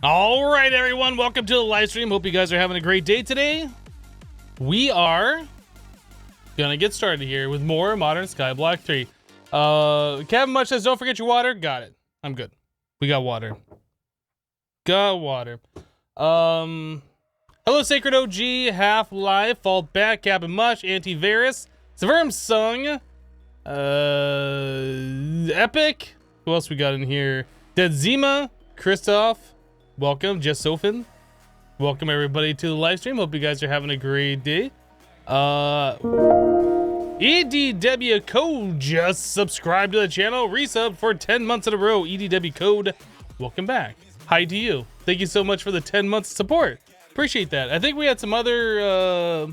All right, everyone, welcome to the live stream. Hope you guys are having a great day today. We are gonna get started here with more Modern Skyblock 3. Kevin Much says, don't forget your water. Got it. I'm good. We got water. Got water. Hello, Sacred OG, Half-Life, Fault Back, Captain Much, Antivirus, Severum Sung, Epic. Who else we got in here? Dead Zima, Christoph. Welcome, Jessophin. Welcome everybody to the live stream. Hope you guys are having a great day. EDW Code just subscribed to the channel. Resub for 10 months in a row. EDW Code, welcome back. Hi to you. Thank you so much for the 10 months of support. Appreciate that. I think we had some other,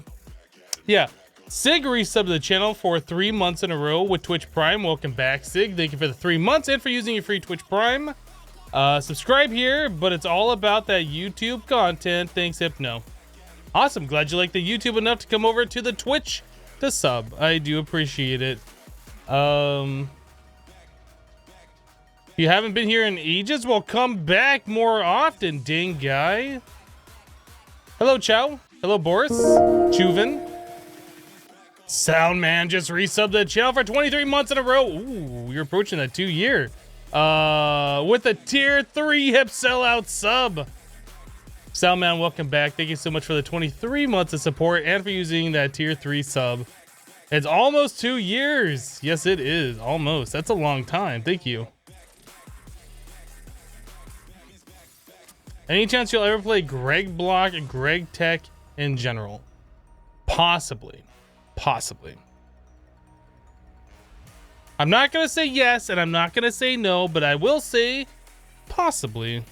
Sig resubbed the channel for 3 months in a row with Twitch Prime. Welcome back, Sig. Thank you for the 3 months and for using your free Twitch Prime. Subscribe here, but it's all about that YouTube content. Thanks, Hypno. Awesome. Glad you like the YouTube enough to come over to the Twitch to sub. I do appreciate it. If you haven't been here in ages, well, come back more often, dang guy. Hello, Chow. Hello, Boris. Chuven. Soundman just resubbed the channel for 23 months in a row. Ooh, you're approaching that 2-year. With a tier 3 hip sellout sub. Soundman, welcome back. Thank you so much for the 23 months of support and for using that tier 3 sub. It's almost 2 years. Yes, it is. Almost. That's a long time. Thank you. Any chance you'll ever play Greg Block and Greg Tech in general? Possibly. Possibly. I'm not going to say yes, and I'm not going to say no, but I will say possibly.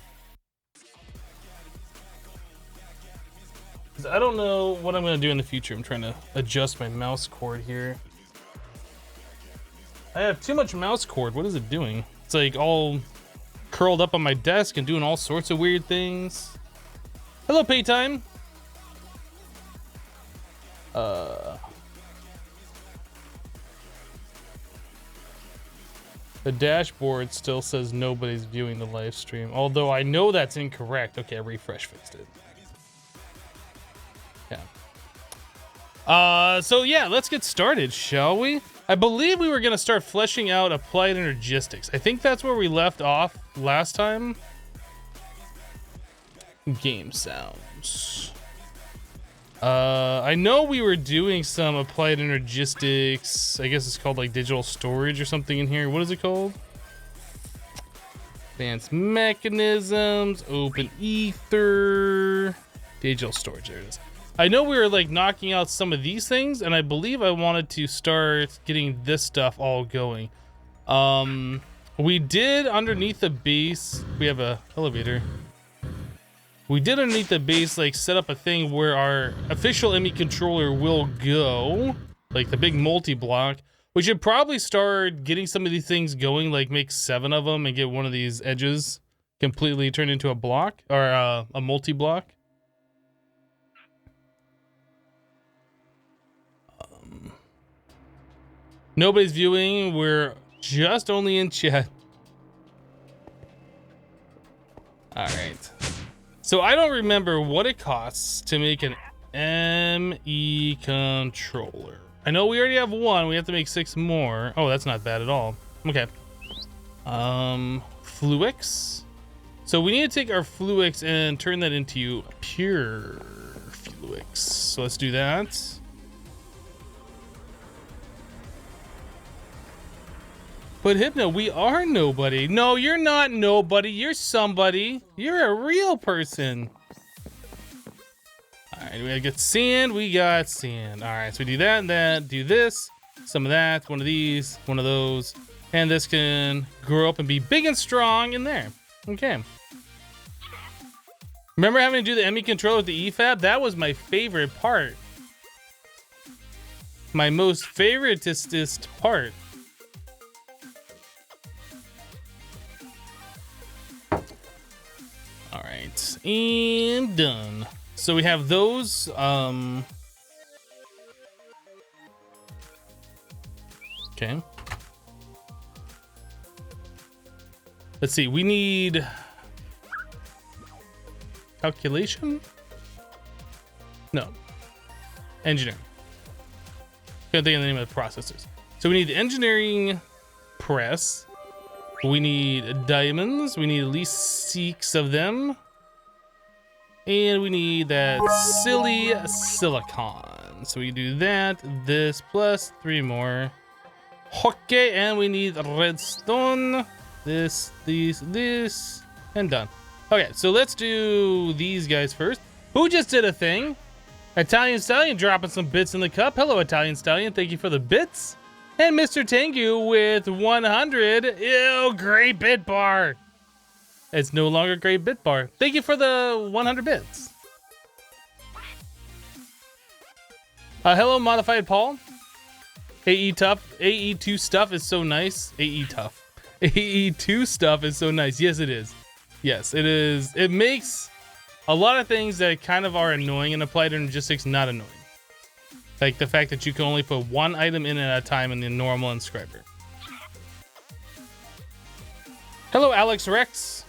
I don't know what I'm going to do in the future. I'm trying to adjust my mouse cord here. I have too much mouse cord. What is it doing? It's like all curled up on my desk and doing all sorts of weird things. Hello, Paytime. The dashboard still says nobody's viewing the live stream, although I know that's incorrect. Okay, refresh fixed it. Yeah. So yeah, let's get started, shall we? I believe we were gonna start fleshing out applied energistics. I think that's where we left off last time. Game sounds. I know we were doing some applied energistics. I guess it's called like digital storage or something in here. What is it called? Advanced mechanisms, open ether, digital storage. There it is. I know we were like knocking out some of these things, and I believe I wanted to start getting this stuff all going. We did underneath the base. We have a elevator. We did underneath the base, like set up a thing where our official ME controller will go, like the big multi-block. We should probably start getting some of these things going, like make 7 of them and get one of these edges completely turned into a block or a multi-block. Nobody's viewing. We're just only in chat. All right. So I don't remember what it costs to make an ME controller. I know we already have 1. We have to make 6 more. Oh, that's not bad at all. Okay. Fluix. So we need to take our Fluix and turn that into pure Fluix. So let's do that. But Hypno, we are nobody. No, you're not nobody. You're somebody. You're a real person. All right, we gotta get sand. We got sand. All right, so we do that and that. Do this, some of that, one of these, one of those. And this can grow up and be big and strong in there. Okay. Remember having to do the ME controller with the EFAB? That was my favorite part. My most favoritist part. All right, and done. So we have those. Okay. Let's see. We need calculation? No. Engineering. Can't think of the name of the processors. So we need the engineering press. We need diamonds. We need at least 6 of them. And we need that silly silicon. So we do that, this, plus 3 more. Okay, and we need redstone. This, this, and done. Okay, so let's do these guys first. Who just did a thing? Italian Stallion dropping some bits in the cup. Hello, Italian Stallion. Thank you for the bits. And Mr. Tengu with 100. Ew, great bit bar. It's no longer great bit bar. Thank you for the 100 bits. Hello, Modified Paul. AE tough. AE2 stuff is so nice. AE tough. AE2 stuff is so nice. Yes, it is. Yes, it is. It makes a lot of things that kind of are annoying in Applied Energistics not annoying. Like the fact that you can only put 1 item in at a time in the normal inscriber. Hello, Alex Rex.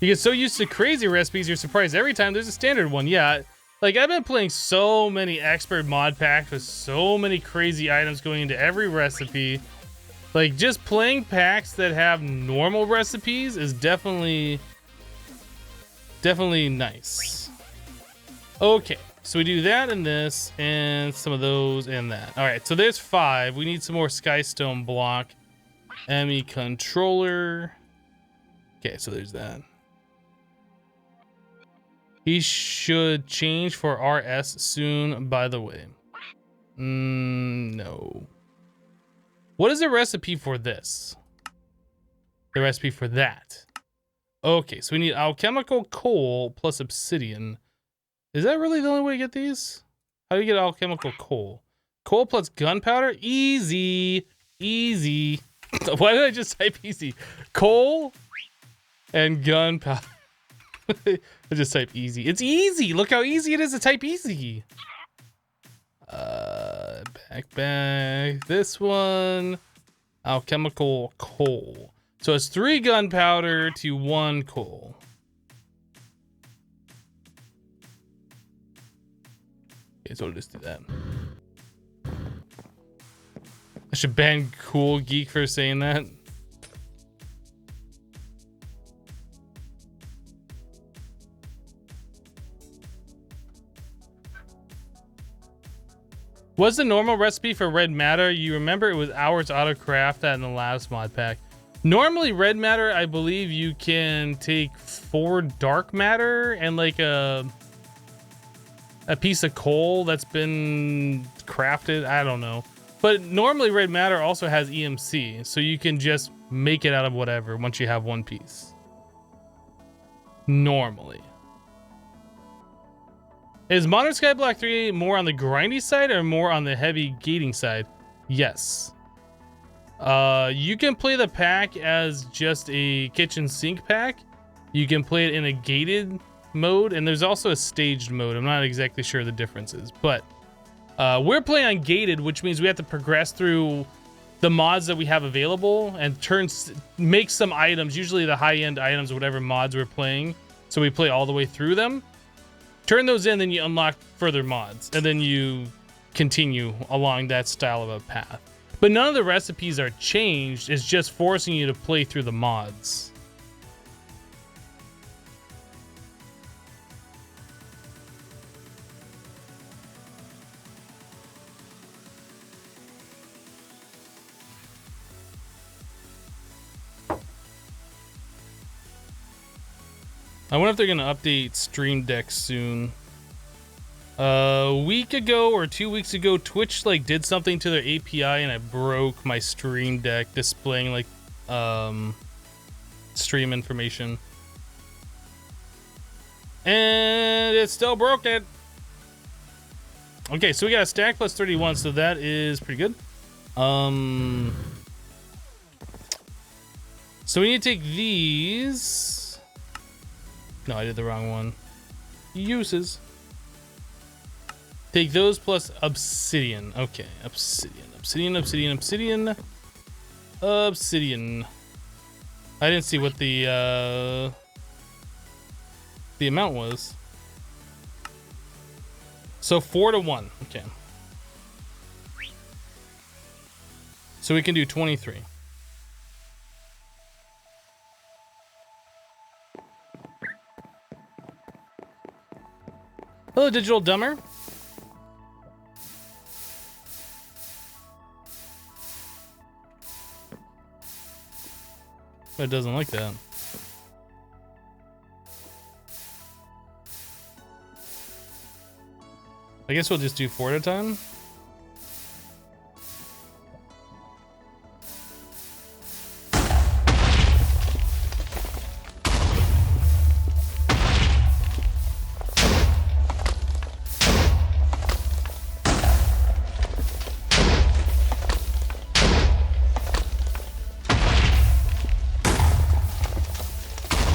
You get so used to crazy recipes, you're surprised every time there's a standard one. Yeah, like I've been playing so many expert mod packs with so many crazy items going into every recipe. Like just playing packs that have normal recipes is definitely nice. Okay, so we do that and this and some of those and that. All right, so there's 5. We need some more Skystone block. ME controller. Okay, so there's that. He should change for RS soon, by the way. No. What is the recipe for this? The recipe for that. Okay, so we need alchemical coal plus obsidian. Is that really the only way to get these? How do you get alchemical coal? Coal plus gunpowder? Easy. Easy. Why did I just type easy? Coal and gunpowder. I just type easy. It's easy. Look how easy it is to type easy. Back. This one. Alchemical coal. So it's 3 gunpowder to 1 coal. Okay, so we'll just do that. I should ban Cool Geek for saying that. What's the normal recipe for red matter? You remember it was hours auto craft that in the last mod pack. Normally red matter, I believe you can take 4 dark matter and like a piece of coal that's been crafted. I don't know. But normally red matter also has EMC, so you can just make it out of whatever once you have 1 piece. Normally. Is Modern Skyblock 3 more on the grindy side or more on the heavy gating side? Yes. You can play the pack as just a kitchen sink pack. You can play it in a gated mode, and there's also a staged mode. I'm not exactly sure the differences, but we're playing on gated, which means we have to progress through the mods that we have available and make some items, usually the high-end items, whatever mods we're playing. So we play all the way through them. Turn those in, then you unlock further mods, and then you continue along that style of a path. But none of the recipes are changed, it's just forcing you to play through the mods. I wonder if they're gonna update Stream Deck soon. A week ago or 2 weeks ago, Twitch like did something to their API and it broke my Stream Deck displaying like stream information. And it still broke it. Okay, so we got a stack plus 31, so that is pretty good. So we need to take these. No, I did the wrong one. Uses. Take those plus obsidian. Okay, obsidian. I didn't see what the the amount was. So 4-1. Okay. So we can do 23. Hello, Digital Dumber. But it doesn't like that. I guess we'll just do 4 at a time.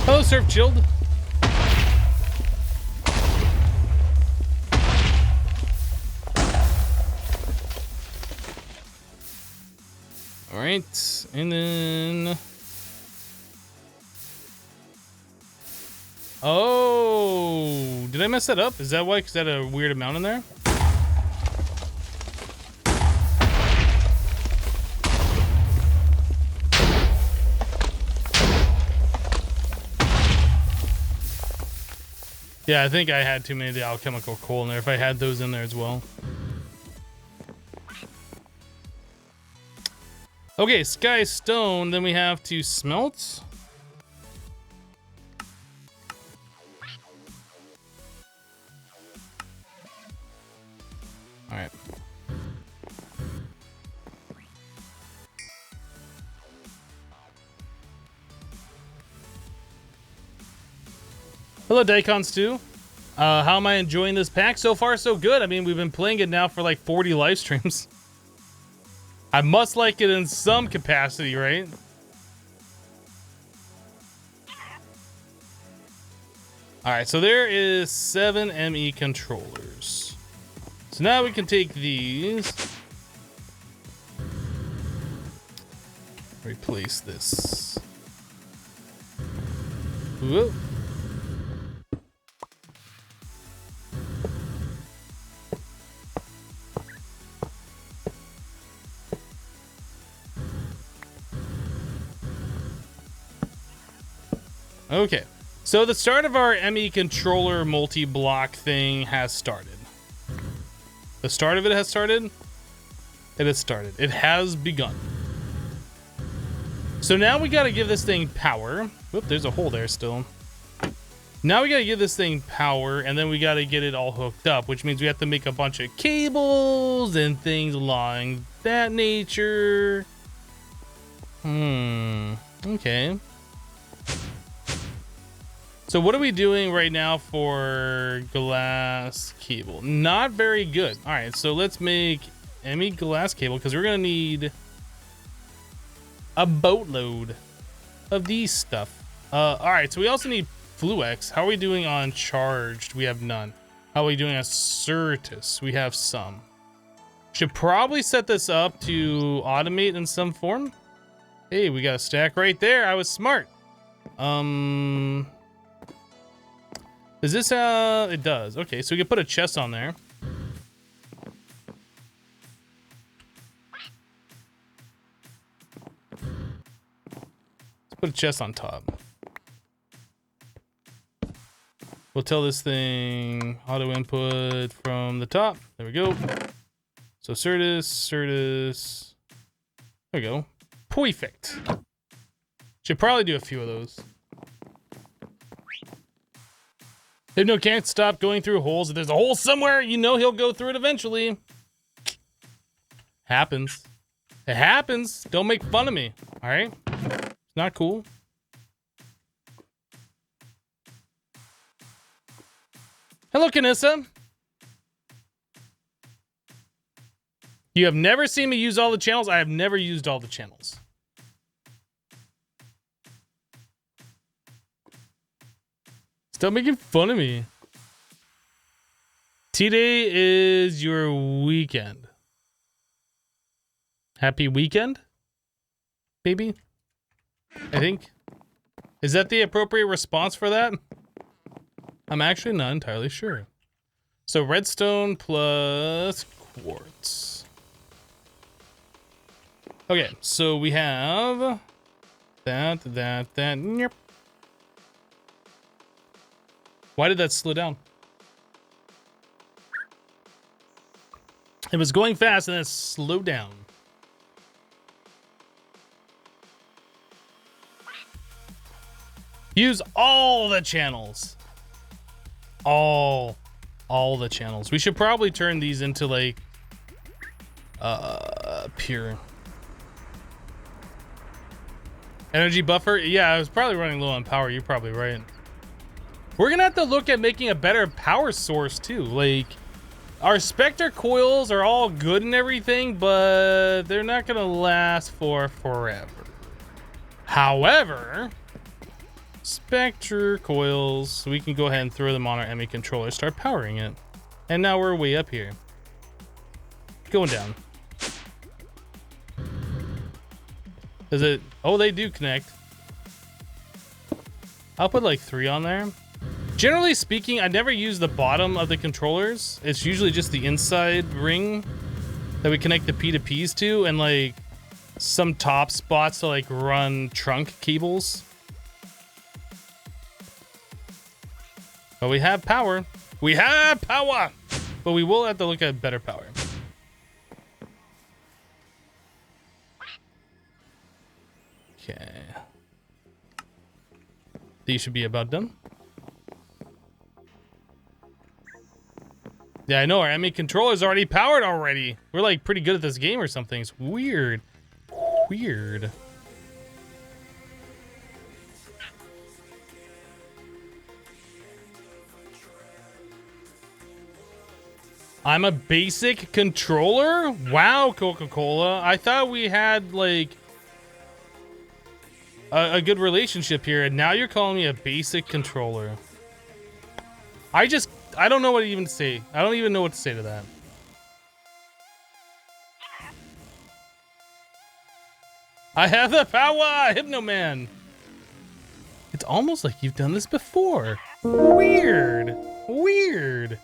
Hello, Surf Chilled. All right, and then... Oh, did I mess that up? Is that why? Because that had a weird amount in there? Yeah, I think I had too many of the alchemical coal in there. If I had those in there as well. Okay, sky stone. Then we have to smelt. All right. Hello, Daikon Stew. How am I enjoying this pack? So far, so good. I mean, we've been playing it now for like 40 live streams. I must like it in some capacity, right? All right, so there is 7 ME controllers. So now we can take these. Replace this. Whoa. Okay, so the start of our ME controller multi-block thing has started. The start of it has started? It has started. It has begun. So now we gotta give this thing power. Whoop, there's a hole there still. Now we gotta give this thing power, and then we gotta get it all hooked up, which means we have to make a bunch of cables and things along that nature. Okay. So what are we doing right now for glass cable? Not very good. All right, so let's make ME glass cable because we're gonna need a boatload of these stuff. All right, so we also need Fluex. How are we doing on charged? We have none. How are we doing on Certus? We have some. Should probably set this up to automate in some form. Hey, we got a stack right there. I was smart. Is this it does. Okay, so we can put a chest on there. Let's put a chest on top. We'll tell this thing auto input from the top. There we go. So Certus. There we go. Perfect. Should probably do a few of those. Hypno can't stop going through holes. If there's a hole somewhere, you know he'll go through it eventually. Happens. It happens. Don't make fun of me. All right? It's not cool. Hello, Kanissa. You have never seen me use all the channels. I have never used all the channels. Stop making fun of me. Today is your weekend. Happy weekend, baby? I think. Is that the appropriate response for that? I'm actually not entirely sure. So redstone plus quartz. Okay, so we have that. Yep. Why did that slow down? It was going fast and then it slowed down. Use all the channels. All the channels. We should probably turn these into like pure energy buffer. Yeah, I was probably running low on power. You're probably right. We're gonna have to look at making a better power source too. Like, our Spectre coils are all good and everything, but they're not gonna last for forever. However, Spectre coils, so we can go ahead and throw them on our ME controller, start powering it. And now we're way up here. Going down. Does it? Oh, they do connect. I'll put like 3 on there. Generally speaking, I never use the bottom of the controllers. It's usually just the inside ring that we connect the P to Ps to, and like some top spots to like run trunk cables. But we have power. We have power! But we will have to look at better power. Okay. These should be about done. Yeah, I know, our ME controller's already powered already. We're like pretty good at this game or something. It's weird. Weird. I'm a basic controller? Wow, Coca-Cola. I thought we had like a good relationship here, and now you're calling me a basic controller. I don't know what to even say. I don't even know what to say to that. I have the power, Hypno Man. It's almost like you've done this before. Weird. Weird.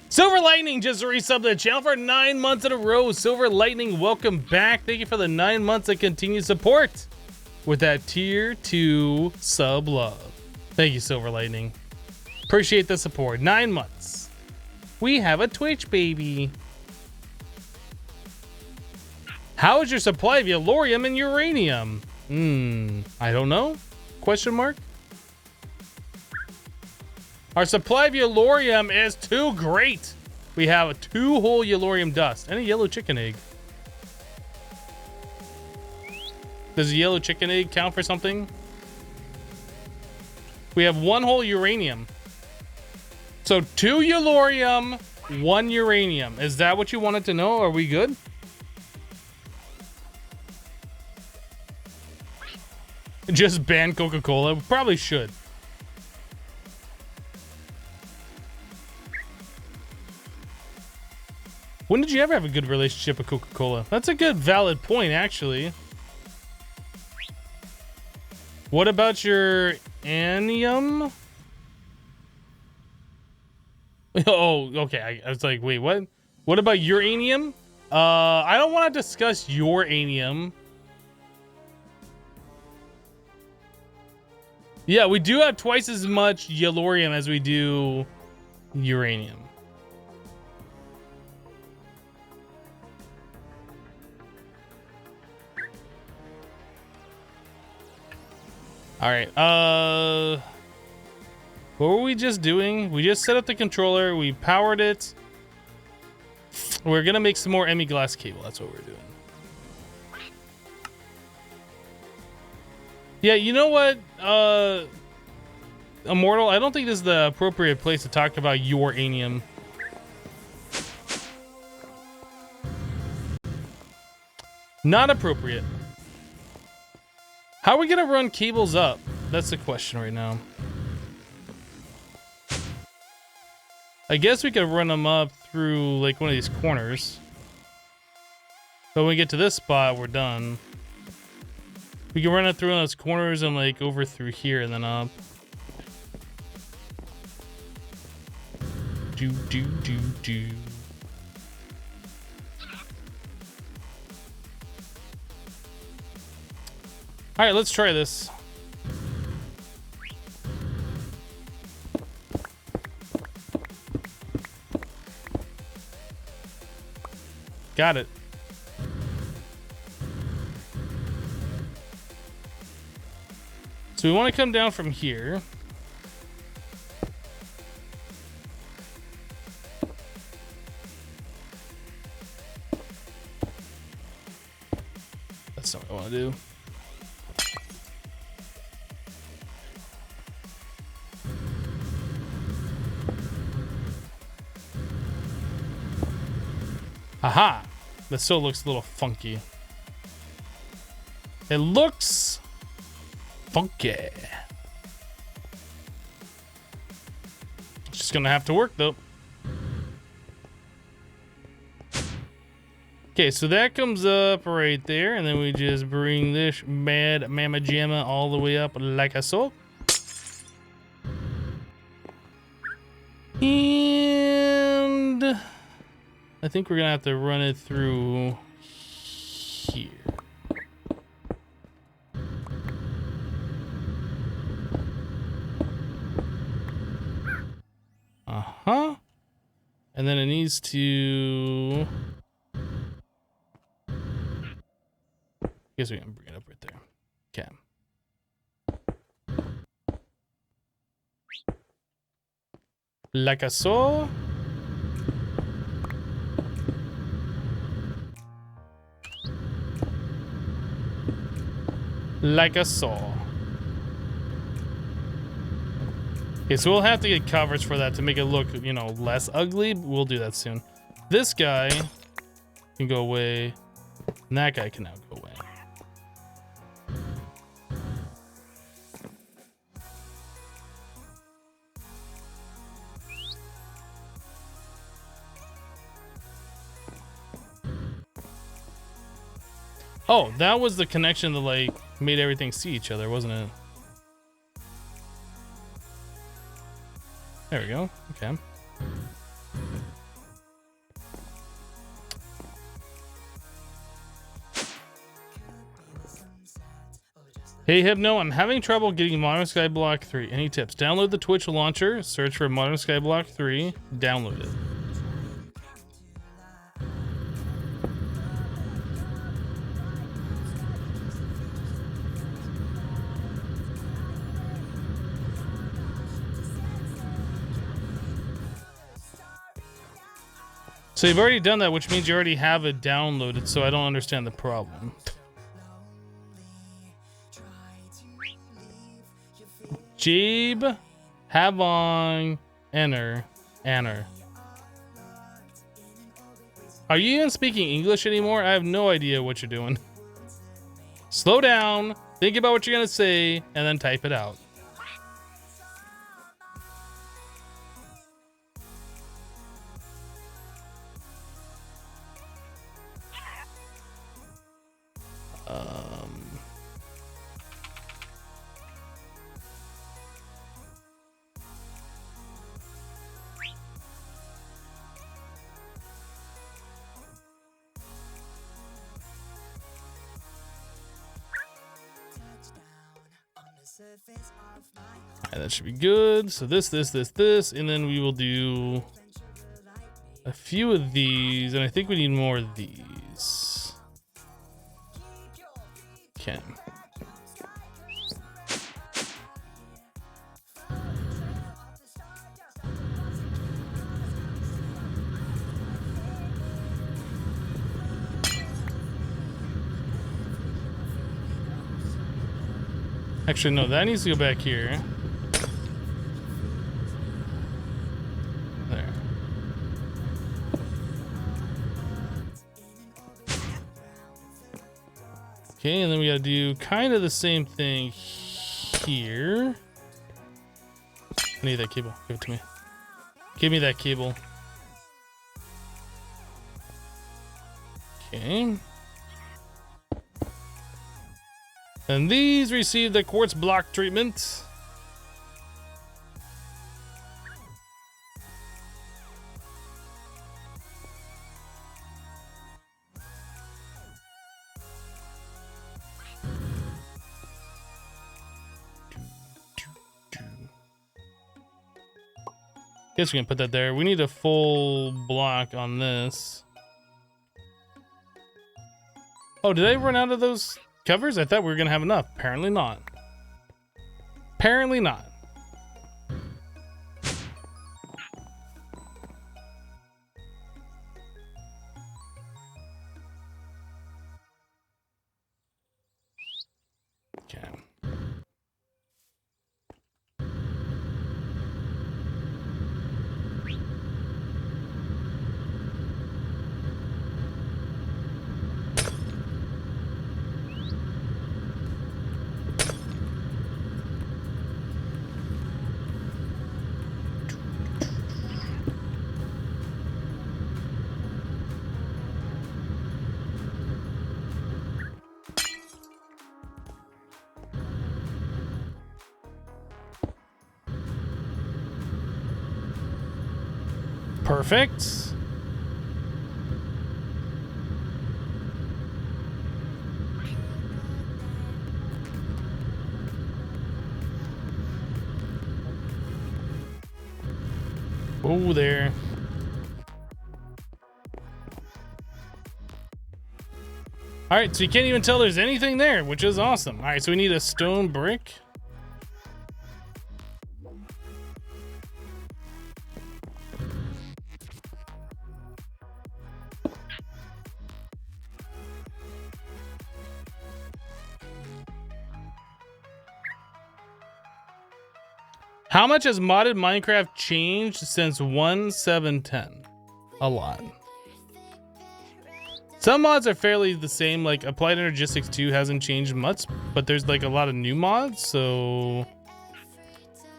Silver Lightning just resubbed the channel for 9 months in a row. Silver Lightning, welcome back. Thank you for the 9 months of continued support with that tier 2 sub love. Thank you, Silver Lightning. Appreciate the support. 9 months. We have a Twitch baby. How is your supply of yellorium and uranium? I don't know. Question mark. Our supply of yellorium is too great. We have a 2-hole yellorium dust and a yellow chicken egg. Does a yellow chicken egg count for something? We have 1-hole uranium. So 2 yellorium, 1 uranium. Is that what you wanted to know? Are we good? Just ban Coca-Cola? We probably should. When did you ever have a good relationship with Coca-Cola? That's a good, valid point, actually. What about your anium? Oh, okay. I was like, wait, what? What about uranium? I don't want to discuss uranium. Yeah, we do have twice as much yellorium as we do uranium. All right. What were we just doing? We just set up the controller. We powered it. We're gonna make some more ME glass cable. That's what we're doing. Yeah, you know what, Immortal? I don't think this is the appropriate place to talk about uranium. Not appropriate. How are we gonna run cables up? That's the question right now. I guess we could run them up through like one of these corners. But when we get to this spot, we're done. We can run it through those corners and like over through here and then up. do. All right, let's try this. Got it. So we want to come down from here. That's not what I want to do. Aha! That still looks a little funky. It looks funky. It's just gonna have to work though. Okay, so that comes up right there, and then we just bring this bad mama jamma all the way up like a so. And I think we're gonna have to run it through here. Uh-huh. And then it needs to... I guess we can bring it up right there. Okay. Like a so. Like a saw. Okay, so we'll have to get covers for that to make it look, you know, less ugly. We'll do that soon. This guy can go away, and that guy can now go away. Oh, that was the connection that, like, made everything see each other, wasn't it? There we go. Okay. Hey Hypno, I'm having trouble getting Modern Skyblock 3. Any tips? Download the Twitch launcher, search for Modern Skyblock 3, download it. So you've already done that, which means you already have it downloaded, so I don't understand the problem. Jabe, Havong, Anner. Are you even speaking English anymore? I have no idea what you're doing. Slow down, think about what you're gonna say, and then type it out. Alright, that should be good. So this, and then we will do a few of these, and I think we need more of these. Okay. Actually, no, that needs to go back here. There. Okay, and then we gotta do kind of the same thing here. I need that cable. Give it to me. Give me that cable. Okay. And these receive the quartz block treatment. Guess we can put that there. We need a full block on this. Oh, did I run out of those covers? I thought we were gonna have enough. Apparently not. Apparently not. Okay. Perfect. Oh, there. All right, so you can't even tell there's anything there, which is awesome. All right, so we need a stone brick. How much has modded Minecraft changed since 1.7.10? A lot. Some mods are fairly the same, like Applied Energistics 2 hasn't changed much, but there's like a lot of new mods, so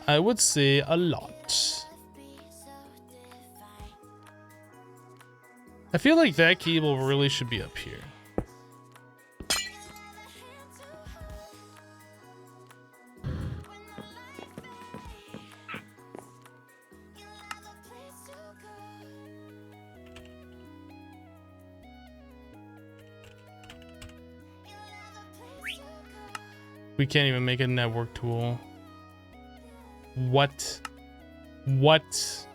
I would say a lot. I feel like that cable really should be up here. We can't even make a network tool. What? What?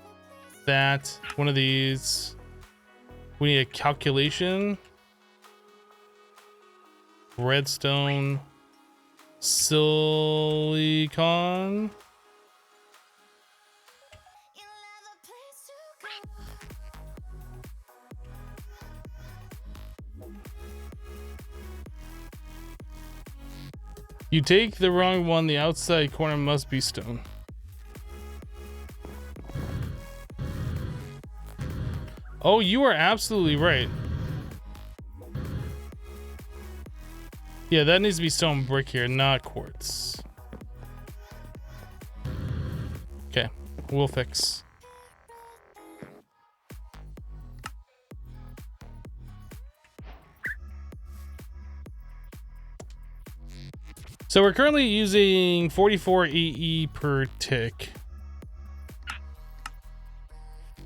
That? One of these. We need a calculation. Redstone. Silicon. You take the wrong one, the outside corner must be stone. Oh, you are absolutely right. Yeah, that needs to be stone brick here, not quartz. Okay, we'll fix. So we're currently using 44 AE per tick,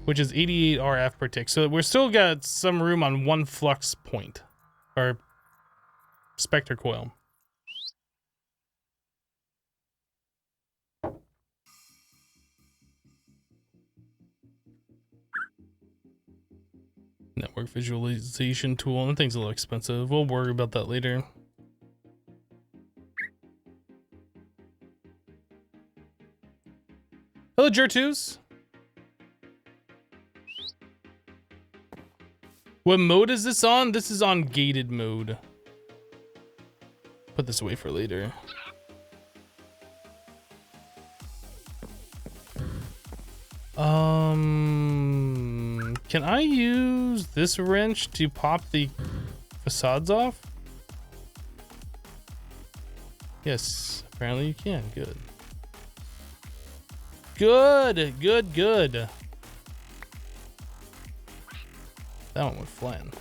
which is 88 RF per tick. So we're still got some room on one flux point, or spectre coil. Network visualization tool. That thing's a little expensive. We'll worry about that later. Hello, Jertus. What mode is this on? This is on gated mode. Put this away for later. Can I use this wrench to pop the facades off? Yes, apparently you can. Good. Good, good, good. That one went flying.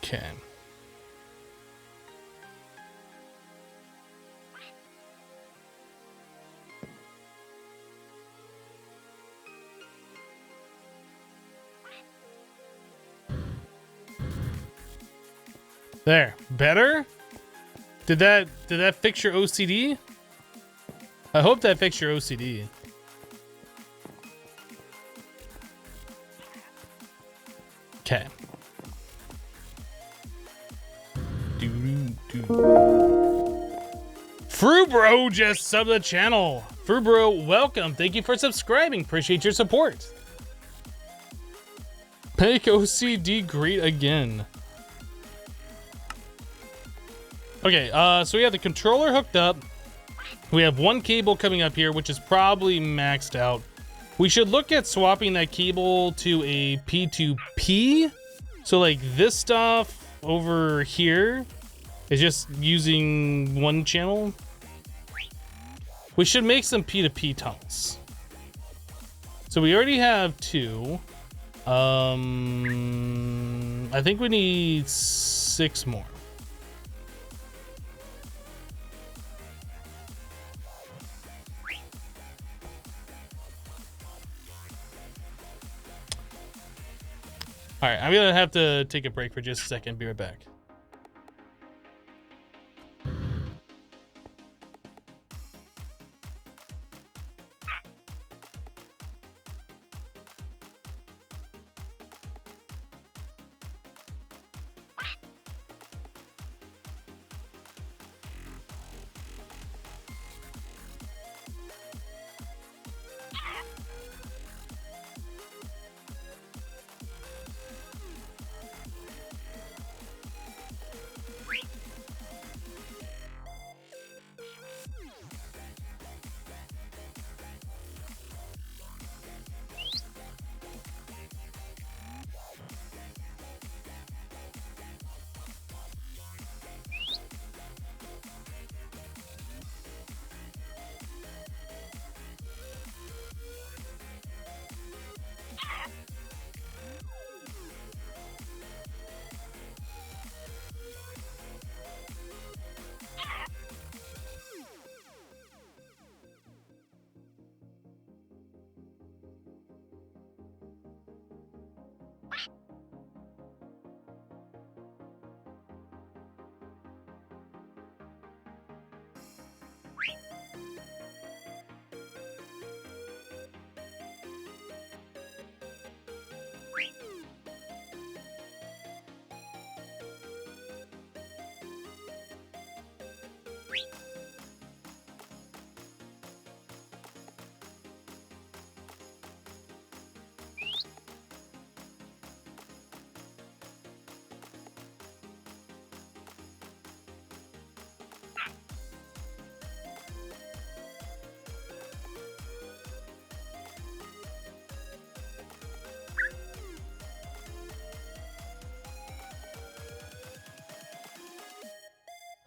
Okay. There, better? Did that fix your OCD? I hope that fixed your OCD. Okay. Frubro just subbed the channel. Frubro, welcome. Thank you for subscribing. Appreciate your support. Make OCD great again. Okay, so we have the controller hooked up. We have one cable coming up here, which is probably maxed out. We should look at swapping that cable to a P2P. So like this stuff over here is just using one channel. We should make some P2P tunnels. So we already have two. I think we need 6 more. All right, I'm gonna have to take a break for just a second. Be right back.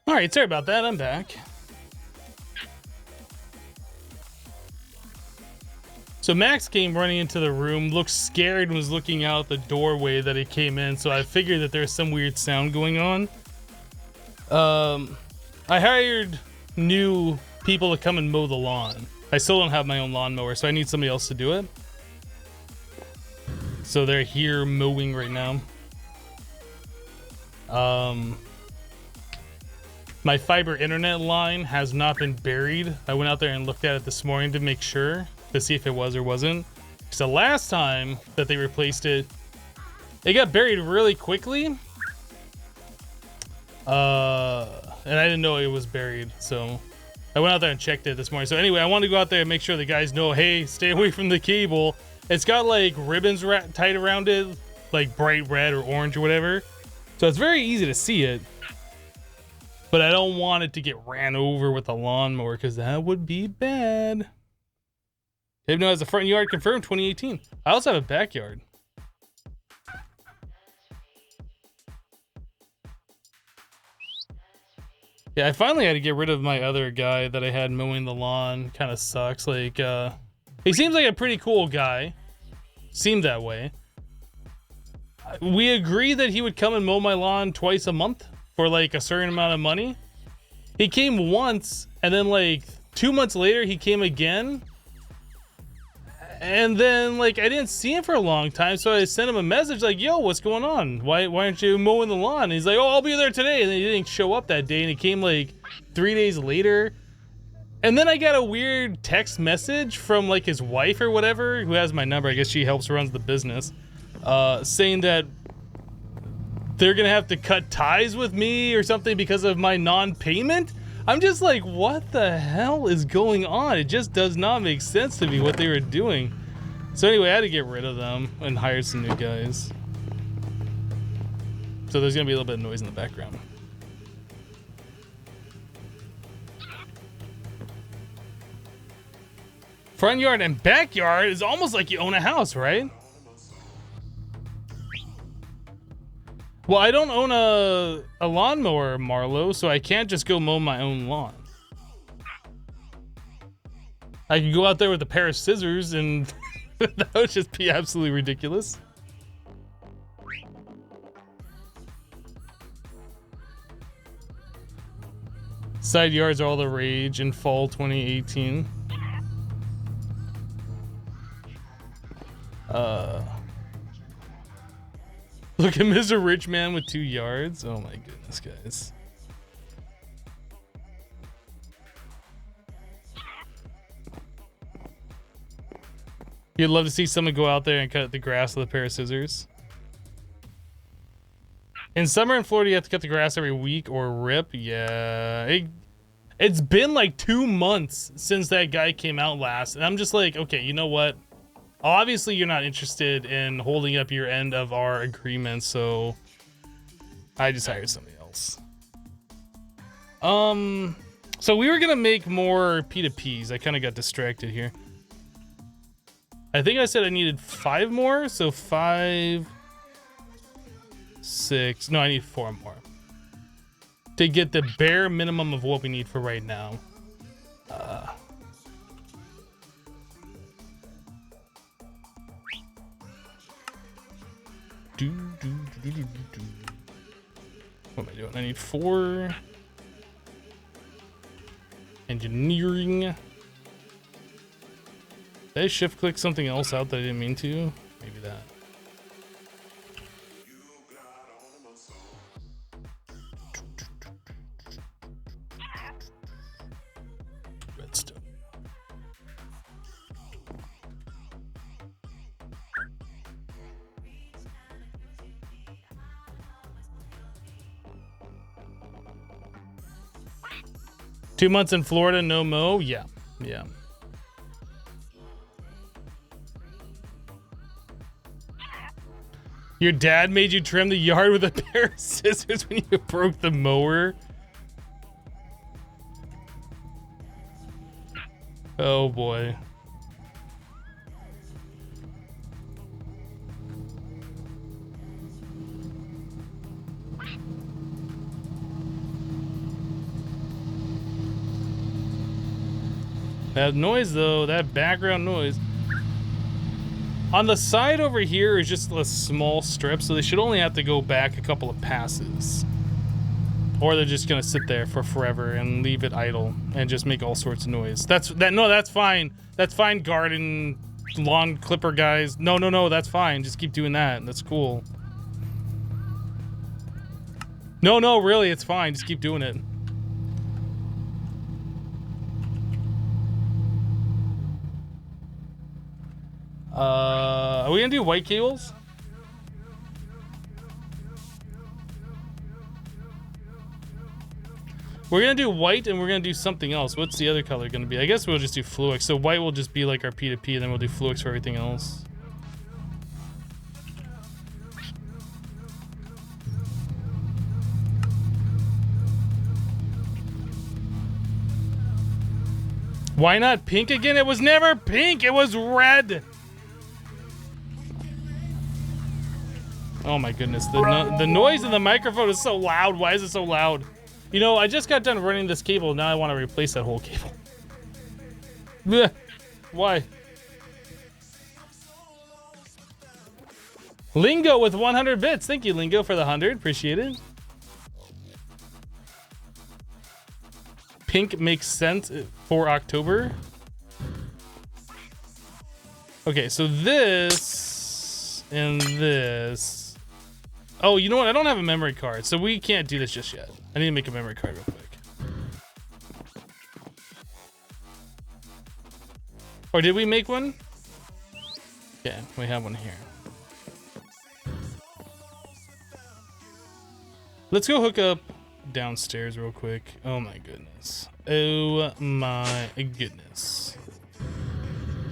All right, sorry about that. I'm back. So Max came running into the room, looked scared, and was looking out the doorway that he came in. So I figured that there's some weird sound going on. I hired new people to come and mow the lawn. I still don't have my own lawnmower, so I need somebody else to do it. So they're here mowing right now. My fiber internet line has not been buried. I went out there and looked at it this morning to make sure, to see if it was or wasn't. Because the last time that they replaced it, it got buried really quickly. And I didn't know it was buried, so I went out there and checked it this morning. So anyway, I wanted to go out there and make sure the guys know, hey, stay away from the cable. It's got like ribbons tied around it, like bright red or orange or whatever. So it's very easy to see it. But I don't want it to get ran over with a lawnmower because that would be bad. Hypno has a front yard confirmed 2018. I also have a backyard. Yeah, I finally had to get rid of my other guy that I had mowing the lawn. Kind of sucks. Like, he seems like a pretty cool guy. Seemed that way. We agreed that he would come and mow my lawn twice a month for like a certain amount of money. He came once, and then like 2 months later he came again, And then like I didn't see him for a long time, so I sent him a message like, yo, what's going on? Why aren't you mowing the lawn? And he's like, oh, I'll be there today. And then he didn't show up that day, and he came like 3 days later. And then I got a weird text message from like his wife or whatever, who has my number. I guess she helps runs the business, saying that they're gonna have to cut ties with me or something because of my non-payment. I'm just like, what the hell is going on? It just does not make sense to me what they were doing. So anyway, I had to get rid of them and hire some new guys. So there's gonna be a little bit of noise in the background. Front yard and backyard is almost like you own a house, right? Well, I don't own a lawnmower, Marlo, so I can't just go mow my own lawn. I can go out there with a pair of scissors and that would just be absolutely ridiculous. Side yards are all the rage in fall 2018. Look at Mr. Rich Man with 2 yards. Oh my goodness, guys. You'd love to see someone go out there and cut the grass with a pair of scissors. In summer in Florida, you have to cut the grass every week or rip. Yeah. It's been like 2 months since that guy came out last. And I'm just like, okay, you know what? Obviously, you're not interested in holding up your end of our agreement, so I just hired somebody else. So we were gonna make more P2Ps. I kind of got distracted here. I think I said I needed 5 more, so 5, 6. No, I need 4 more to get the bare minimum of what we need for right now. What am I doing? I need 4 engineering. Did I shift click something else out that I didn't mean to? Maybe that. Redstone. Two months in Florida, no mow? Yeah, yeah. Your dad made you trim the yard with a pair of scissors when you broke the mower? Oh boy. That noise though, that background noise. On the side over here is just a small strip, so they should only have to go back a couple of passes. Or they're just gonna sit there for forever and leave it idle and just make all sorts of noise. No, that's fine. That's fine, garden lawn clipper guys. No, that's fine. Just keep doing that. That's cool. No, really, it's fine. Just keep doing it. Are we gonna do white cables? We're gonna do white and we're gonna do something else. What's the other color gonna be? I guess we'll just do Fluix. So white will just be like our P2P and then we'll do Fluix for everything else. Why not pink again? It was never pink, it was red. Oh my goodness, the noise in the microphone is so loud. Why is it so loud? You know, I just got done running this cable. Now I want to replace that whole cable. Blech. Why? Lingo with 100 bits. Thank you, Lingo, for the 100. Appreciate it. Pink makes sense for October. Okay, so this and this. Oh, you know what? I don't have a memory card, so we can't do this just yet. I need to make a memory card real quick. Or did we make one? Yeah, we have one here. Let's go hook up downstairs real quick. Oh my goodness. Oh my goodness.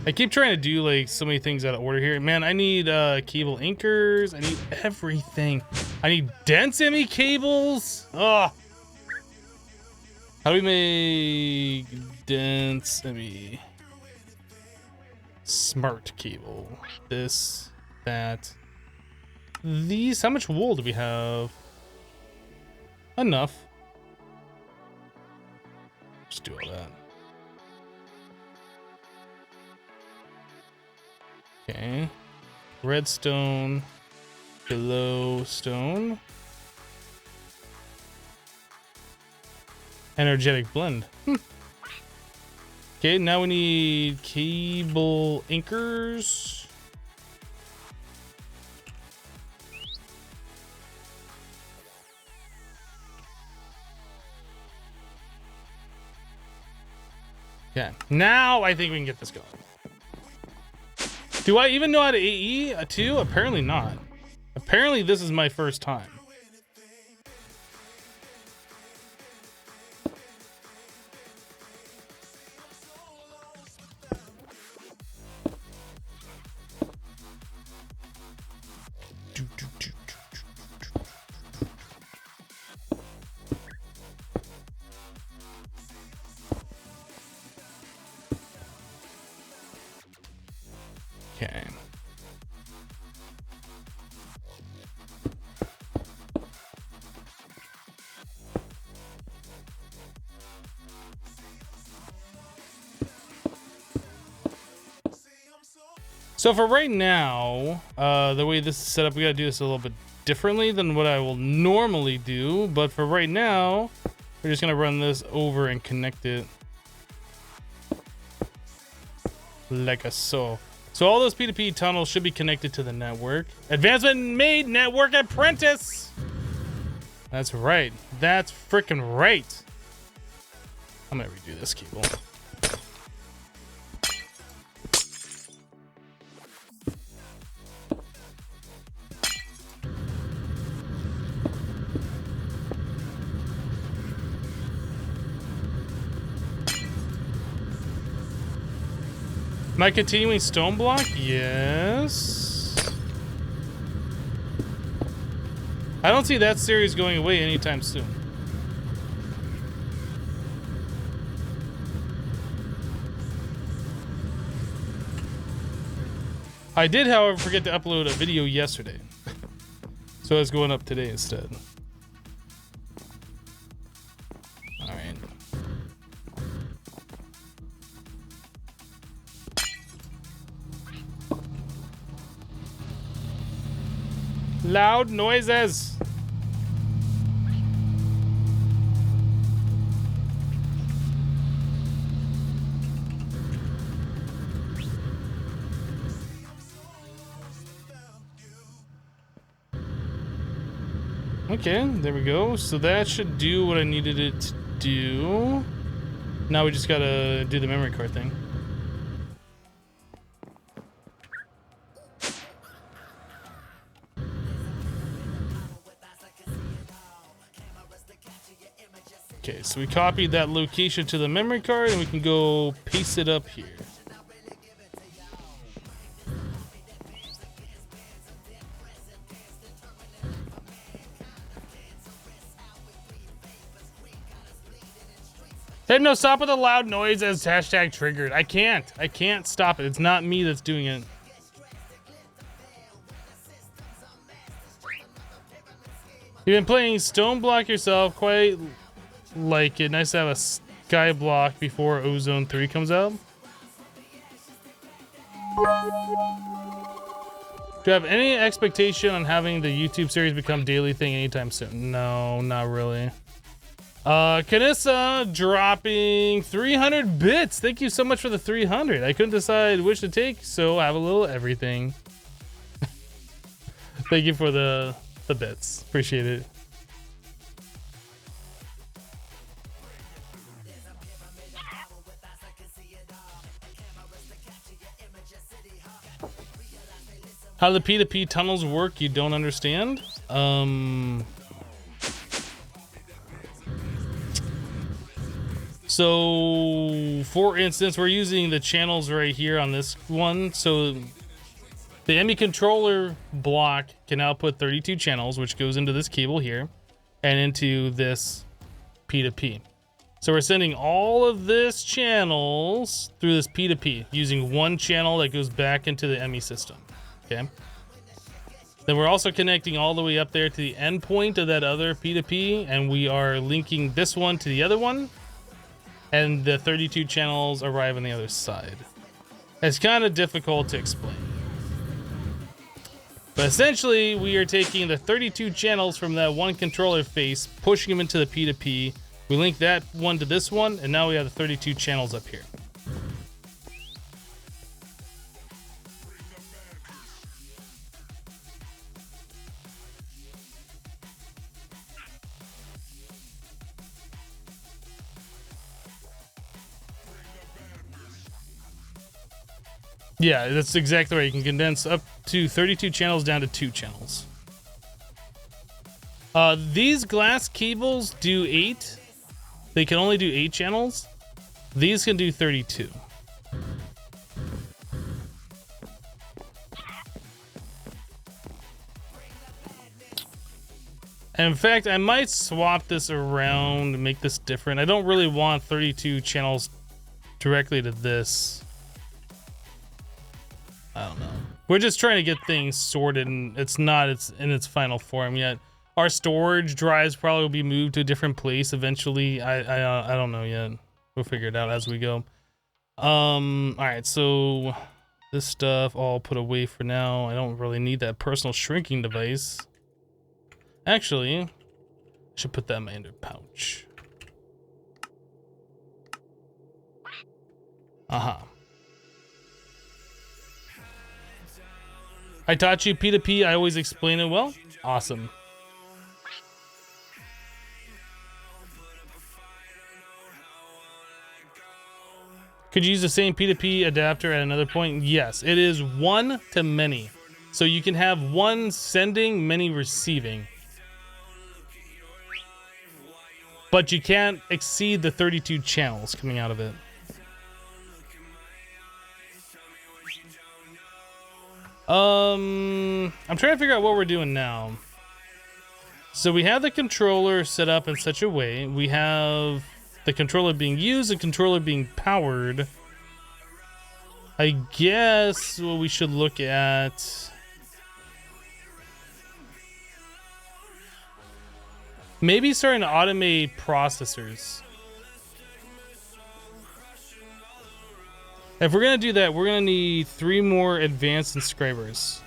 I keep trying to do like so many things out of order here. Man, I need cable anchors. I need everything. I need dense ME cables. Oh. How do we make dense ME? Smart cable. This, that, these. How much wool do we have? Enough. Just do all that. Okay. Redstone, below stone. Energetic blend. Okay, now we need cable anchors. Yeah, now I think we can get this going. Do I even know how to AE a 2? Apparently not. Apparently this is my first time. Okay. So for right now, the way this is set up, we gotta do this a little bit differently than what I will normally do. But for right now, we're just gonna run this over and connect it like a so. So all those P2P tunnels should be connected to the network. Advancement made, network apprentice. That's right. That's freaking right. I'm gonna redo this cable. Am I continuing stone block? Yes. I don't see that series going away anytime soon. I did, however, forget to upload a video yesterday. So it's going up today instead. Alright. Loud noises. Okay, there we go. So that should do what I needed it to do. Now we just gotta do the memory card thing. Okay, so we copied that location to the memory card and we can go paste it up here. Hey, no, stop with the loud noise as hashtag triggered. I can't stop it. It's not me that's doing it. You've been playing Stone Block yourself, quite like it. Nice to have a Sky Block before Ozone 3 comes out. Do you have any expectation on having the YouTube series become daily thing anytime soon? No, not really. Kanissa dropping 300 bits. Thank you so much for the 300. I couldn't decide which to take, so I have a little everything. Thank you for the bits. Appreciate it. How the P2P tunnels work, you don't understand? So, for instance, we're using the channels right here on this one. So, the ME controller block can output 32 channels, which goes into this cable here and into this P2P. So, we're sending all of this channels through this P2P using one channel that goes back into the ME system. Okay. Then we're also connecting all the way up there to the endpoint of that other P2P, and we are linking this one to the other one. And the 32 channels arrive on the other side. It's kind of difficult to explain. But essentially, we are taking the 32 channels from that one controller face, pushing them into the P2P. We link that one to this one, and now we have the 32 channels up here. Yeah, that's exactly right. You can condense up to 32 channels down to 2 channels. These glass cables do 8. They can only do 8 channels. These can do 32. And in fact, I might swap this around and make this different. I don't really want 32 channels directly to this. I don't know. We're just trying to get things sorted, and it's in its final form yet. Our storage drives probably will be moved to a different place eventually. I don't know yet. We'll figure it out as we go. All right, so this stuff I'll put away for now. I don't really need that personal shrinking device. Actually, I should put that in my inner pouch. I taught you P2P. I always explain it well. Awesome. Could you use the same P2P adapter at another point? Yes, it is one to many. So you can have one sending, many receiving. But you can't exceed the 32 channels coming out of it. I'm trying to figure out what we're doing now. So we have the controller set up in such a way. We have the controller being used, the controller being powered. I guess what we should look at... maybe starting to automate processors. If we're gonna do that, we're gonna need 3 more advanced inscribers.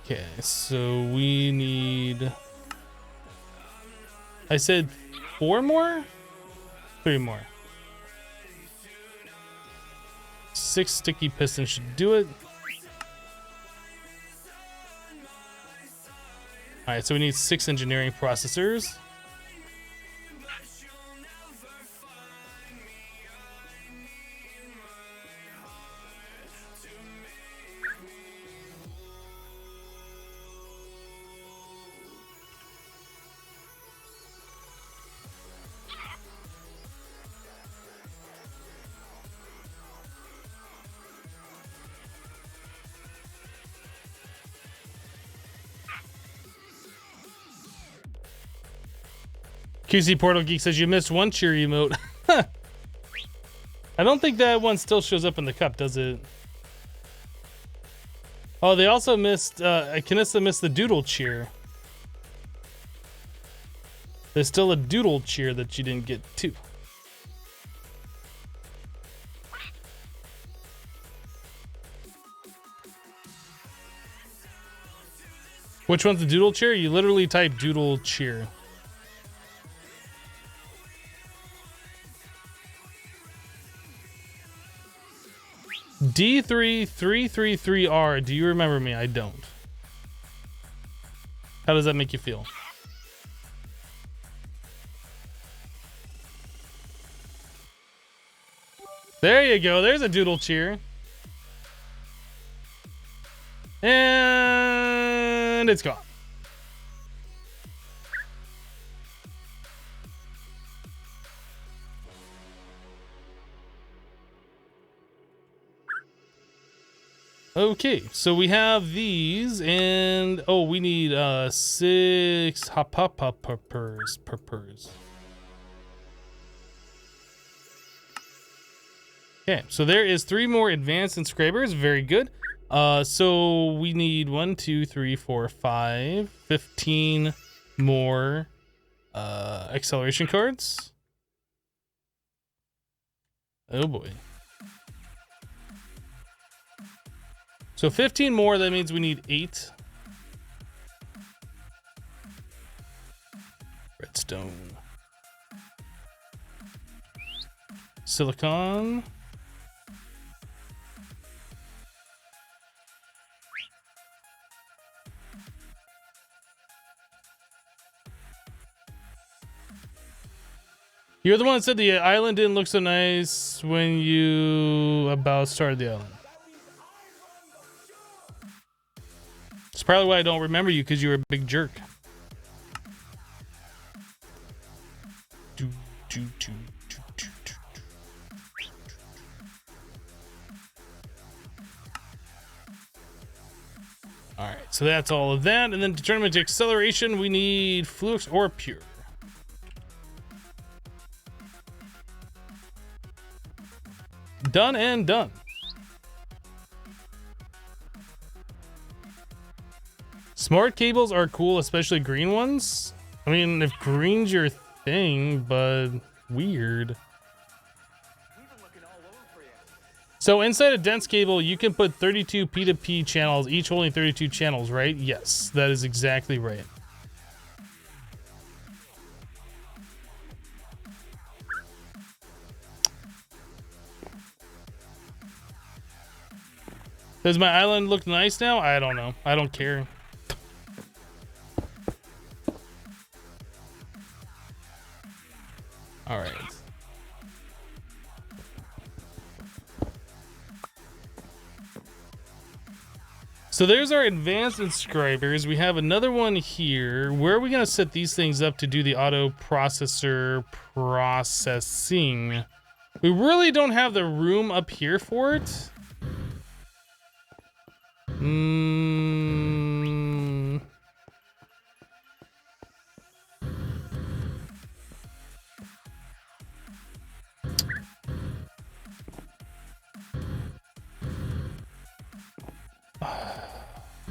Okay, so we need... I said 4 more? 3 more. 6 sticky pistons should do it. Alright, so we need 6 engineering processors. QC Portal Geek says you missed one cheer emote. I don't think that one still shows up in the cup, does it? Oh, they also missed, Kanissa missed the doodle cheer. There's still a doodle cheer that you didn't get too. Which one's the doodle cheer? You literally type doodle cheer. D3333R. Do you remember me? I don't. How does that make you feel? There you go. There's a doodle cheer. And it's gone. Okay, so we have these, and oh, we need 6 purpers. Okay, so there is 3 more advanced inscribers. Very good. So we need 1, 2, 3, 4, 5, 15 more acceleration cards. Oh boy. So 15 more, that means we need 8. Redstone. Silicon. You're the one that said the island didn't look so nice when you about started the island. It's probably why I don't remember you, because you were a big jerk. Alright, so that's all of that. And then to turn them into acceleration, we need Flux or Pure. Done and done. Smart cables are cool, especially green ones. I mean, if green's your thing, but weird. So inside a dense cable, you can put 32 P2P channels, each holding 32 channels, right? Yes, that is exactly right. Does my island look nice now? I don't know. I don't care. All right. So there's our advanced inscribers. We have another one here. Where are we going to set these things up to do the auto processor processing? We really don't have the room up here for it.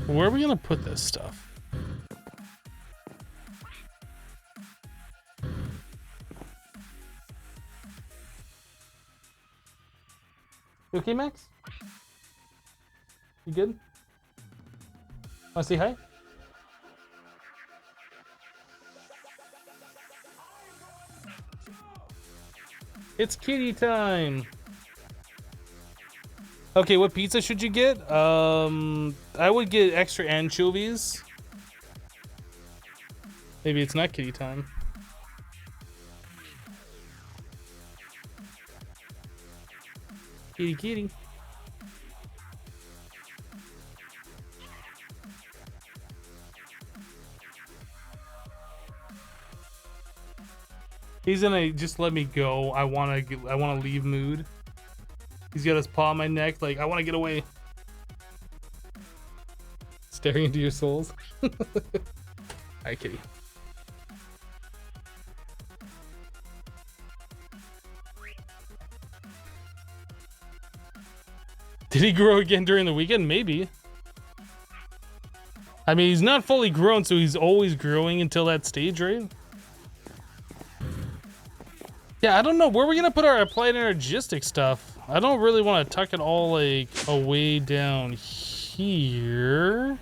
Where are we gonna put this stuff? You okay, Max? You good? Wanna say hi? It's kitty time. Okay, what pizza should you get? I would get extra anchovies. Maybe it's not kitty time. Kitty, kitty. He's gonna just let me go. I wanna leave mood. He's got his paw on my neck, like I wanna get away. Staring into your souls. Hi, kitty. Did he grow again during the weekend? Maybe. I mean, he's not fully grown, so he's always growing until that stage, right? Yeah, I don't know. Where are we gonna put our applied energistic stuff? I don't really want to tuck it all like away down here.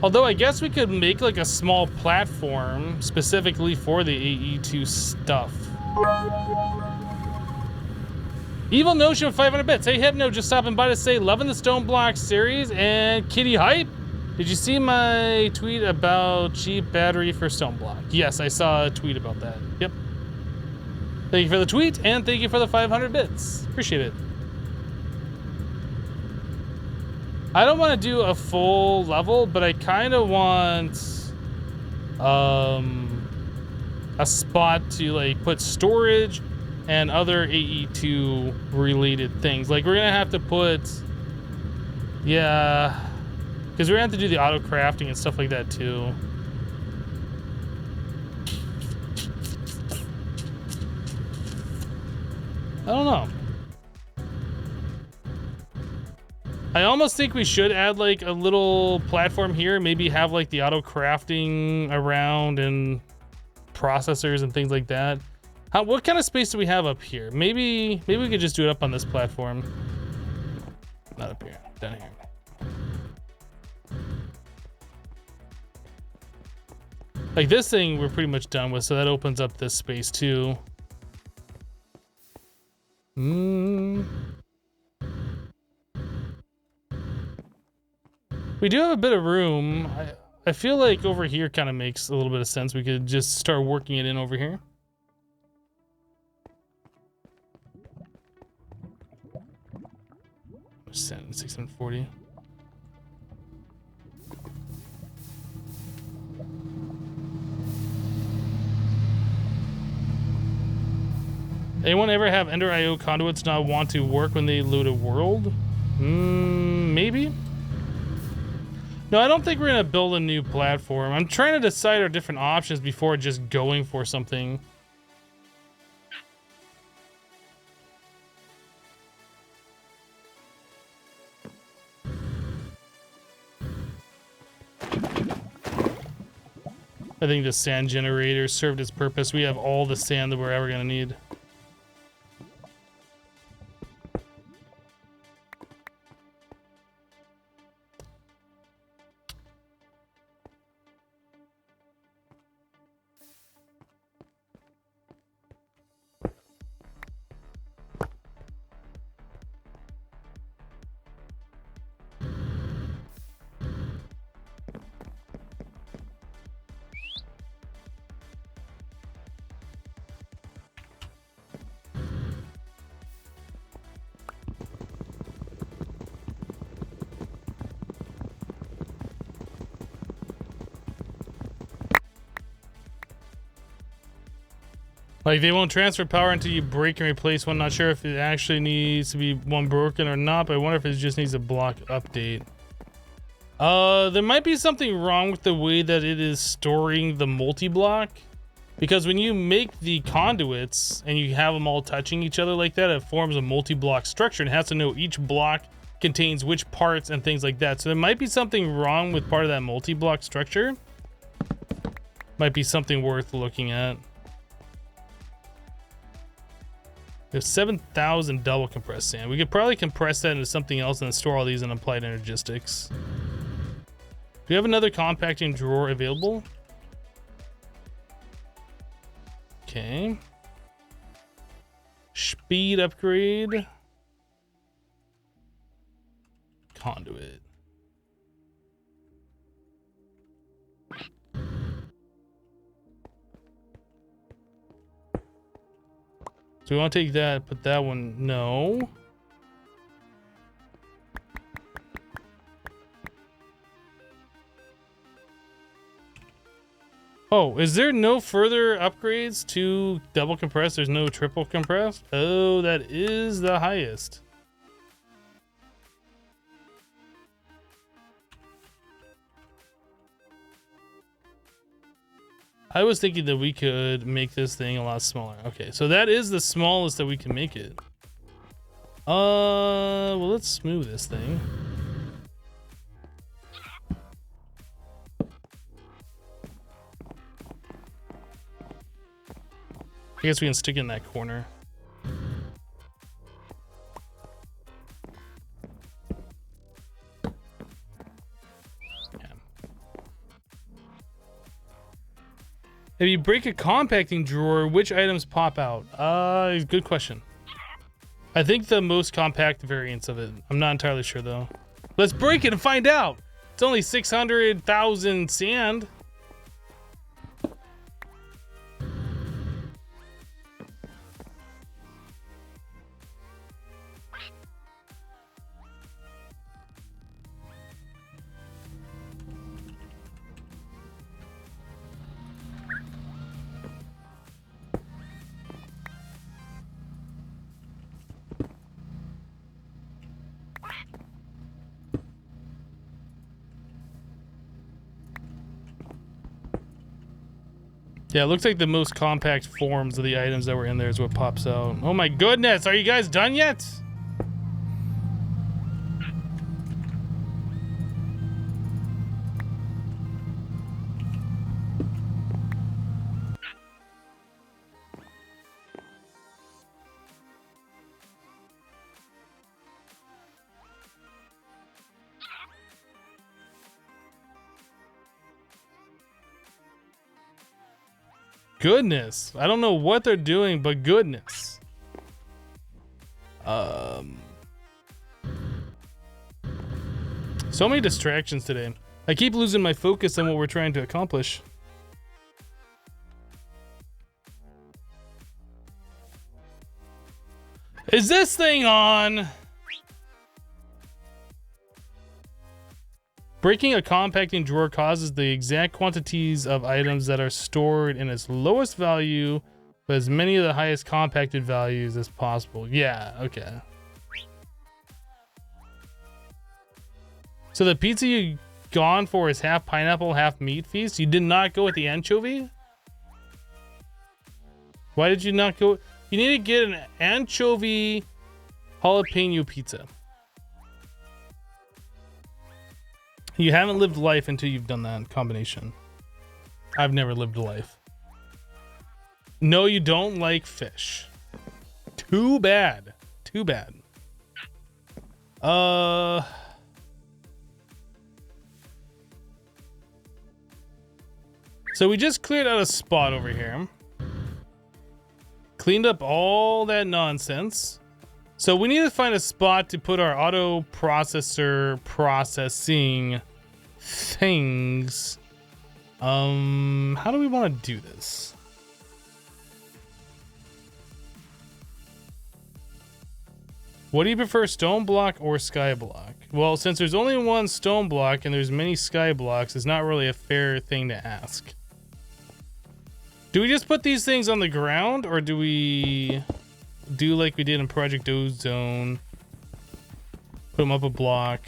Although I guess we could make like a small platform specifically for the AE2 stuff. Evil Notion 500 bits. Hey Hypno, just stopping by to say loving the Stone Block series and Kitty Hype. Did you see my tweet about cheap battery for Stone Block? Yes, I saw a tweet about that. Yep. Thank you for the tweet and thank you for the 500 bits. Appreciate it. I don't want to do a full level, but I kind of want a spot to like put storage and other AE2 related things. Like we're gonna have to put, yeah, because we're gonna have to do the auto crafting and stuff like that too. I don't know. I almost think we should add like a little platform here, maybe have like the auto crafting around and processors and things like that. What kind of space do we have up here? Maybe we could just do it up on this platform. Not up here, down here. Like this thing we're pretty much done with, so that opens up this space too. We do have a bit of room. I feel like over here kind of makes a little bit of sense. We could just start working it in over here. Send 640. Anyone ever have Ender IO conduits not want to work when they load a world? Maybe. No, I don't think we're gonna build a new platform. I'm trying to decide our different options before just going for something. I think the sand generator served its purpose. We have all the sand that we're ever gonna need. Like, they won't transfer power until you break and replace one. Not sure if it actually needs to be one broken or not, but I wonder if it just needs a block update. There might be something wrong with the way that it is storing the multi-block. Because when you make the conduits and you have them all touching each other like that, it forms a multi-block structure and has to know each block contains which parts and things like that. So there might be something wrong with part of that multi-block structure. Might be something worth looking at. We have 7,000 double compressed sand. We could probably compress that into something else and then store all these in applied energistics. Do we have another compacting drawer available? Okay. Speed upgrade. Conduit. So we want to take that, put that one, no. Oh, is there no further upgrades to double compress? There's no triple compress? Oh, that is the highest. I was thinking that we could make this thing a lot smaller. Okay, so that is the smallest that we can make it. Well, let's smooth this thing. I guess we can stick it in that corner. Yeah. If you break a compacting drawer, which items pop out? Good question. I think the most compact variants of it. I'm not entirely sure though. Let's break it and find out. It's only 600,000 sand. Yeah, it looks like the most compact forms of the items that were in there is what pops out. Oh my goodness, are you guys done yet? Goodness, I don't know what they're doing, but goodness. So many distractions today. I keep losing my focus on what we're trying to accomplish. Is this thing on? Breaking a compacting drawer causes the exact quantities of items that are stored in its lowest value, but as many of the highest compacted values as possible. Yeah, okay. So the pizza you gone for is half pineapple, half meat feast? You did not go with the anchovy? Why did you not go? You need to get an anchovy jalapeno pizza. You haven't lived life until you've done that combination. I've never lived life. No, you don't like fish. Too bad. Too bad. So we just cleared out a spot over here. Cleaned up all that nonsense. So we need to find a spot to put our auto processor processing things. How do we want to do this? What do you prefer, stone block or sky block? Well, since there's only one stone block and there's many sky blocks, it's not really a fair thing to ask. Do we just put these things on the ground, or do we do like we did in Project Ozone? Put them up a block.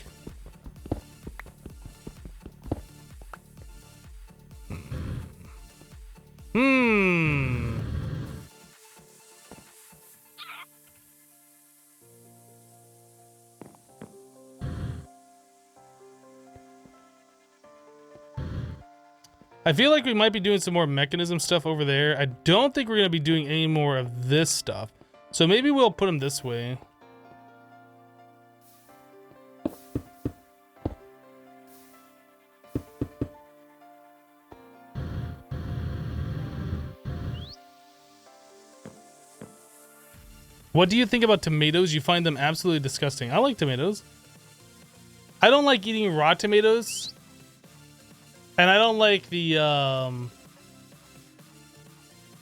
I feel like we might be doing some more mechanism stuff over there. I don't think we're going to be doing any more of this stuff. So maybe we'll put them this way. What do you think about tomatoes? You find them absolutely disgusting. I like tomatoes. I don't like eating raw tomatoes. And I don't like the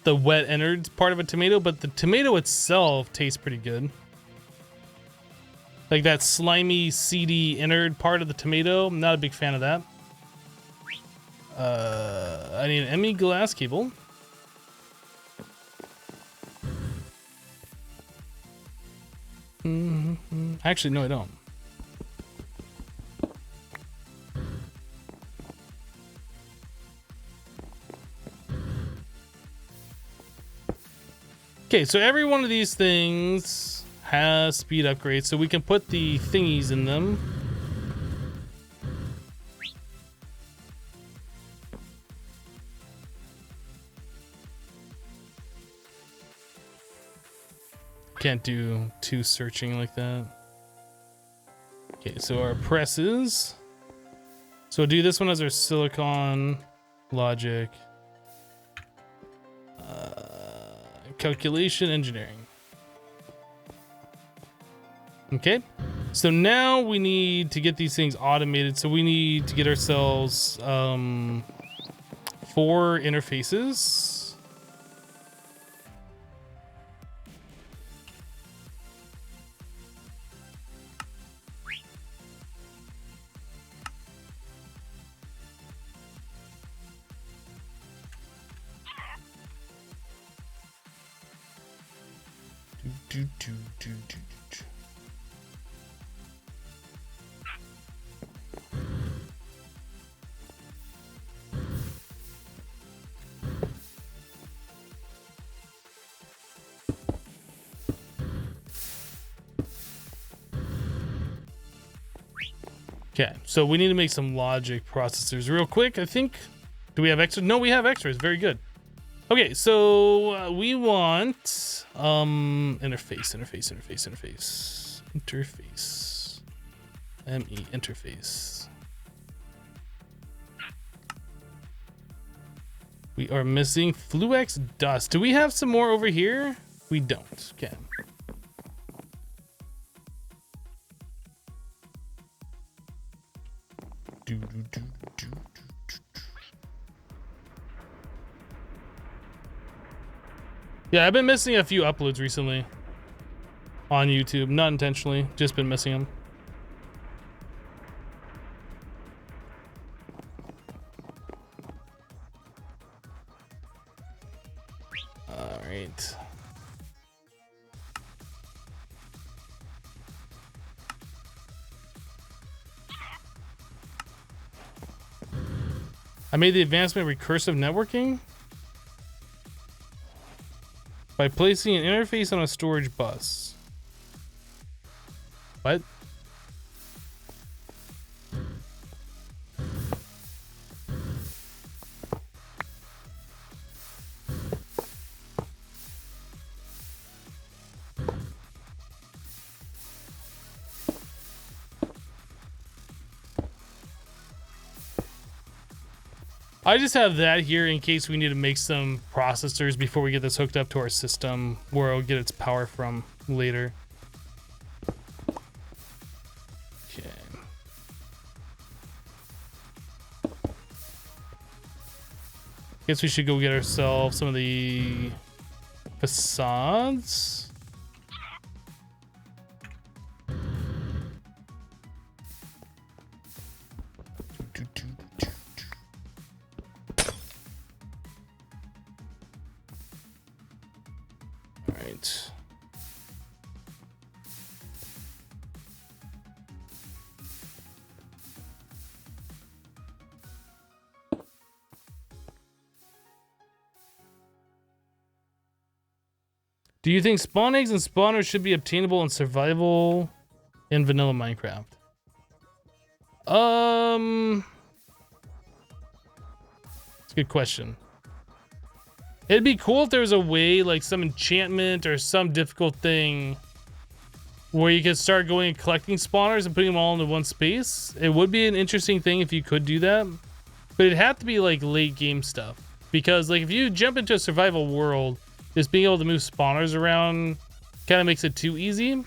wet innards part of a tomato, but the tomato itself tastes pretty good. Like that slimy, seedy innard part of the tomato. I'm not a big fan of that. I need an ME glass cable. Actually, no, I don't. Okay, so every one of these things has speed upgrades, so we can put the thingies in them. Can't do two searching like that. Okay, so our presses. So we'll do this one as our silicon logic. calculation engineering. Okay, so now we need to get these things automated. So we need to get ourselves 4 interfaces. Okay, so we need to make some logic processors real quick. I think, do we have extras? No, we have extras. Very good. Okay, so we want interface, ME interface. We are missing Fluex dust. Do we have some more over here? We don't. Okay. Yeah, I've been missing a few uploads recently on YouTube. Not intentionally, just been missing them. All right. I made the advancement recursive networking by placing an interface on a storage bus. What? I just have that here in case we need to make some processors before we get this hooked up to our system where it'll get its power from later. Okay. Guess we should go get ourselves some of the facades. Do you think spawn eggs and spawners should be obtainable in survival in vanilla Minecraft? It's a good question. It'd be cool if there was a way, like some enchantment or some difficult thing where you could start going and collecting spawners and putting them all into one space. It would be an interesting thing if you could do that, but it'd have to be like late game stuff, because like if you jump into a survival world, just being able to move spawners around kind of makes it too easy.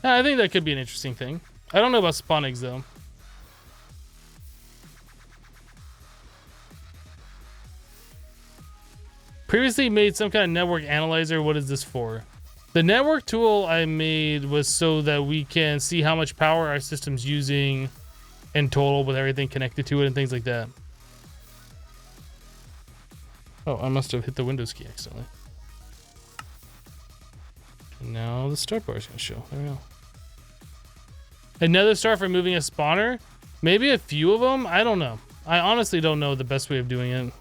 I think that could be an interesting thing. I don't know about spawn eggs though. Previously made some kind of network analyzer. What is this for? The network tool I made was so that we can see how much power our system's using in total with everything connected to it and things like that. Oh, I must have hit the Windows key accidentally. And now the start bar is going to show. There we go. Another star for moving a spawner? Maybe a few of them? I don't know. I honestly don't know the best way of doing it.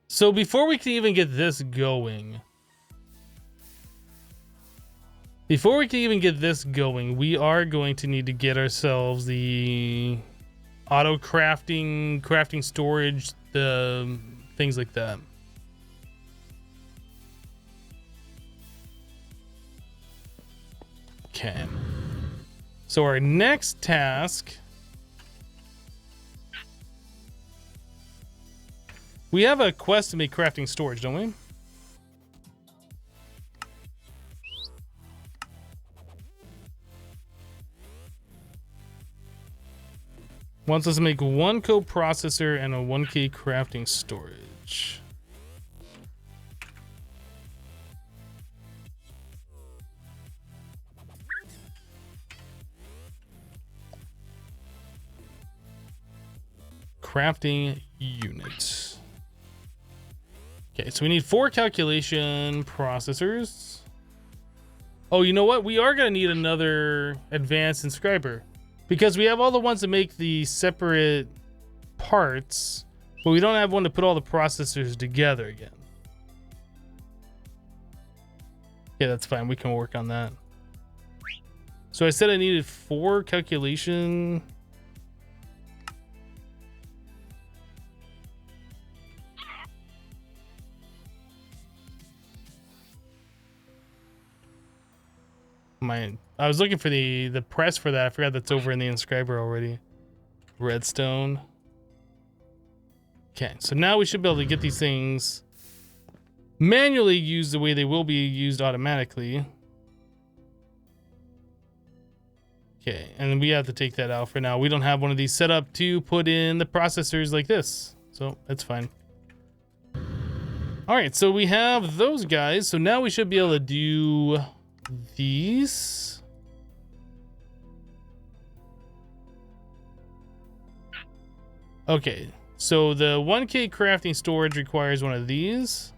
So before we can even get this going, we are going to need to get ourselves the auto crafting storage, the things like that. Okay. So our next task, we have a quest to make crafting storage, don't we? Wants us to make 1 coprocessor and a 1K crafting storage. Crafting unit. Okay, so we need 4 calculation processors. Oh, you know what? We are going to need another advanced inscriber because we have all the ones that make the separate parts, but we don't have one to put all the processors together again. Yeah, that's fine. We can work on that. So I said I needed 4 calculation. I was looking for the press for that. I forgot that's over in the inscriber already. Redstone. Okay, so now we should be able to get these things manually used the way they will be used automatically. Okay, and then we have to take that out for now. We don't have one of these set up to put in the processors like this, so that's fine. All right, so we have those guys. So now we should be able to do these. Okay, so the 1K crafting storage requires one of these.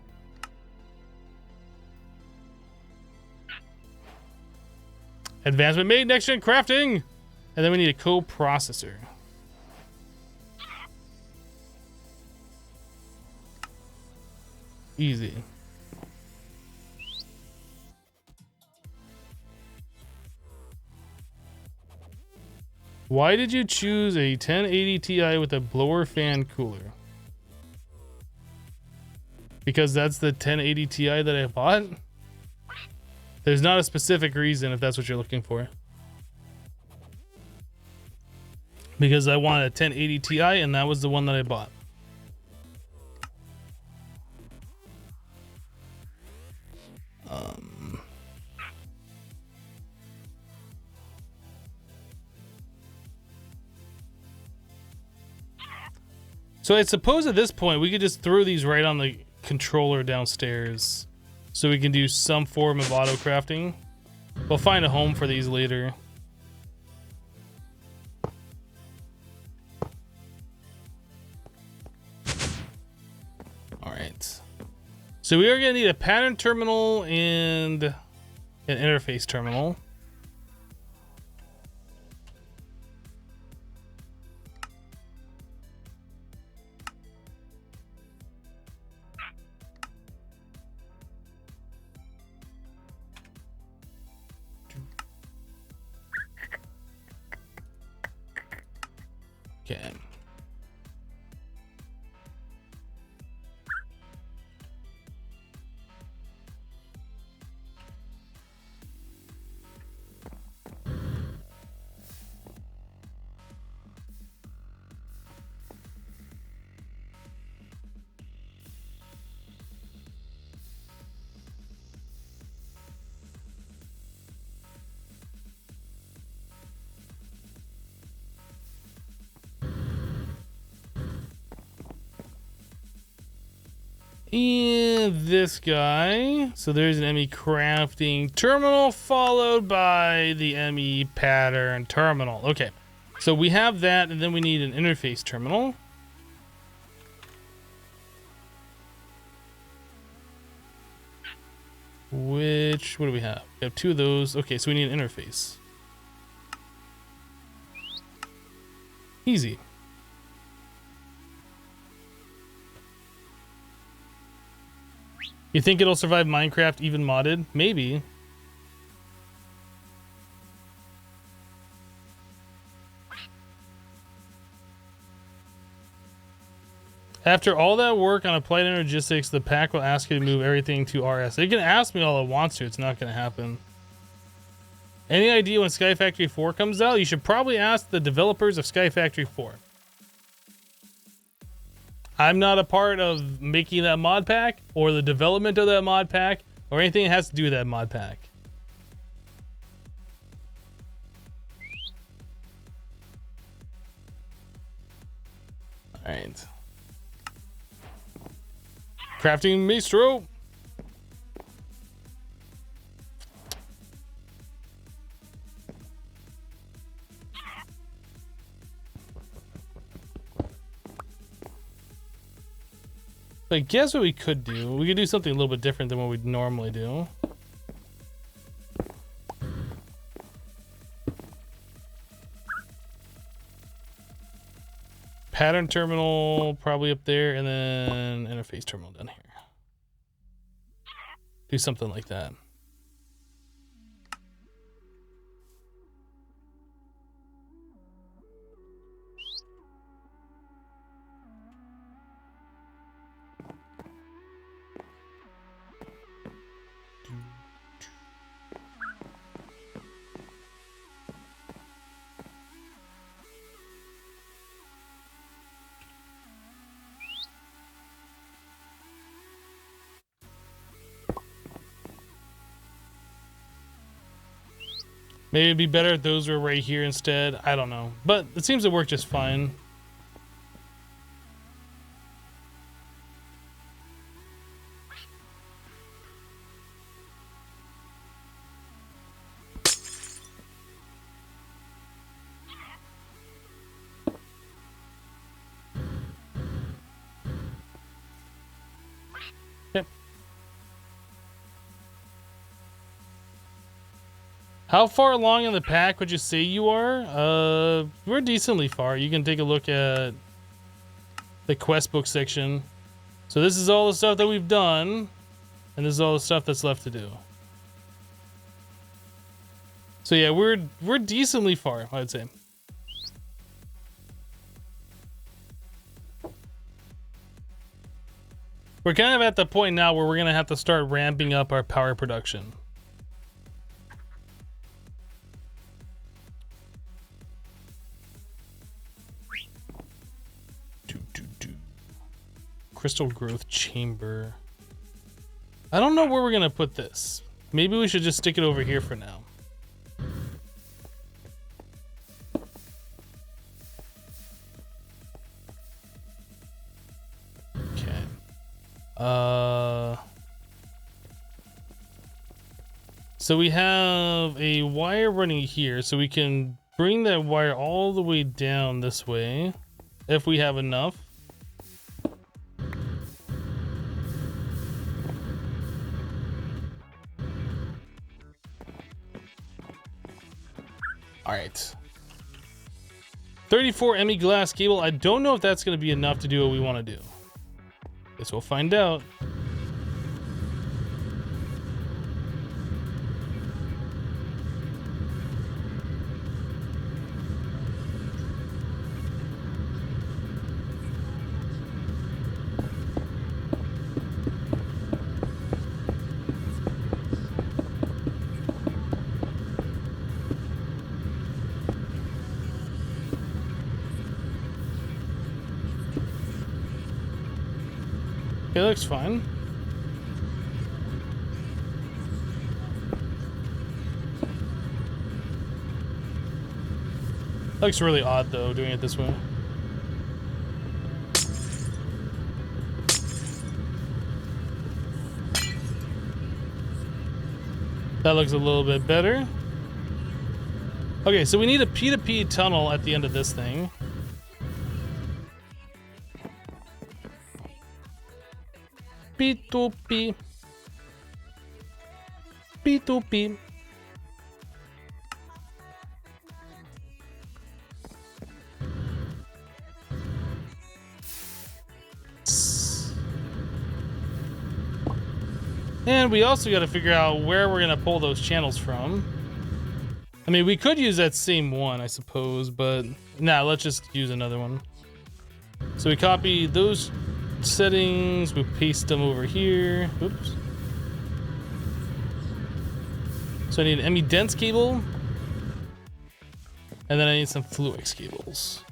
Advancement made, next gen crafting. And then we need a coprocessor. Easy. Why did you choose a 1080 Ti with a blower fan cooler? Because that's the 1080 Ti that I bought? There's not a specific reason if that's what you're looking for. Because I wanted a 1080 Ti and that was the one that I bought. So I suppose at this point we could just throw these right on the controller downstairs so we can do some form of auto crafting. We'll find a home for these later. All right. So we are going to need a pattern terminal and an interface terminal. Okay. And this guy. So there's an ME crafting terminal followed by the ME pattern terminal. Okay, so we have that, and then we need an interface terminal. What do we have? We have 2 of those. Okay, so we need an interface. Easy. You think it'll survive Minecraft even modded? Maybe. After all that work on Applied Energistics, the pack will ask you to move everything to RS. It can ask me all it wants to. It's not going to happen. Any idea when Sky Factory 4 comes out? You should probably ask the developers of Sky Factory 4. I'm not a part of making that mod pack or the development of that mod pack or anything that has to do with that mod pack. All right. Crafting Maestro. I guess what we could do, we could do something a little bit different than what we'd normally do. Pattern terminal probably up there, and then interface terminal down here. Do something like that. Maybe it'd be better if those were right here instead. I don't know. But it seems to work just fine. How far along in the pack would you say you are? We're decently far. You can take a look at the quest book section. So this is all the stuff that we've done, and this is all the stuff that's left to do. So yeah, we're decently far, I'd say. We're kind of at the point now where we're gonna have to start ramping up our power production. Crystal growth chamber. I don't know where we're gonna put this. Maybe we should just stick it over here for now. Okay. So we have a wire running here, so we can bring that wire all the way down this way if we have enough. All right. 34 ME glass cable. I don't know if that's going to be enough to do what we want to do. Guess we'll find out. It looks fine. Looks really odd though, doing it this way. That looks a little bit better. Okay, so we need a P2P tunnel at the end of this thing. P2P. P2P. And we also got to figure out where we're going to pull those channels from. I mean, we could use that same one, I suppose, but nah, let's just use another one. So we copy those settings, we paste them over here. Oops. So I need an ME dense cable. And then I need some Fluix cables.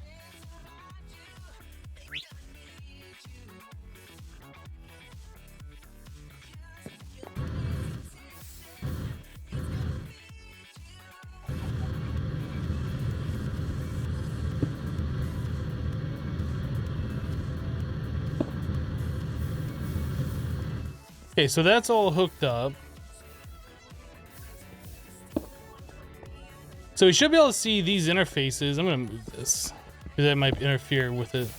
Okay, so that's all hooked up. So we should be able to see these interfaces. I'm going to move this because that might interfere with it.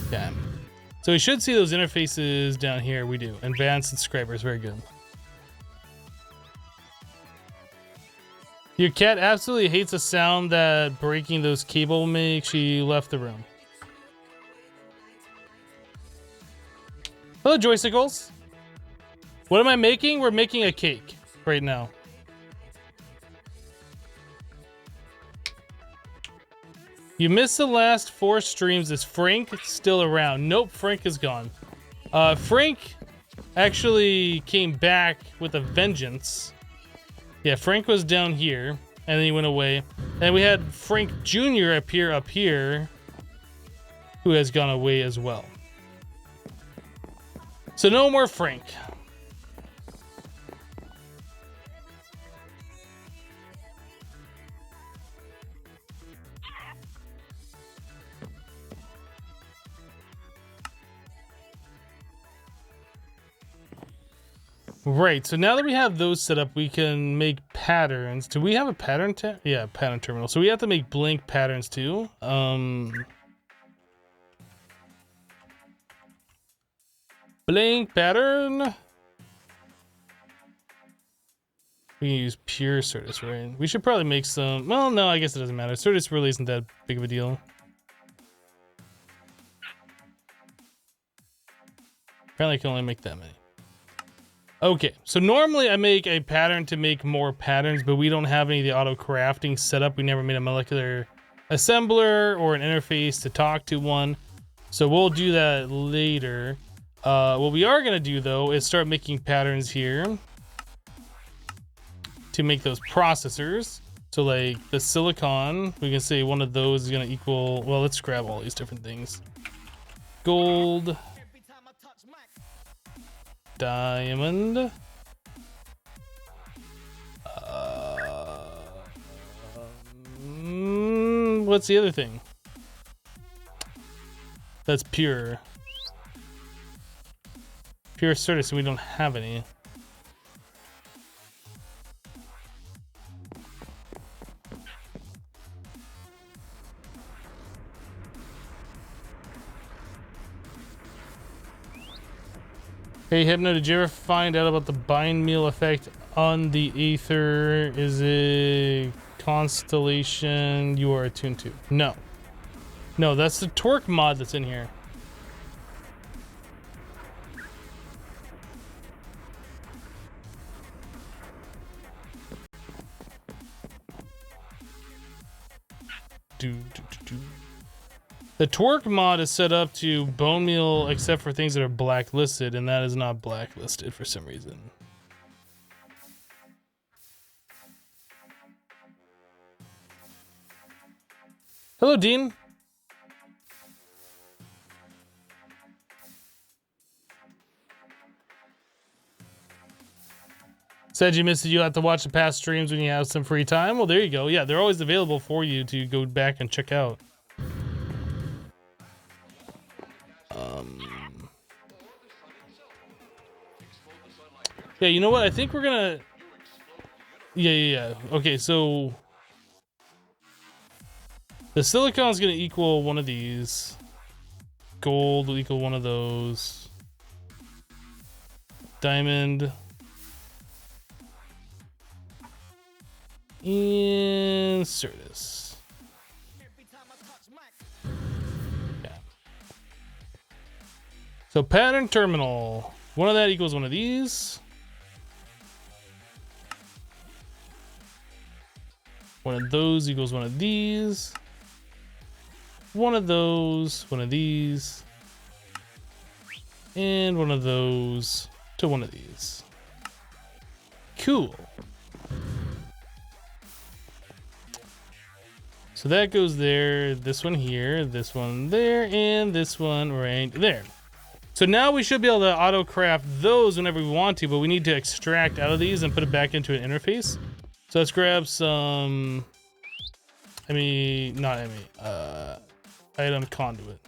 Okay. So we should see those interfaces down here. We do. Advanced subscribers. Very good. Your cat absolutely hates the sound that breaking those cable makes. She left the room. Hello, Joycicles. What am I making? We're making a cake right now. You missed the last 4 streams. Is Frank still around? Nope, Frank is gone. Frank actually came back with a vengeance. Yeah, Frank was down here, and then he went away. And we had Frank Jr. appear up here, who has gone away as well. So no more Frank. Right, so now that we have those set up, we can make patterns. Do we have a pattern? Yeah, pattern terminal. So we have to make blank patterns too. Blank pattern. We can use pure Certus, right? We should probably make some. Well, no, I guess it doesn't matter. Certus really isn't that big of a deal. Apparently, I can only make that many. Okay, so normally I make a pattern to make more patterns, but we don't have any of the auto crafting set up. We never made a molecular assembler or an interface to talk to one. So we'll do that later. What we are going to do, though, is start making patterns here to make those processors. So, like, the silicon, we can say one of those is going to equal... Well, let's grab all these different things. Gold. Diamond. What's the other thing? That's pure. Pure Certus, and we don't have any. Hey Hypno, did you ever find out about the bind meal effect on the Aether? Is it constellation you are attuned to? No. No, that's the torque mod that's in here. The torque mod is set up to bone meal except for things that are blacklisted, and that is not blacklisted for some reason. Hello, Dean. Said you missed it. You have to watch the past streams when you have some free time. Well, there you go. Yeah, they're always available for you to go back and check out. Yeah, you know what? I think we're gonna... Yeah. Okay, so... The silicon is gonna equal one of these. Gold will equal one of those. Diamond. And Certus. Yeah. So pattern terminal. One of that equals one of these. One of those equals one of these. One of those, one of these. And one of those to one of these. Cool. So that goes there, this one here, this one there, and this one right there. So now we should be able to auto craft those whenever we want to, but we need to extract out of these and put it back into an interface. So let's grab some, item conduit.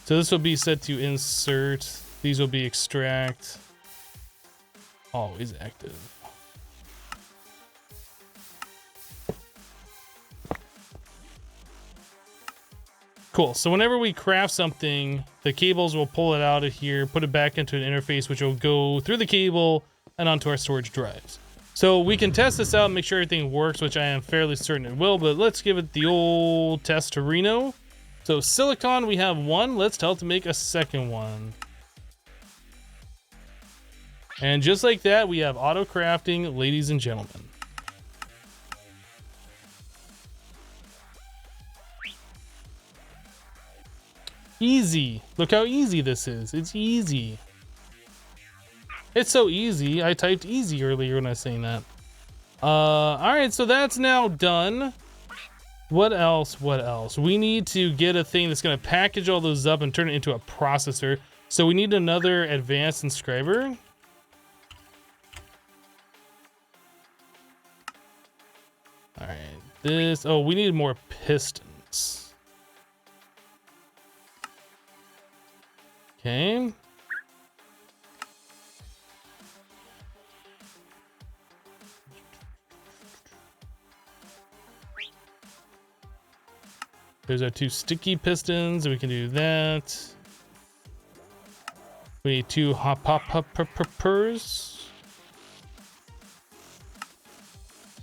So this will be set to insert. These will be extract. Always active. Cool. So whenever we craft something, the cables will pull it out of here, put it back into an interface, which will go through the cable and onto our storage drives. So we can test this out and make sure everything works, which I am fairly certain it will, but let's give it the old test to Reno. So silicon, we have one. Let's tell it to make a second one. And just like that, we have auto crafting, ladies and gentlemen. Easy. Look how easy this is. It's easy. It's so easy. I typed easy earlier when I was saying that. All right, so that's now done. What else? What else? We need to get a thing that's going to package all those up and turn it into a processor. So we need another advanced inscriber. All right, this. Oh, we need more pistons. Okay. There's our two sticky pistons, and we can do that. We need two hoppers.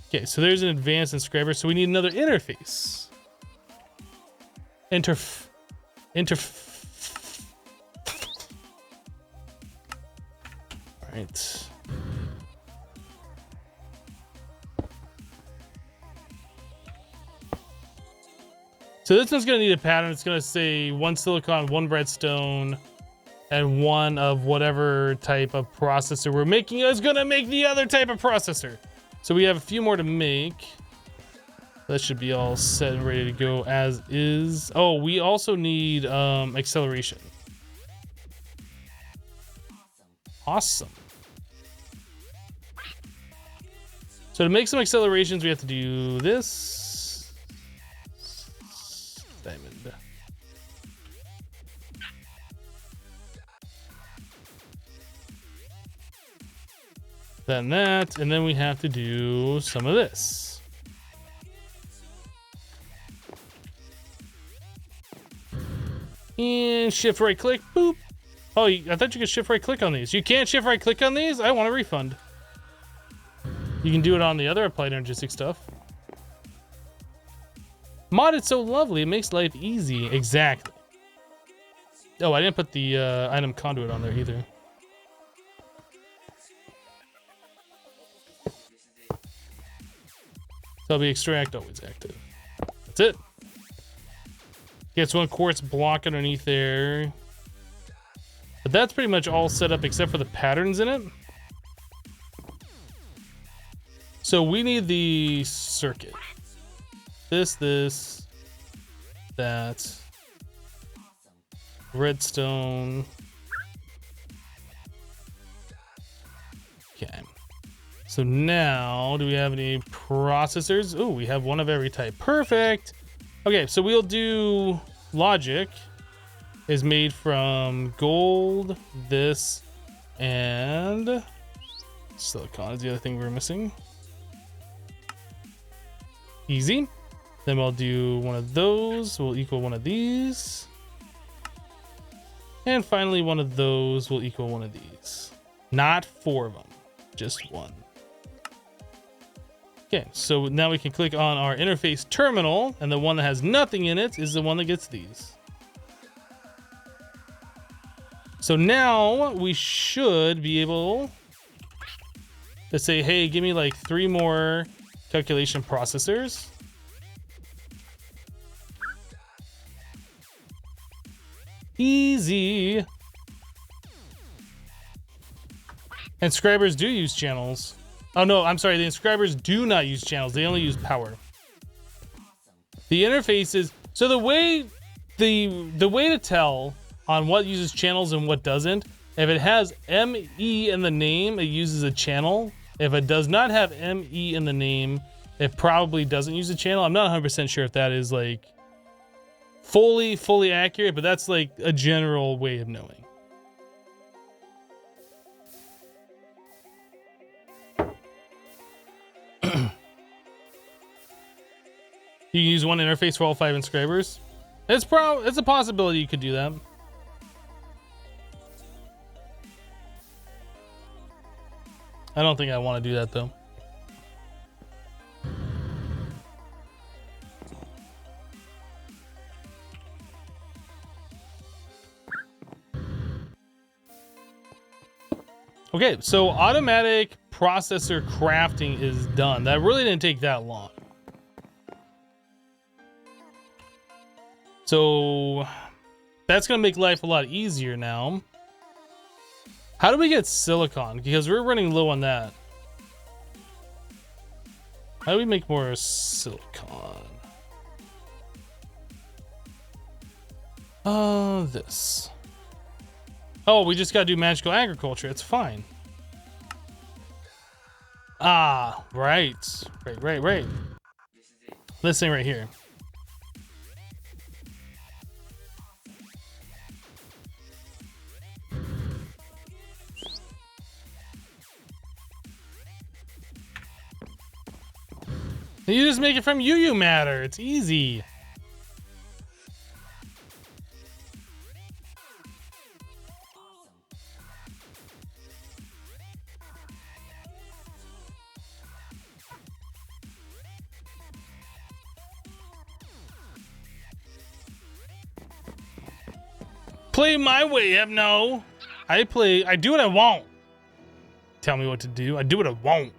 Okay, so there's an advanced inscriber, so we need another interface. All right. So this one's gonna need a pattern. It's gonna say 1 silicon, 1 redstone, and 1 of whatever type of processor we're making. It's gonna make the other type of processor. So we have a few more to make. That should be all set and ready to go as is. Oh, we also need acceleration. Awesome. So to make some accelerations, we have to do this. Diamond. Then that, and then we have to do some of this. And shift right click, boop. Oh, I thought you could shift right click on these. You can't shift right click on these? I want a refund. You can do it on the other applied energistic stuff. Mod, it's so lovely. It makes life easy. Exactly. Oh, I didn't put the item conduit on there either. So I'll be extract, always active. That's it. Gets 1 quartz block underneath there. But that's pretty much all set up except for the patterns in it. So we need the circuit. This, that. Redstone. Okay. So now, do we have any processors? Oh, we have 1 of every type. Perfect. Okay, so we'll do logic is made from gold, this, and silicon is the other thing we're missing. Easy. Then we'll do 1 of those will equal 1 of these. And finally, 1 of those will equal 1 of these. Not 4 of them, just 1. Okay, so now we can click on our interface terminal, and the one that has nothing in it is the one that gets these. So now we should be able to say, hey, give me like 3 more calculation processors. easy. And inscribers do use channels. Oh no, I'm sorry, the inscribers do not use channels, they only use power. The interfaces, so the way to tell on what uses channels and what doesn't, if it has ME in the name, it uses a channel. If it does not have ME in the name, it probably doesn't use a channel. I'm not 100% sure if that is like fully accurate, but that's like a general way of knowing. You can use one interface for all 5 inscribers. It's a possibility you could do that. I don't think I want to do that though. Okay, so automatic processor crafting is done. That really didn't take that long. So that's gonna make life a lot easier now. How do we get silicon? Because we're running low on that. How do we make more silicon? This. Oh, we just gotta do magical agriculture. It's fine. Ah, right. Right. This thing right here. You just make it from UU matter. It's easy. Play my way, Hebno. I do what I want. Tell me what to do. I do what I want.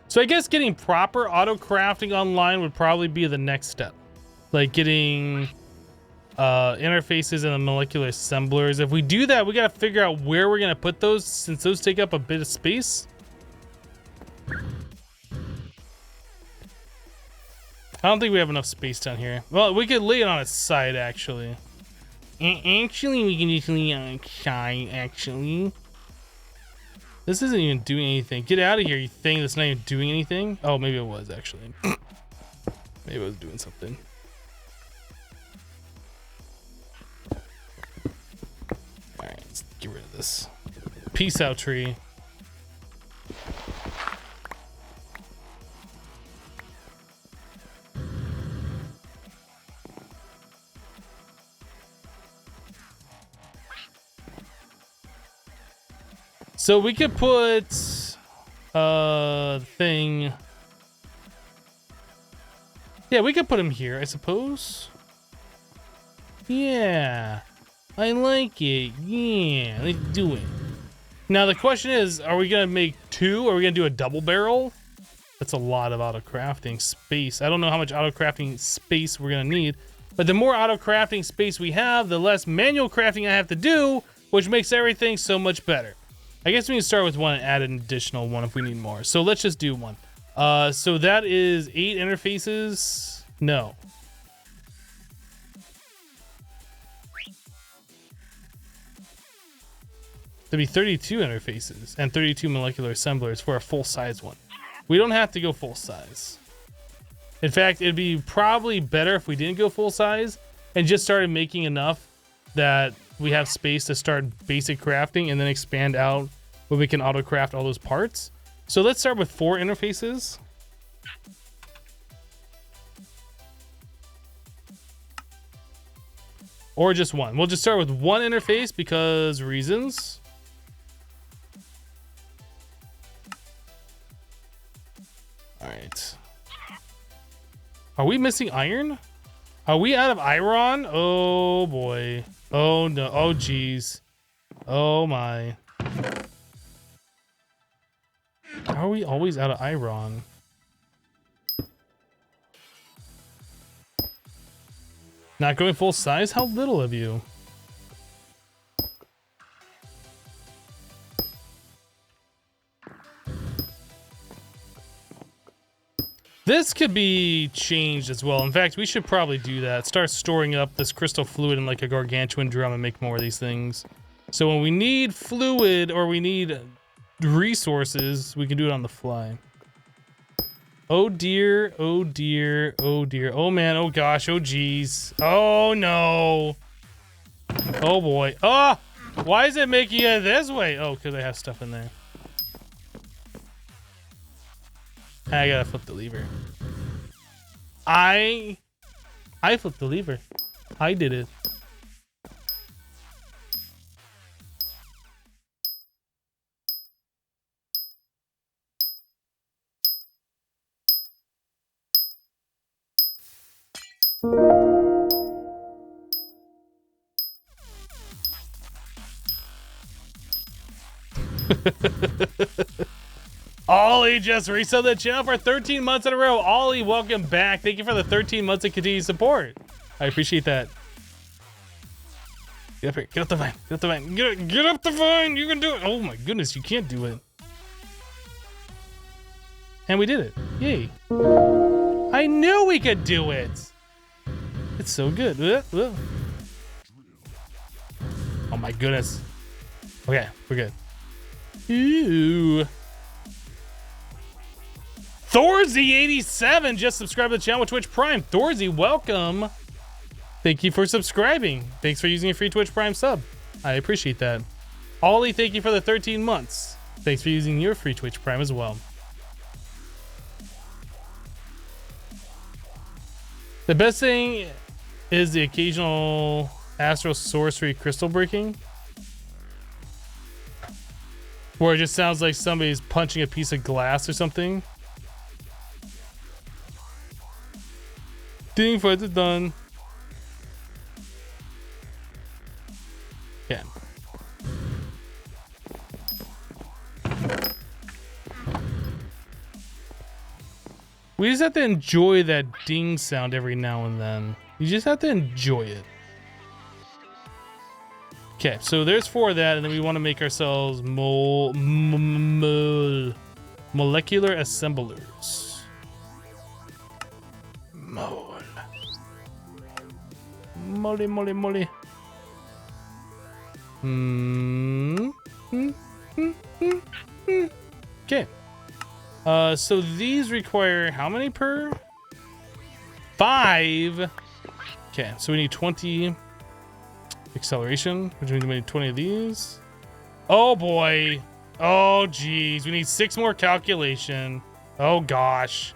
So I guess getting proper auto crafting online would probably be the next step. Like getting interfaces and the molecular assemblers. If we do that, we gotta figure out where we're gonna put those, since those take up a bit of space. I don't think we have enough space down here. Well, we could lay it on its side, actually. Actually, we can just lay it on its side, actually. This isn't even doing anything. Get out of here, you thing that's not even doing anything. Oh, maybe it was, actually. Maybe it was doing something. Alright, let's get rid of this. Peace out, tree. So we could put thing. Yeah, we could put him here, I suppose. Yeah, I like it. Yeah, let's do it. Now the question is, are we gonna make 2? Or are we gonna do a double barrel? That's a lot of auto crafting space. I don't know how much auto crafting space we're gonna need, but the more auto crafting space we have, the less manual crafting I have to do, which makes everything so much better. I guess we can start with 1 and add an additional 1 if we need more. So let's just do 1. So that is 8 interfaces. No. There'd be 32 interfaces and 32 molecular assemblers for a full-size one. We don't have to go full size. In fact, it'd be probably better if we didn't go full size and just started making enough that we have space to start basic crafting and then expand out where we can auto craft all those parts. So let's start with 4 interfaces. Or just 1. We'll just start with 1 interface because reasons. All right. Are we missing iron? Are we out of iron? Oh boy. Oh no. Oh geez. Oh my. How are we always out of iron? Not going full size? How little of you? This could be changed as well. In fact, we should probably do that. Start storing up this crystal fluid in like a gargantuan drum and make more of these things. So when we need fluid or we need resources, we can do it on the fly. Oh dear, oh dear, oh dear. Oh man, oh gosh, oh geez. Oh no. Oh boy. Oh! Why is it making it this way? Oh, because I have stuff in there. I gotta flip the lever. I flipped the lever. I did it. Ollie just reset the channel for 13 months in a row. Ollie, welcome back. Thank you for the 13 months of continued support. I appreciate that. Get up here. Get up the vine. Get up the vine. Get up the vine. You can do it. Oh my goodness, you can't do it. And we did it. Yay. I knew we could do it. It's so good. Oh my goodness. Okay, we're good. Ooh. Thorzy87 just subscribed to the channel with Twitch Prime. Thorzy, welcome. Thank you for subscribing. Thanks for using your free Twitch Prime sub. I appreciate that. Ollie, thank you for the 13 months. Thanks for using your free Twitch Prime as well. The best thing is the occasional astral sorcery crystal breaking, where it just sounds like somebody's punching a piece of glass or something. Ding, fight is done. Yeah. We just have to enjoy that ding sound every now and then. You just have to enjoy it. Okay, so there's 4 of that, and then we want to make ourselves molecular assemblers. Mole. Okay. So these require how many per? 5. Okay, so we need 20 acceleration, which means we need 20 of these. Oh boy. Oh geez, we need 6 more calculation. Oh gosh.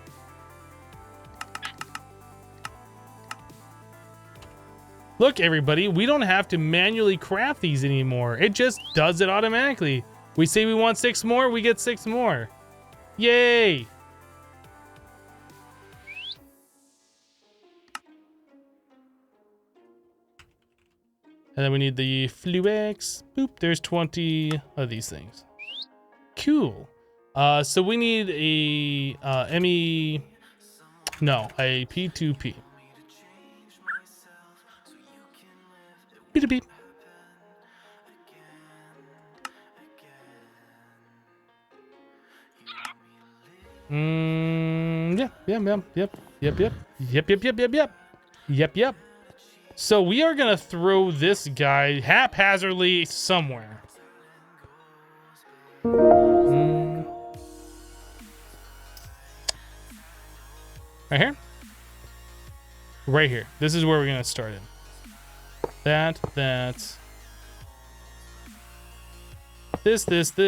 Look, everybody, we don't have to manually craft these anymore. It just does it automatically. We say we want 6 more, we get 6 more. Yay! And then we need the Fluex. Boop, there's 20 of these things. Cool. So we need a a P2P. P2P. Yep. So we are gonna throw this guy haphazardly somewhere. Right here? Right here. This is where we're gonna start it. That. This. This.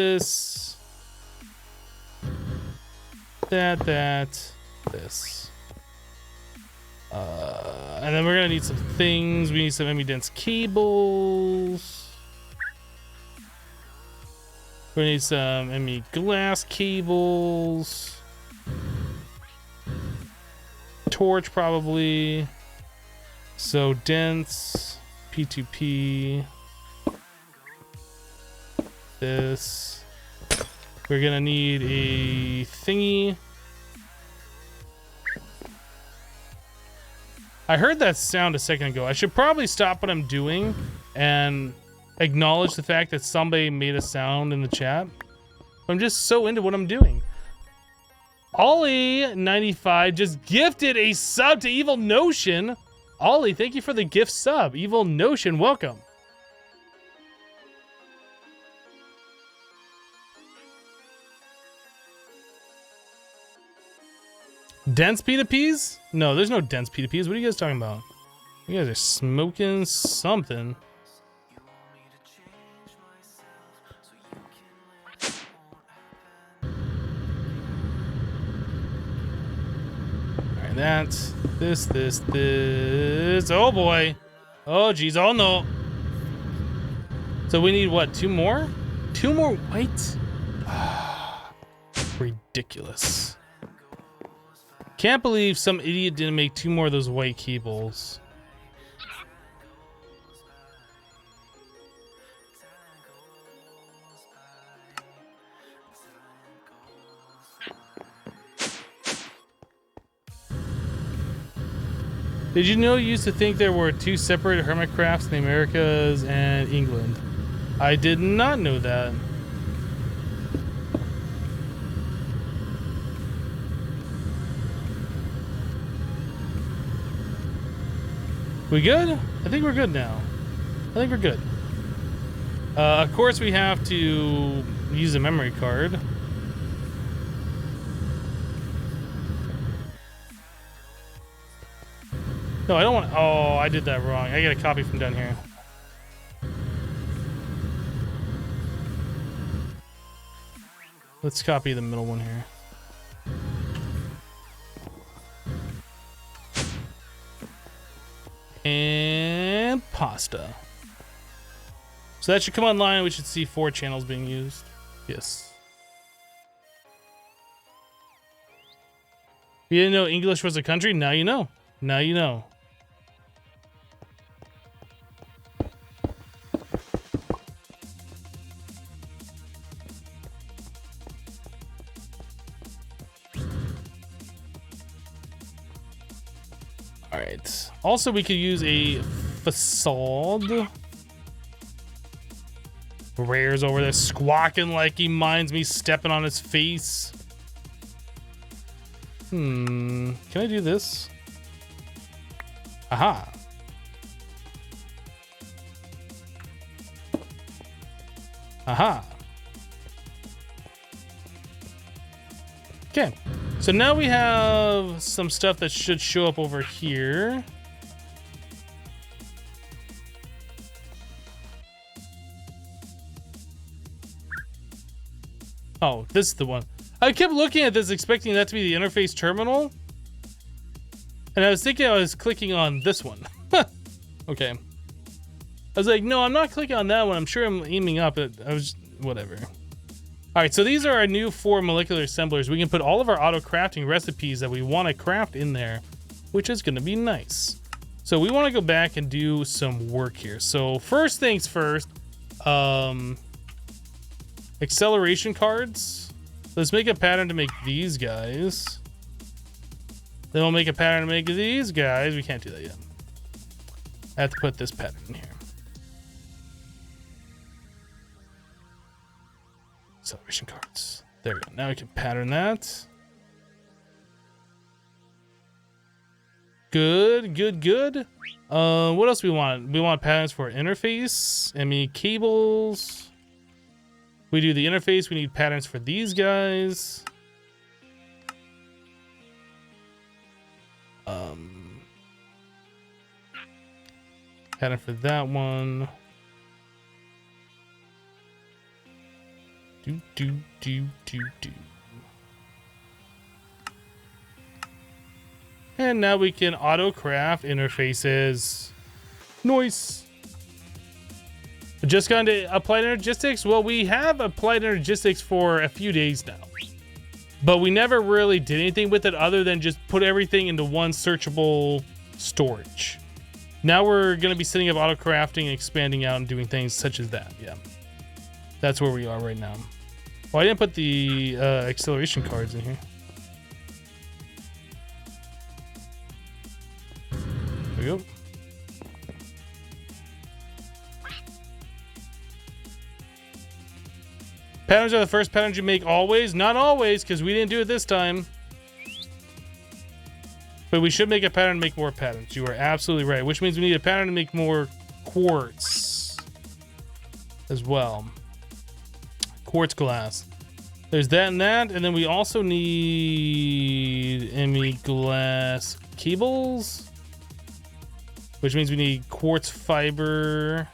And then we're gonna need some things. We need some dense cables. We need some glass cables. Torch probably. So dense, P2P. This. We're gonna need a thingy. I heard that sound a second ago. I should probably stop what I'm doing and acknowledge the fact that somebody made a sound in the chat. I'm just so into what I'm doing. Ollie95 just gifted a sub to Evil Notion. Ollie, thank you for the gift sub. Evil Notion, welcome. Dense P2Ps? No, there's no dense P2Ps. What are you guys talking about? You guys are smoking something. Alright, that's this. Oh boy. Oh geez, oh no. So we need what, 2 more? 2 more white? Ridiculous. Can't believe some idiot didn't make 2 more of those white cables. Did you know you used to think there were 2 separate hermit crafts in the Americas and England? I did not know that. We good? I think we're good now. I think we're good. Of course, we have to use a memory card. No, I don't want. Oh, I did that wrong. I got a copy from down here. Let's copy the middle one here. And pasta. So that should come online. We should see 4 channels being used. Yes. You didn't know English was a country? Now you know. Now you know. All right. Also, we could use a facade. Rare's over there squawking like he minds me stepping on his face. Can I do this? Aha. Aha. Okay. So now we have some stuff that should show up over here. Oh, this is the one. I kept looking at this expecting that to be the interface terminal. And I was thinking I was clicking on this one. Okay. I was like, no, I'm not clicking on that one. I'm sure I'm aiming up at, whatever. All right, so these are our new 4 molecular assemblers. We can put all of our auto crafting recipes that we want to craft in there, which is going to be nice. So we want to go back and do some work here. So first things first, acceleration cards. Let's make a pattern to make these guys. Then we'll make a pattern to make these guys. We can't do that yet. I have to put this pattern in here. Acceleration cards. There we go. Now we can pattern that. Good, good, good. What else we want? We want patterns for interface. I mean, cables. We do the interface. We need patterns for these guys. Pattern for that one. Do. And now we can auto craft interfaces. Nice. Just gone to Applied Energistics? Well, we have Applied Energistics for a few days now. But we never really did anything with it other than just put everything into one searchable storage. Now we're going to be setting up auto crafting and expanding out and doing things such as that. Yeah. That's where we are right now. Well, I didn't put the acceleration cards in here. There we go. Patterns are the first patterns you make always. Not always, because we didn't do it this time. But we should make a pattern to make more patterns. You are absolutely right. Which means we need a pattern to make more quartz as well. Quartz glass. There's that and that. And then we also need ME glass cables. Which means we need quartz fiber.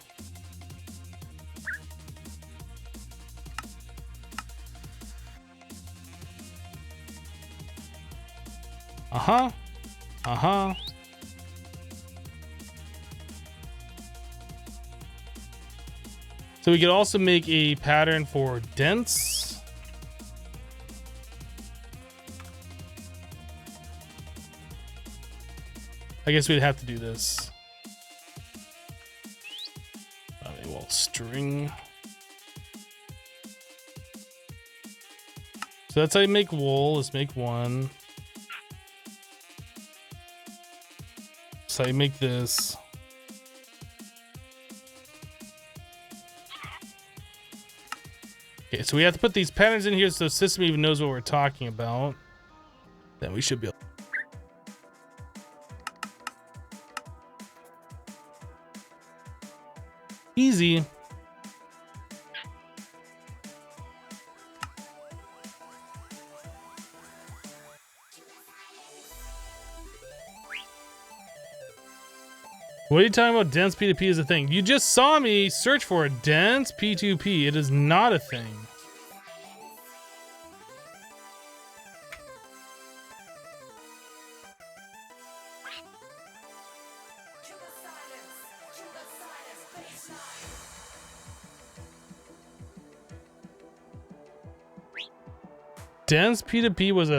Uh-huh. Uh-huh. So we could also make a pattern for dense. I guess we'd have to do this. Okay, well, string. So that's how you make wool. Let's make one. So you make this. Okay, so we have to put these patterns in here so the system even knows what we're talking about. Then we should be able. Easy. What are you talking about? Dense P2P is a thing. You just saw me search for a dense P2P. It is not a thing. Dense P2P was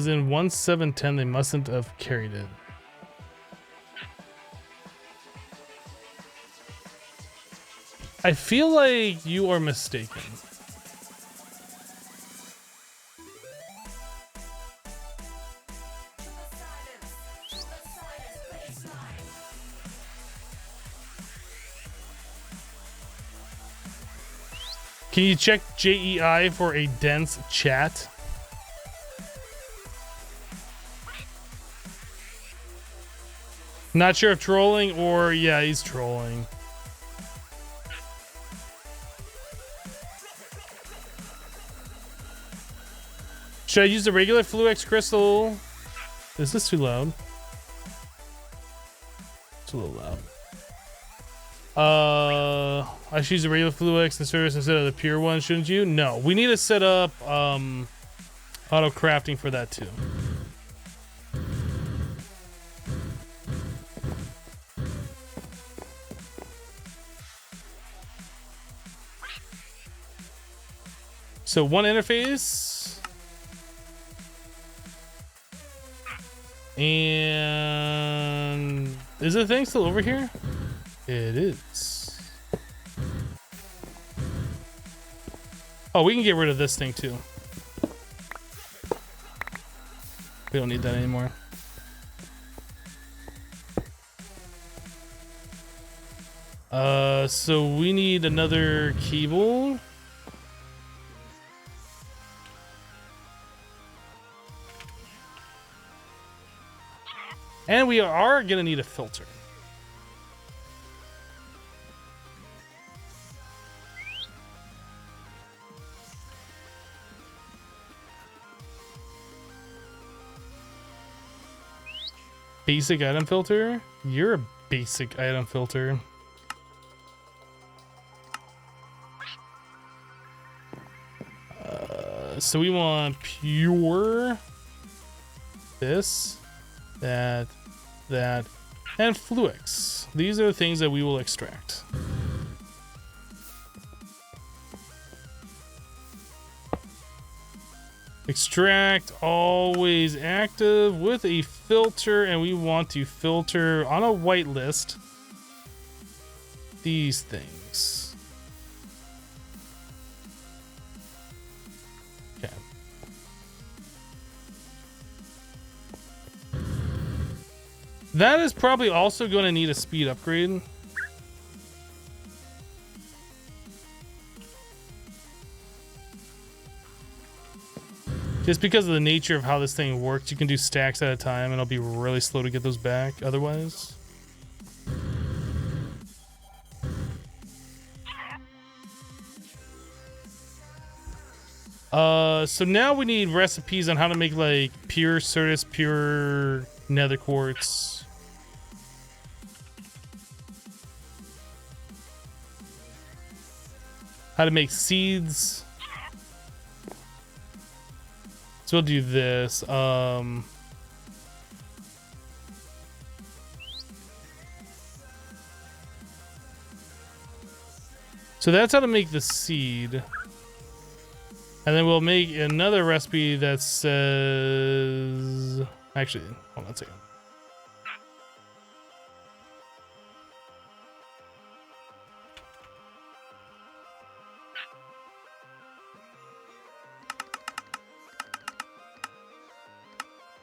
in 1710. They mustn't have carried it. I feel like you are mistaken. Can you check JEI for a dense chat? Not sure if trolling or yeah, he's trolling. Should I use the regular Fluix crystal? Is this too loud? It's a little loud. I should use the regular Fluix and service instead of the pure one, shouldn't you? No, we need to set up auto crafting for that too. So one interface. And is the thing still over here? It is. Oh, we can get rid of this thing too. We don't need that anymore. So we need another cable. And we are gonna need a filter. Basic item filter? You're a basic item filter. So we want pure, this, that, and Fluix. These are the things that we will extract. Extract always active with a filter, and we want to filter on a whitelist these things. Okay. That is probably also going to need a speed upgrade. Just because of the nature of how this thing works, you can do stacks at a time and it'll be really slow to get those back otherwise. So now we need recipes on how to make like pure Certus, pure nether quartz. How to make seeds. So we'll do this. So that's how to make the seed. And then we'll make another recipe that says... Actually, hold on a second.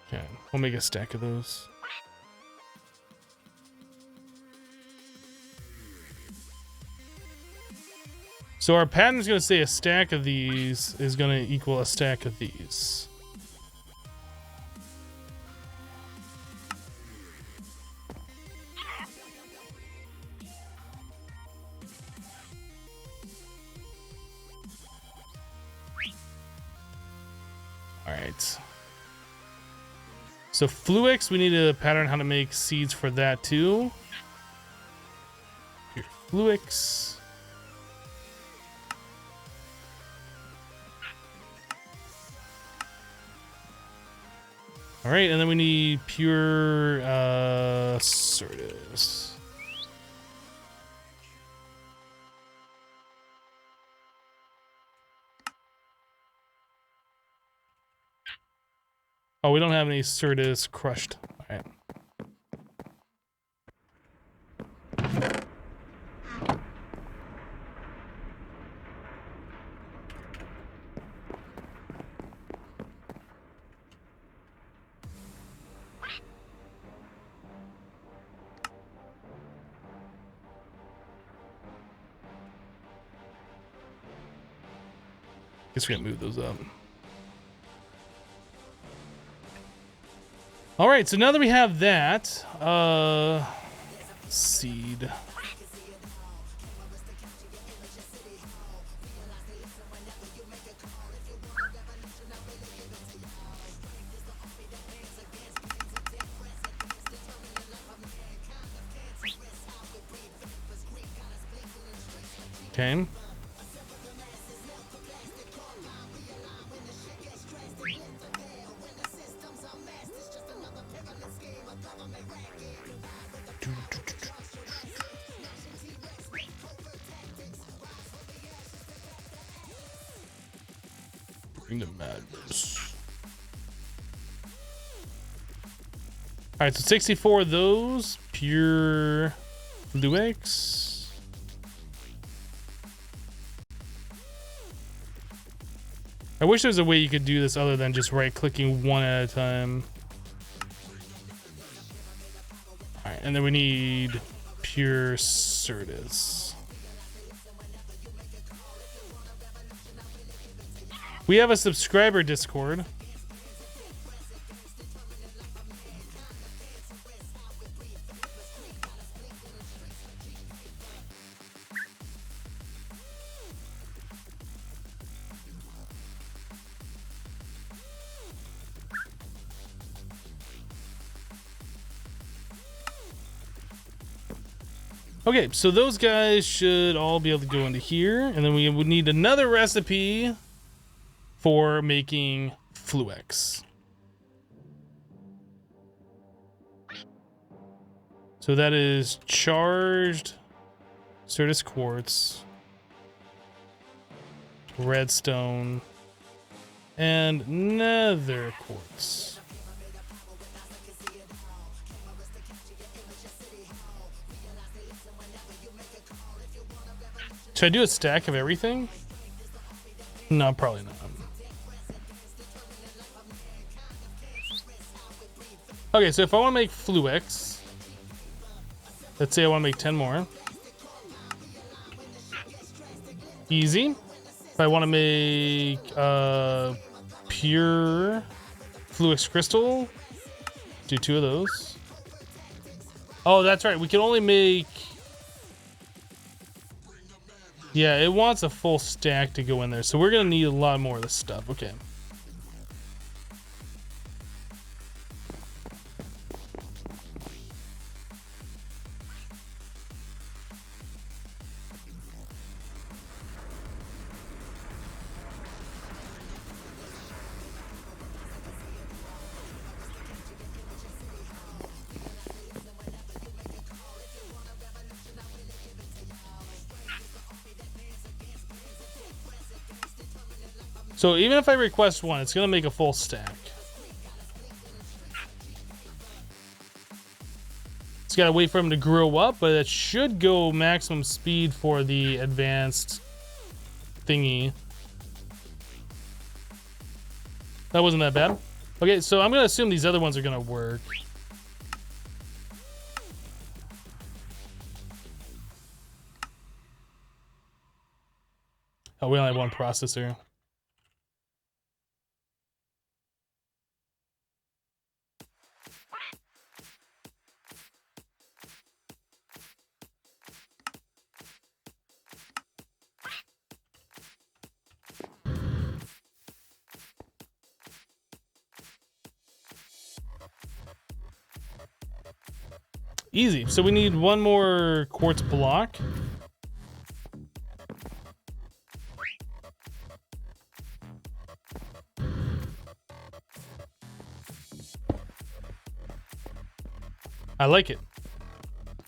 Okay, we'll make a stack of those. So our pattern is going to say a stack of these is going to equal a stack of these. All right. So Fluix, we need a pattern how to make seeds for that too. Here, Fluix. All right, and then we need pure Certus. Oh, we don't have any Certus crushed. All right. Guess we gotta move those up. All right, so now that we have that, seed. Okay. Bring the madness. All right, so 64 of those pure Fluix. I wish there was a way you could do this other than just right-clicking one at a time. All right, and then we need pure Certus. We have a subscriber Discord. Okay, so those guys should all be able to go into here, and then we would need another recipe for making Fluix. So that is charged Certus quartz, redstone, and nether quartz. Should I do a stack of everything? No, probably not. Okay, so if I want to make Fluix, Let's say I want to make 10 more. Easy. If I want to make pure Fluix crystal, do 2 of those. Oh, that's right. We can only make... Yeah, it wants a full stack to go in there. So we're going to need a lot more of this stuff. Okay. So even if I request 1, it's gonna make a full stack. It's gotta wait for him to grow up, but it should go maximum speed for the advanced thingy. That wasn't that bad. Okay, so I'm gonna assume these other ones are gonna work. Oh, we only have 1 processor. Easy. So we need 1 more quartz block. I like it.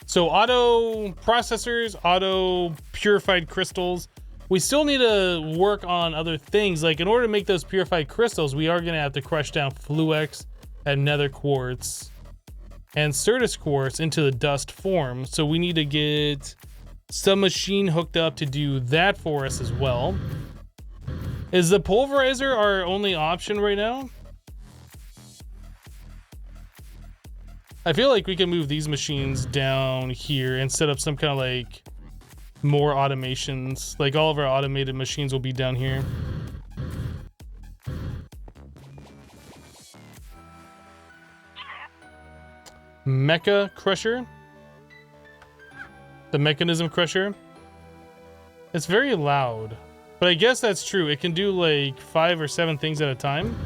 So auto processors, auto purified crystals. We still need to work on other things. Like in order to make those purified crystals, we are going to have to crush down Fluix and nether quartz and Certus quartz into the dust form. So we need to get some machine hooked up to do that for us as well. Is the pulverizer our only option right now? I feel like we can move these machines down here and set up some kind of like more automations. Like all of our automated machines will be down here. Mecha Crusher. The mechanism crusher. It's very loud, but I guess that's true. It can do like 5 or 7 things at a time.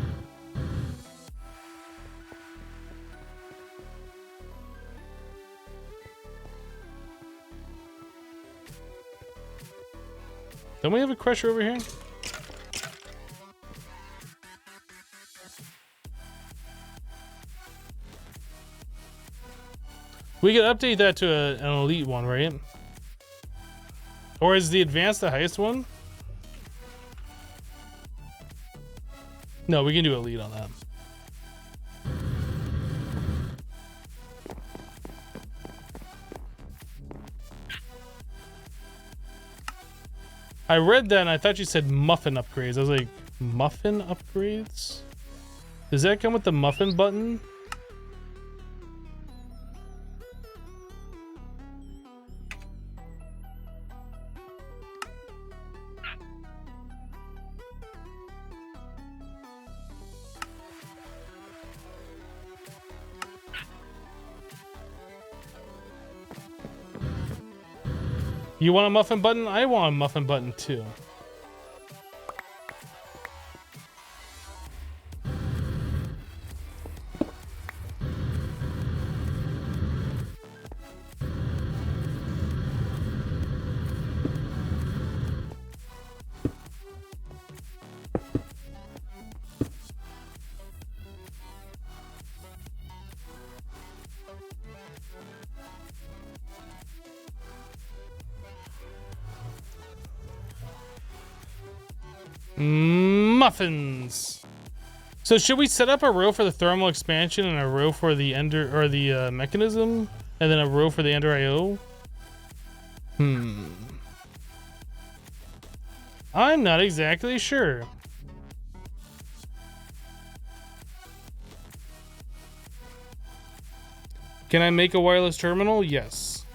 Don't we have a crusher over here? We could update that to an elite one, right? Or is the advanced the highest one? No, we can do elite on that. I read that and I thought you said muffin upgrades. I was like, muffin upgrades? Does that come with the muffin button? You want a muffin button? I want a muffin button too. Muffins. So should we set up a row for the thermal expansion and a row for the ender or the mechanism, and then a row for the ender IO? I'm not exactly sure. Can I make a wireless terminal? Yes.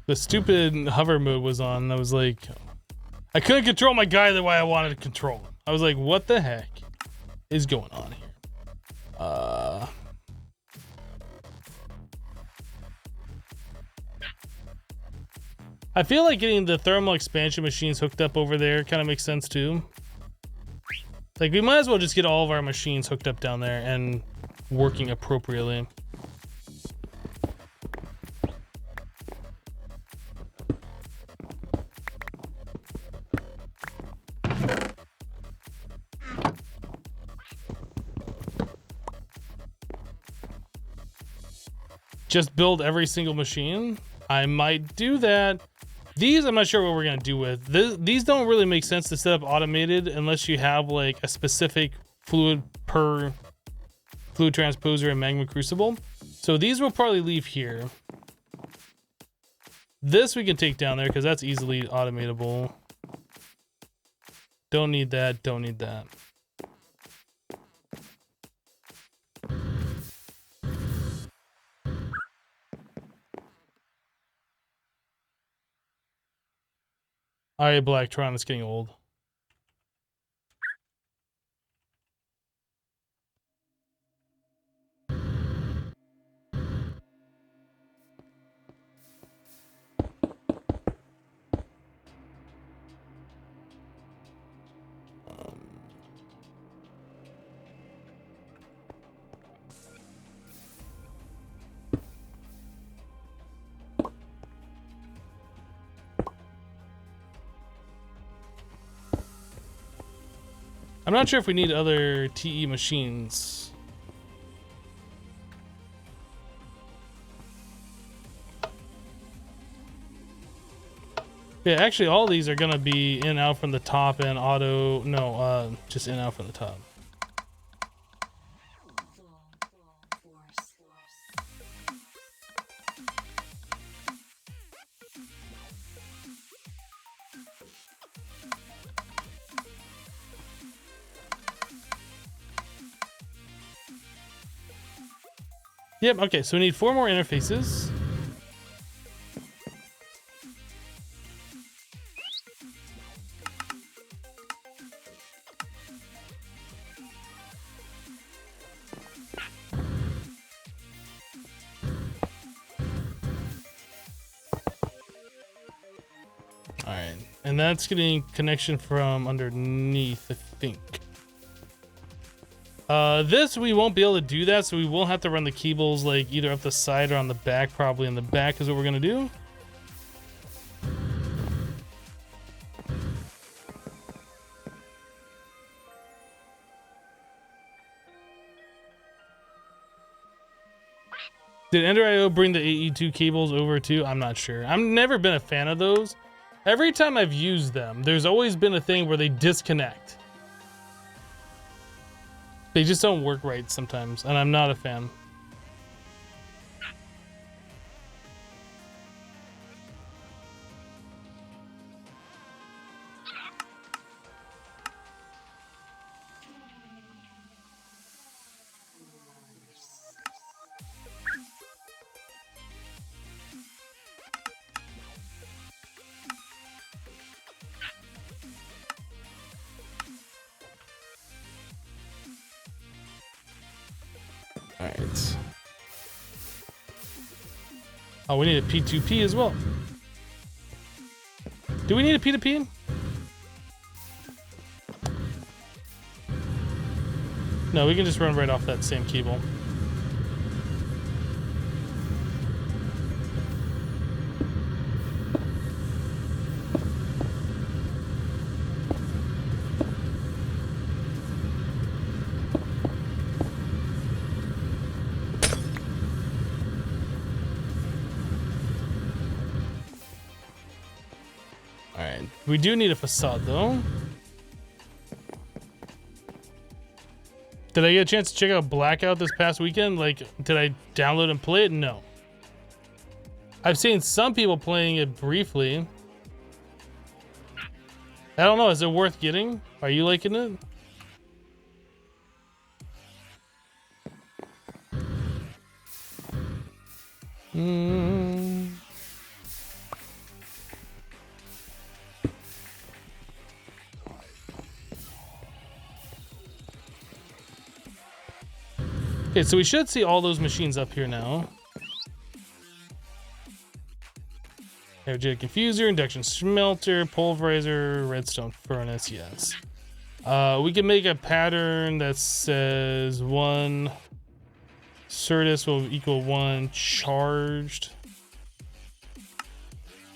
The stupid hover mode was on. I was like, I couldn't control my guy the way I wanted to control him. I was like, what the heck is going on here? I feel like getting the thermal expansion machines hooked up over there kind of makes sense too. Like, we might as well just get all of our machines hooked up down there and working appropriately. Just build every single machine? I might do that. These, I'm not sure what we're gonna do with. These don't really make sense to set up automated unless you have like a specific fluid transposer and magma crucible. So these will probably leave here. This we can take down there because that's easily automatable. Don't need that, don't need that. Alright, Blacktron, it's getting old. I'm not sure if we need other TE machines. Yeah, actually all these are gonna be in out from the top and auto, no, just in out from the top. Yep, okay, so we need 4 more interfaces. Alright, and that's getting connection from underneath, I think. This we won't be able to do that, so we will have to run the cables like either up the side or on the back. Probably in the back is what we're gonna do. Did Ender.io bring the AE2 cables over too? I'm not sure. I've never been a fan of those. Every time I've used them, there's always been a thing where they disconnect. They just don't work right sometimes, and I'm not a fan. Alright. Oh, we need a P2P as well. Do we need a P2P? No, we can just run right off that same cable. Alright, we do need a facade though. Did I get a chance to check out Blackout this past weekend? Like, did I download and play it? No. I've seen some people playing it briefly. I don't know, is it worth getting? Are you liking it? Okay, so we should see all those machines up here now. Energetic infuser, induction smelter, pulverizer, redstone furnace, yes. We can make a pattern that says 1 Certus will equal 1 charged.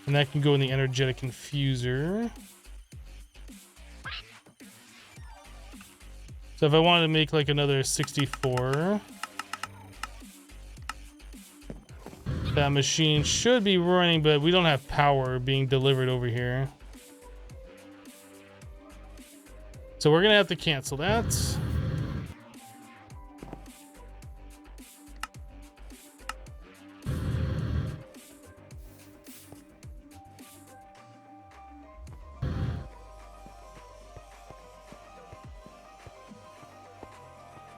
And that can go in the energetic infuser. So if I wanted to make like another 64, that machine should be running, but we don't have power being delivered over here. So we're gonna have to cancel that.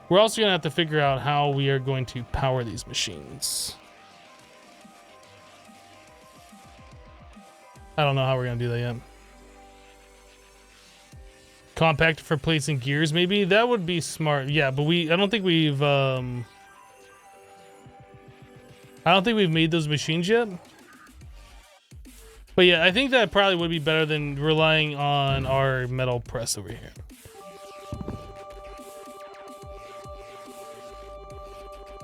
We're also gonna have to figure out how we are going to power these machines. I don't know how we're gonna do that yet. Compactor for placing gears, maybe that would be smart. Yeah, but I don't think we've made those machines yet. But yeah, I think that probably would be better than relying on our metal press over here.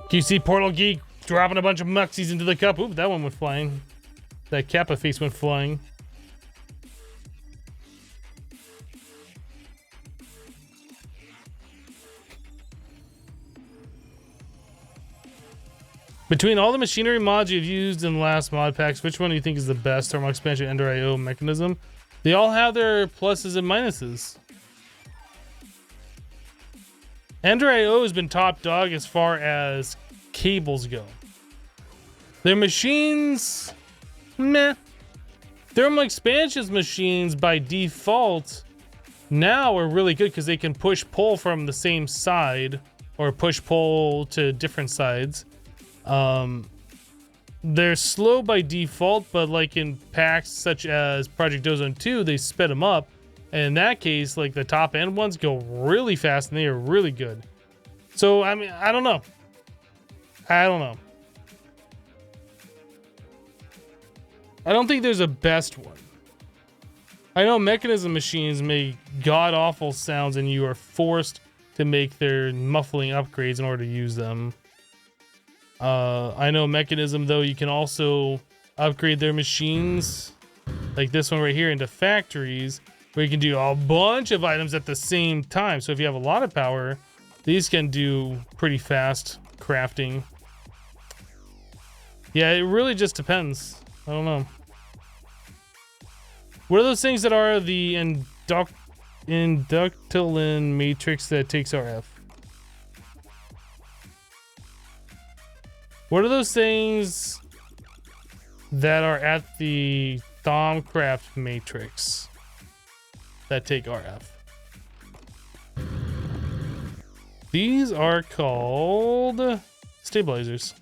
QC Portal Geek dropping a bunch of muxies into the cup. Oop, that one went flying. That Kappa face went flying. Between all the machinery mods you've used in the last mod packs, which one do you think is the best thermal expansion Ender IO mechanism? They all have their pluses and minuses. Ender IO has been top dog as far as cables go. Their machines, meh. Thermal expansions machines by default now are really good because they can push pull from the same side or push pull to different sides. They're slow by default, but like in packs such as Project Ozone 2, they sped them up. And in that case, like the top end ones go really fast and they are really good. So, I mean, I don't know. I don't think there's a best one. I know mechanism machines make god-awful sounds and you are forced to make their muffling upgrades in order to use them. I know mechanism, though, you can also upgrade their machines, like this one right here, into factories, where you can do a bunch of items at the same time. So if you have a lot of power, these can do pretty fast crafting. Yeah, it really just depends. I don't know. What are those things that are the inductilin matrix that takes RF? What are those things that are at the Thaumcraft matrix that take RF? These are called stabilizers.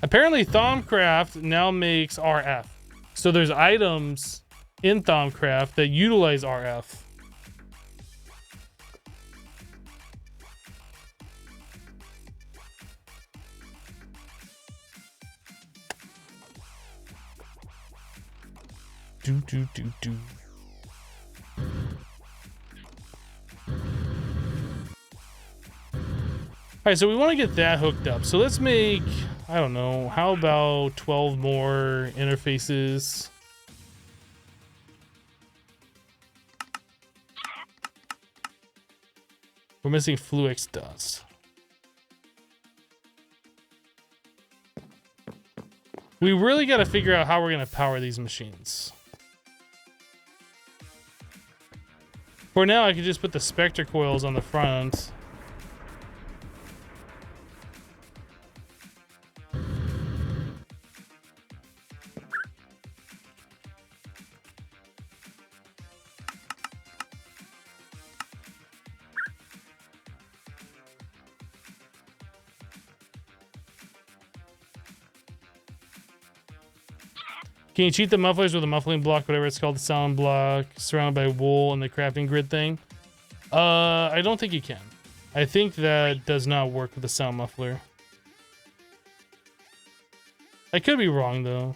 Apparently Thaumcraft now makes RF. So there's items in Thaumcraft that utilize RF. Do. Alright, so we want to get that hooked up. So let's make, I don't know, how about 12 more interfaces? We're missing Fluix dust. We really got to figure out how we're going to power these machines. For now, I could just put the Spectre coils on the front. Can you cheat the mufflers with a muffling block, whatever it's called, the sound block, surrounded by wool and the crafting grid thing? I don't think you can. I think that does not work with the sound muffler. I could be wrong though.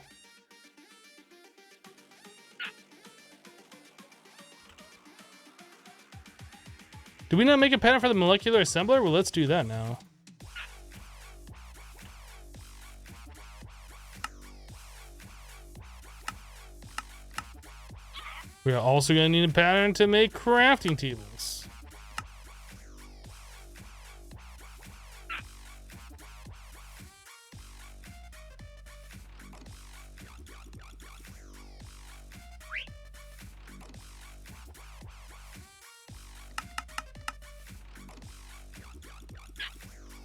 Did we not make a pattern for the molecular assembler? Well, let's do that now. We are also going to need a pattern to make crafting tables.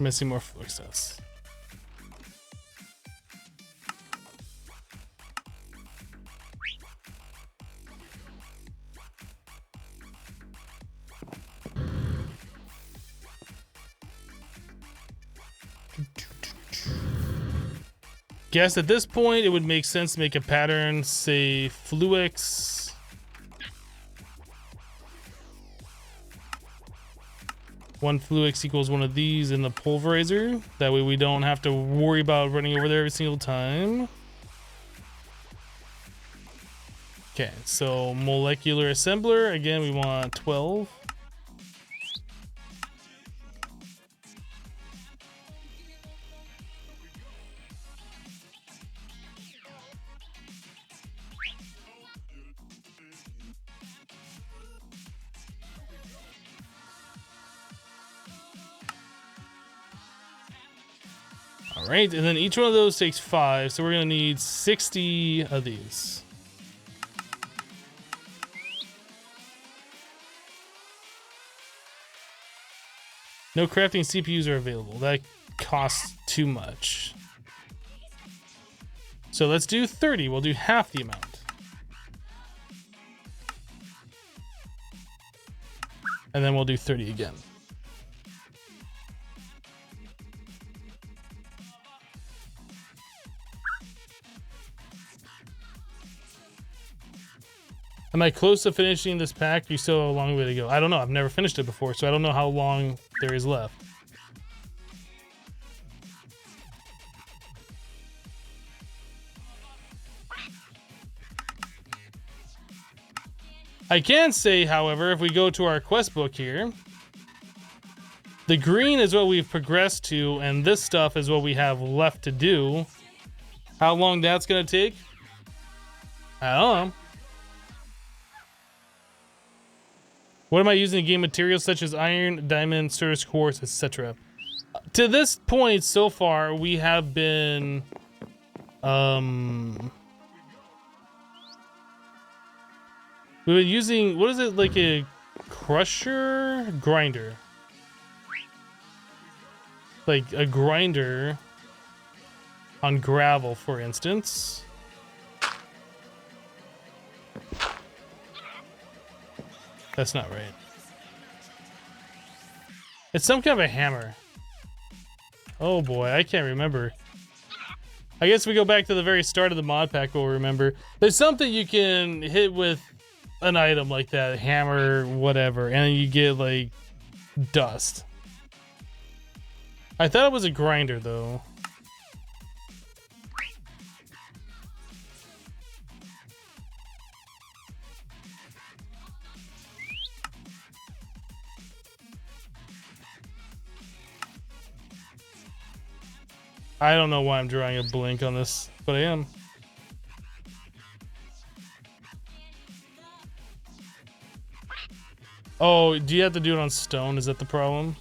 Missing more fluid cells. Guess at this point it would make sense to make a pattern, say Fluix. One Fluix equals one of these in the pulverizer. That way we don't have to worry about running over there every single time. Okay, so molecular assembler, again we want 12. All right, and then each one of those takes 5, so we're gonna need 60 of these. No crafting CPUs are available. That costs too much. So let's do 30. We'll do half the amount. And then we'll do 30 again. Am I close to finishing this pack? You still have a long way to go. I don't know. I've never finished it before, so I don't know how long there is left. I can say, however, if we go to our quest book here, the green is what we've progressed to, and this stuff is what we have left to do. How long that's going to take? I don't know. What am I using in game materials such as iron, diamond, Certus quartz, etc.? To this point so far, we have been we've been using, what is it, like a crusher? Grinder. Like a grinder on gravel, for instance. That's not right. It's some kind of a hammer. Oh boy, I can't remember. I guess we go back to the very start of the mod pack, we'll remember. There's something you can hit with an item like that, hammer, whatever, and then you get like dust. I thought it was a grinder though. I don't know why I'm drawing a blink on this, but I am. Oh, do you have to do it on stone? Is that the problem?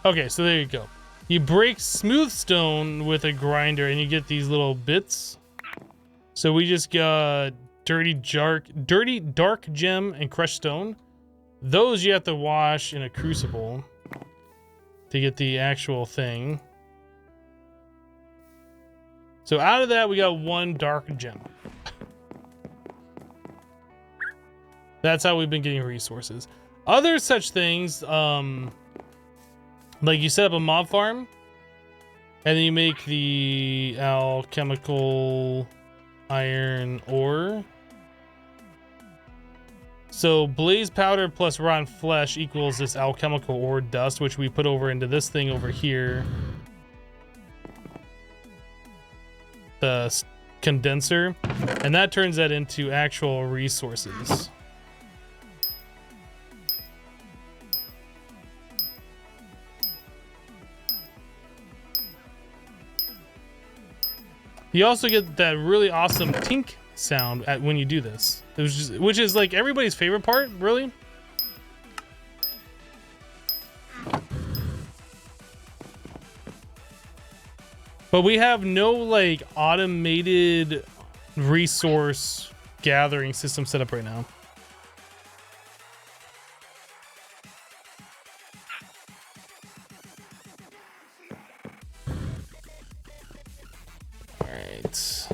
Okay, so there you go. You break smooth stone with a grinder and you get these little bits. So we just got dirty dark gem and crushed stone. Those you have to wash in a crucible to get the actual thing. So out of that, we got one dark gem. That's how we've been getting resources. Other such things, like you set up a mob farm, and then you make the alchemical iron ore. So blaze powder plus rotten flesh equals this alchemical ore dust, which we put over into this thing over here. The condenser, and that turns that into actual resources. You also get that really awesome tink sound when you do this, which is like everybody's favorite part, really. But we have no like automated resource gathering system set up right now. All right.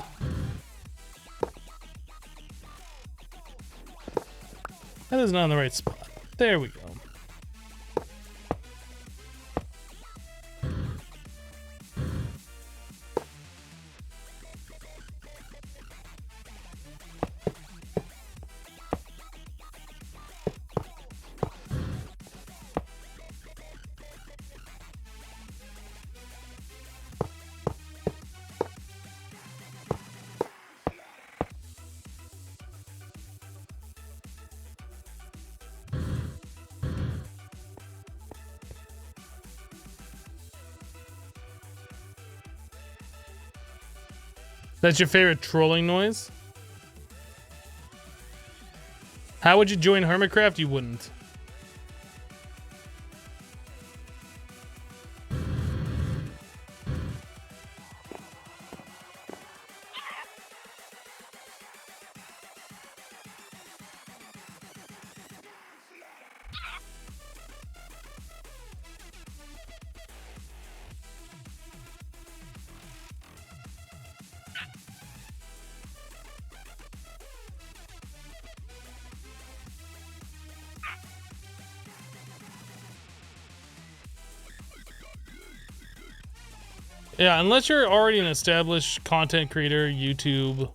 That is not in the right spot. There we go. That's your favorite trolling noise? How would you join Hermitcraft? You wouldn't. Yeah, unless you're already an established content creator, YouTube,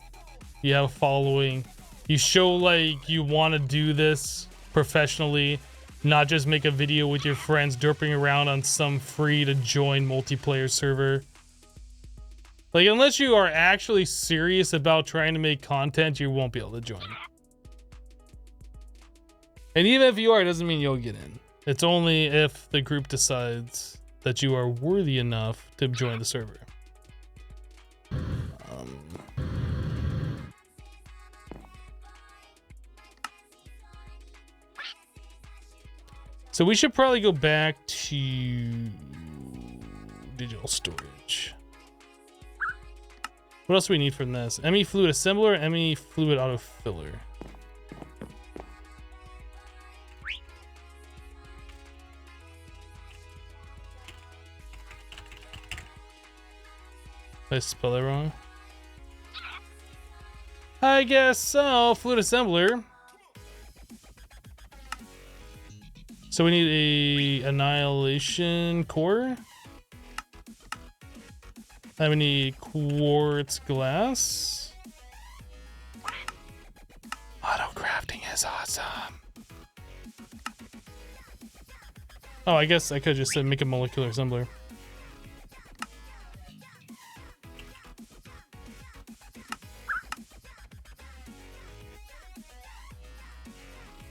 you have a following, you show like you want to do this professionally, not just make a video with your friends derping around on some free to join multiplayer server. Like, unless you are actually serious about trying to make content, you won't be able to join. And even if you are, it doesn't mean you'll get in. It's only if the group decides that you are worthy enough to join the server. So we should probably go back to digital storage. What else do we need from this? ME fluid assembler, ME fluid autofiller. Did I spell that wrong? I guess so. Fluid assembler. So we need a annihilation core. And we need quartz glass. Auto crafting is awesome. Oh, I guess I could just said make a molecular assembler.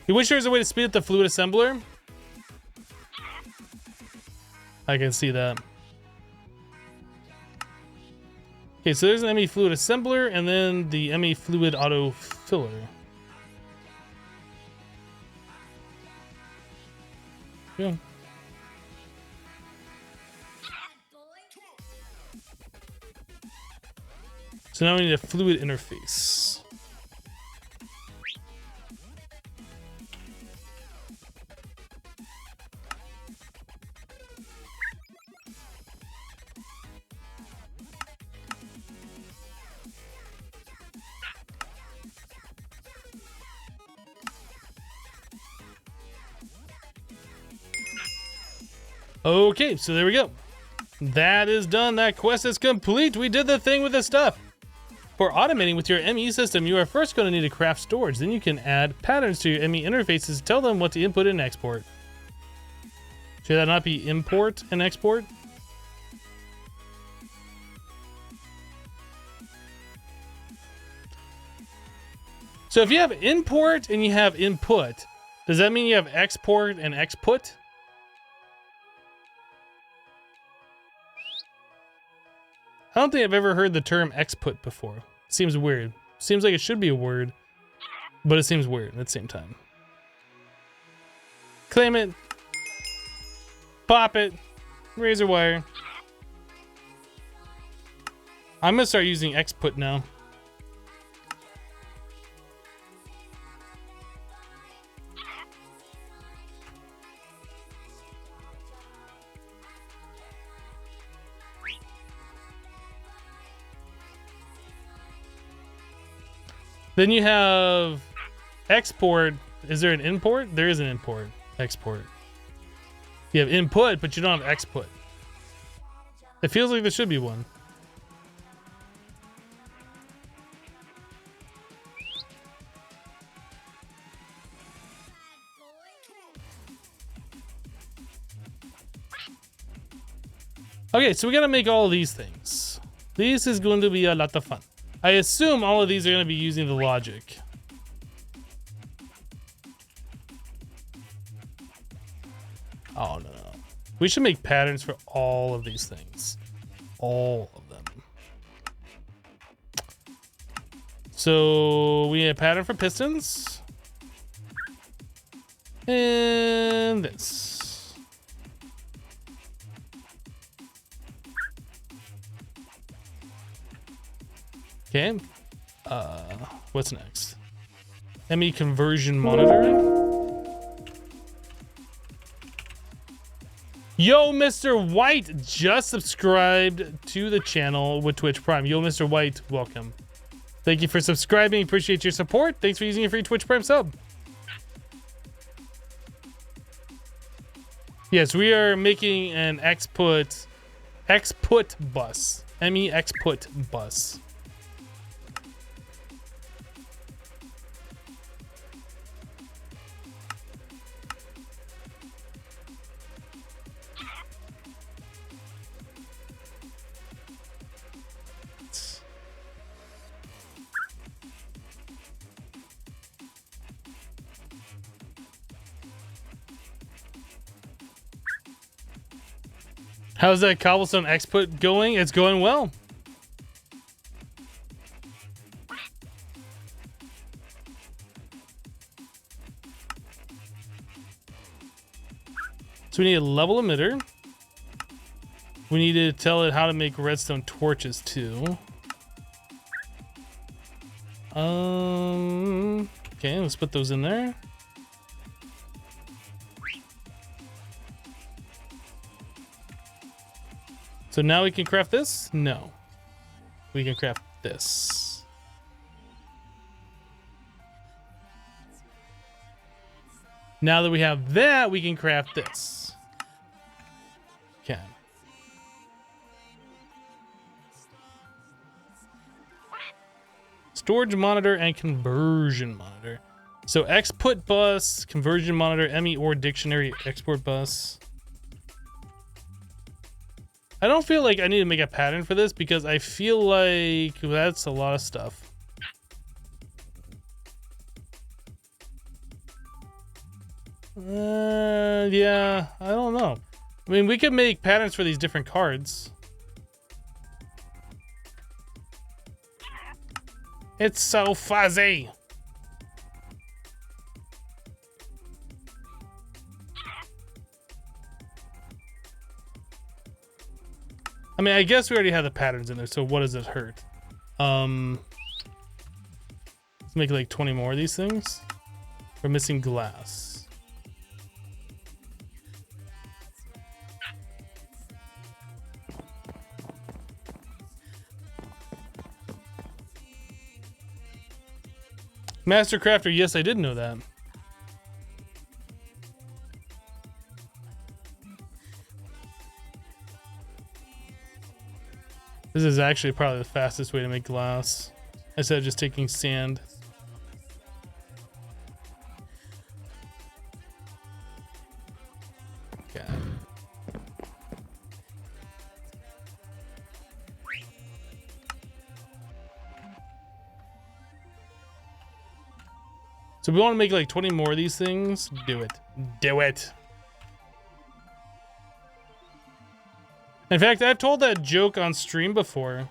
You wish there was a way to speed up the fluid assembler? I can see that. Okay, so there's an ME fluid assembler and then the ME fluid auto filler. Yeah. So now we need a fluid interface. Okay, so there we go. That is done. That quest is complete. We did the thing with the stuff. For automating with your ME system, you are first going to need to craft storage. Then you can add patterns to your ME interfaces to tell them what to input and export. Should that not be import and export? So if you have import and you have input, does that mean you have export and exput? I don't think I've ever heard the term exput before. Seems weird. Seems like it should be a word, but it seems weird at the same time. Claim it. Pop it. Razor wire. I'm gonna start using exput now. Then you have export. Is there an import? There is an import. Export. You have input, but you don't have exput. It feels like there should be one. Okay, so we gotta make all of these things. This is going to be a lot of fun. I assume all of these are going to be using the logic. Oh, no. We should make patterns for all of these things. All of them. So we have a pattern for pistons. And this. Okay. What's next? ME conversion monitor. Yo, Mr. White just subscribed to the channel with Twitch Prime. Yo, Mr. White, welcome. Thank you for subscribing. Appreciate your support. Thanks for using your free Twitch Prime sub. Yes, we are making an exput bus. ME exput bus. How's that cobblestone exput going? It's going well. So we need a level emitter. We need to tell it how to make redstone torches too. Okay, let's put those in there. So now we can craft this? No. We can craft this. Now that we have that, we can craft this. Okay. Storage monitor and conversion monitor. So exput bus, conversion monitor, ME or dictionary export bus. I don't feel like I need to make a pattern for this because I feel like that's a lot of stuff. Yeah, I don't know. I mean, we could make patterns for these different cards. It's so fuzzy. I mean, I guess we already have the patterns in there, so what does it hurt? Let's make like 20 more of these things. We're missing glass. Master Crafter, yes, I did know that. This is actually probably the fastest way to make glass. instead of just taking sand. Okay. So we want to make like 20 more of these things. Do it. Do it. In fact, I've told that joke on stream before.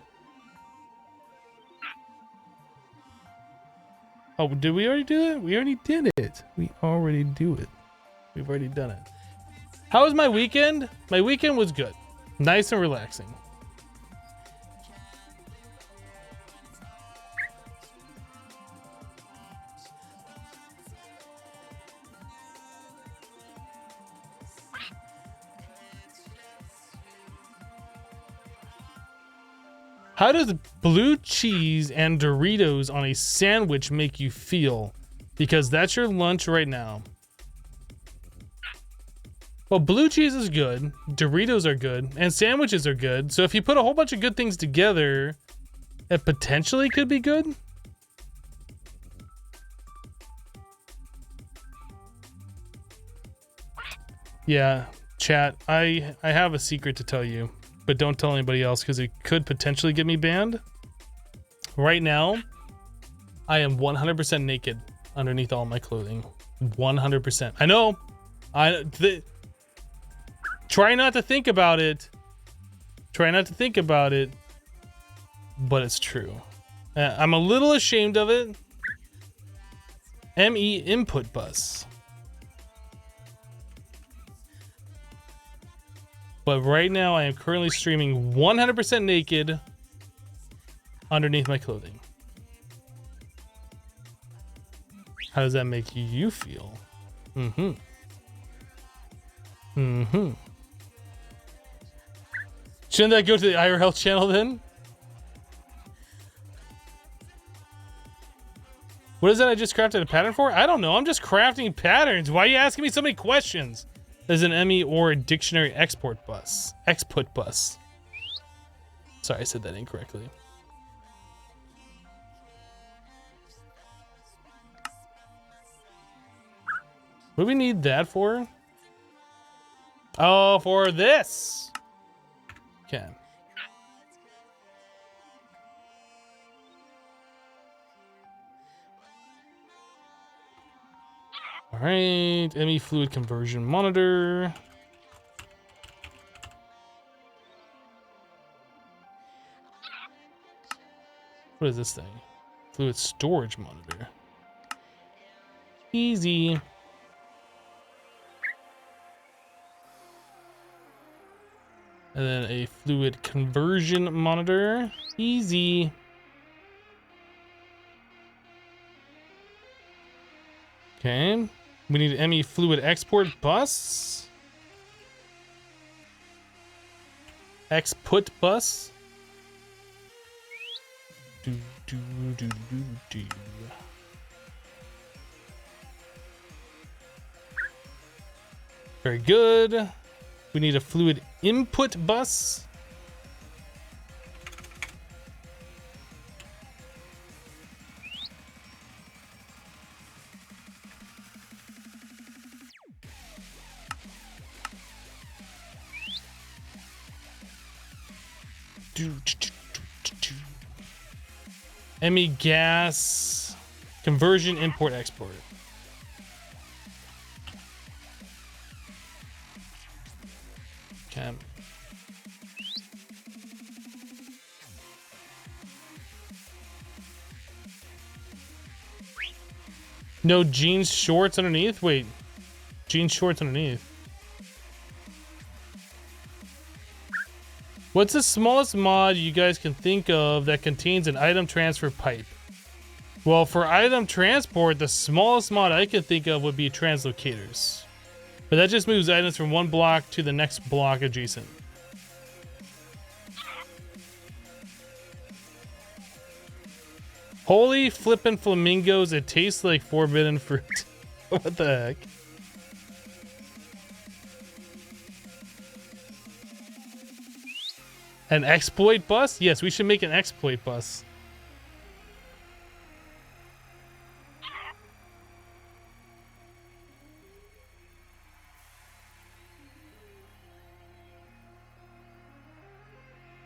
Oh, did we already do it? We already did it. We already do it. We've already done it. How was my weekend? My weekend was good. Nice and relaxing. How does blue cheese and Doritos on a sandwich make you feel? Because that's your lunch right now. Well, blue cheese is good, Doritos are good, and sandwiches are good. So if you put a whole bunch of good things together, it potentially could be good. Yeah, chat, I have a secret to tell you. But don't tell anybody else because it could potentially get me banned. Right now, I am 100% naked underneath all my clothing. 100%. I know. Try not to think about it. Try not to think about it. But it's true. I'm a little ashamed of it. ME input bus. But right now, I am currently streaming 100% naked underneath my clothing. How does that make you feel? Mm-hmm. Mm-hmm. Shouldn't that go to the IRL channel then? What is that I just crafted a pattern for? I don't know. I'm just crafting patterns. Why are you asking me so many questions? There's an ME or a dictionary export bus. Exput bus. Sorry, I said that incorrectly. What do we need that for? Oh, for this. Okay. All right, ME fluid conversion monitor. What is this thing? Fluid storage monitor. Easy. And then a fluid conversion monitor. Easy. Okay. We need ME fluid export bus. Exput bus. Do. Very good. We need a fluid input bus. ME gas conversion import export. Okay. No jeans shorts underneath? Wait. Jeans shorts underneath. What's the smallest mod you guys can think of that contains an item transfer pipe? Well, for item transport, the smallest mod I can think of would be translocators. But that just moves items from one block to the next block adjacent. Holy flippin' flamingos, it tastes like forbidden fruit. What the heck? An exploit bus? Yes, we should make an exploit bus.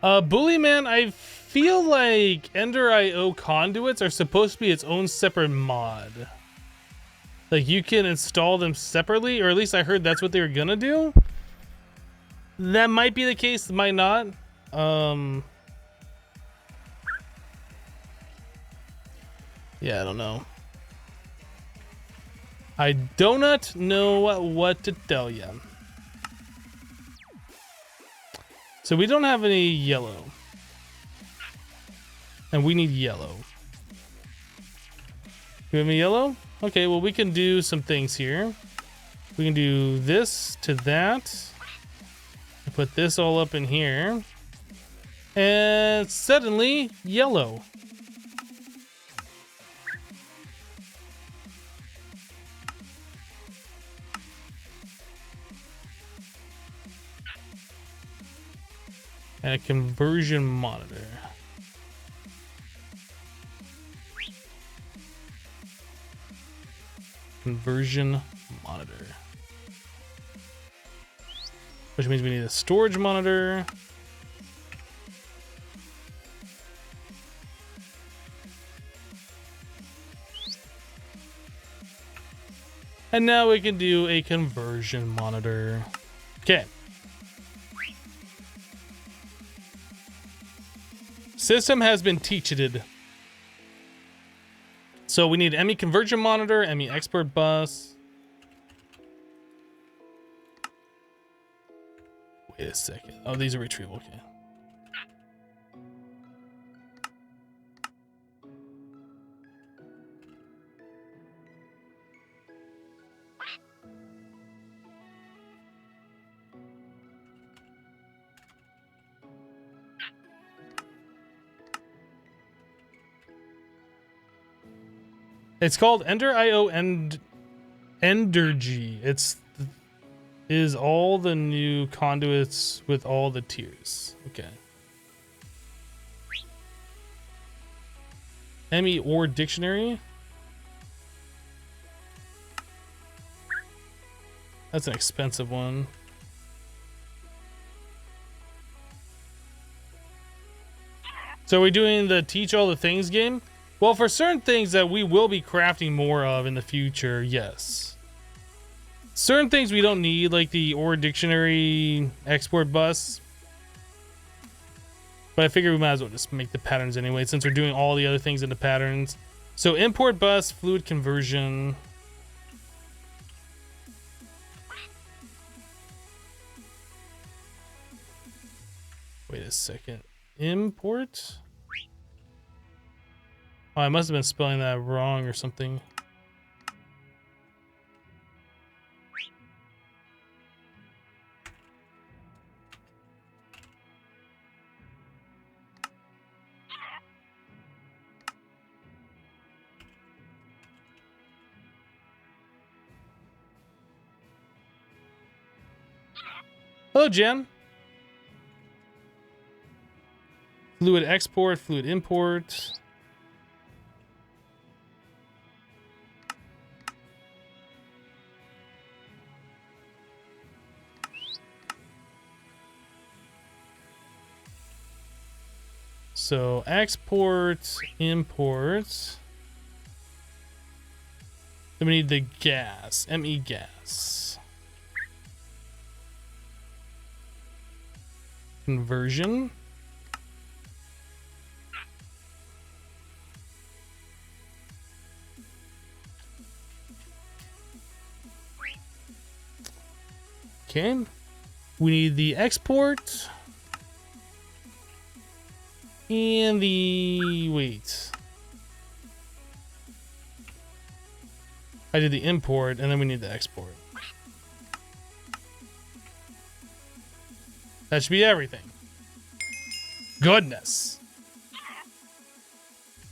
Bully Man, I feel like Ender IO conduits are supposed to be its own separate mod. Like you can install them separately, or at least I heard that's what they were gonna do. That might be the case, might not. Yeah, I don't know. I do not know what to tell you. So we don't have any yellow. And we need yellow. Do we have any yellow? Okay, well we can do some things here. We can do this to that. Put this all up in here. And suddenly, yellow. And a conversion monitor. Conversion monitor. Which means we need a storage monitor. And now we can do a conversion monitor. Okay. System has been teached. So we need ME conversion monitor, ME export bus. Wait a second. Oh, these are retrieval. Okay. It's called Ender IO and Endergy. Is all the new conduits with all the tiers. Okay. ME or dictionary. That's an expensive one. So are we doing the teach all the things game? Well, for certain things that we will be crafting more of in the future, yes. Certain things we don't need, like the or dictionary export bus. But I figure we might as well just make the patterns anyway, since we're doing all the other things into patterns. So import bus, fluid conversion. Wait a second. Import? Oh, I must have been spelling that wrong or something. Hello, Jen. Fluid export, fluid import. So export, import. Then we need the gas, ME gas. Conversion. Okay. We need the export. And the, wait. I did the import and then we need the export. That should be everything. Goodness.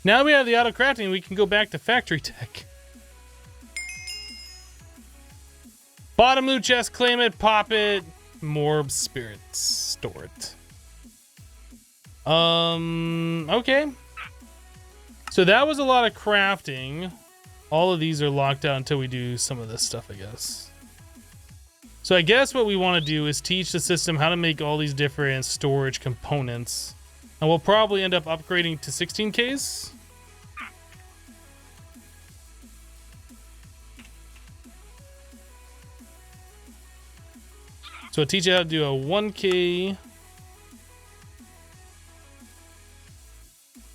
Now we have the auto crafting, we can go back to factory tech. Bottom loot chest, claim it, pop it, morb spirits, store it. Okay. So that was a lot of crafting. All of these are locked out until we do some of this stuff, I guess. So I guess what we want to do is teach the system how to make all these different storage components. And we'll probably end up upgrading to 16Ks. So I'll teach you how to do a 1K.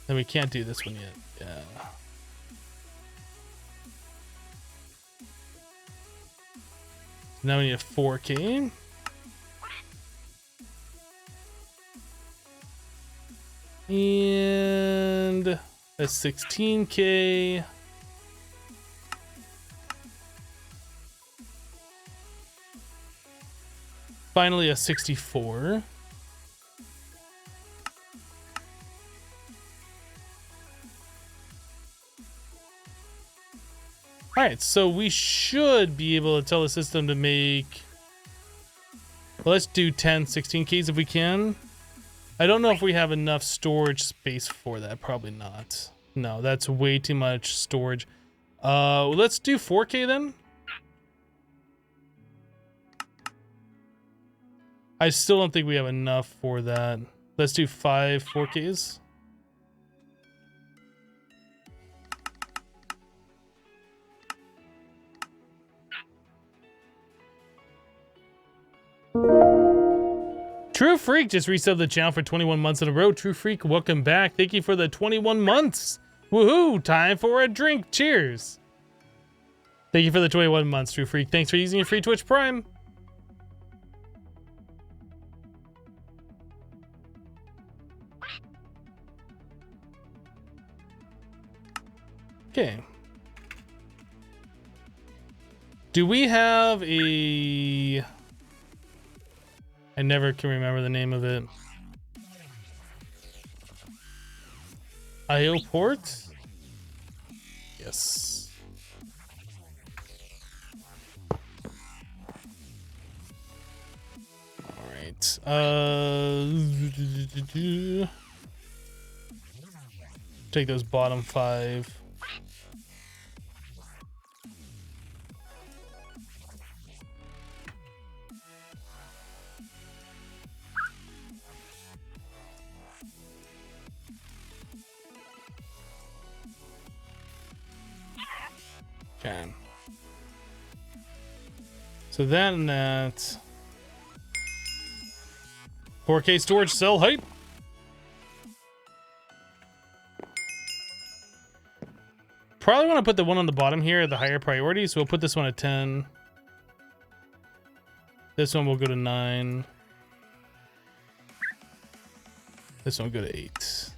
And we can't do this one yet. Yeah. Now we need a 4K. And a 16K. Finally a 64. All right, so we should be able to tell the system to make, well, let's do 10 16Ks if we can. I don't know if we have enough storage space for that. Probably not. No, that's way too much storage. Let's do 4K then. I still don't think we have enough for that. Let's do 5 4Ks. True Freak just resubbed the channel for 21 months in a row. True Freak, welcome back. Thank you for the 21 months. Woohoo! Time for a drink. Cheers. Thank you for the 21 months, True Freak. Thanks for using your free Twitch Prime. Okay. Do we have a... I never can remember the name of it. IO port? Yes. All right. Take those bottom 5. Okay. So then that 4K storage cell hype. Probably want to put the one on the bottom here at the higher priority, so we'll put this one at 10. This one will go to 9. This one will go to 8.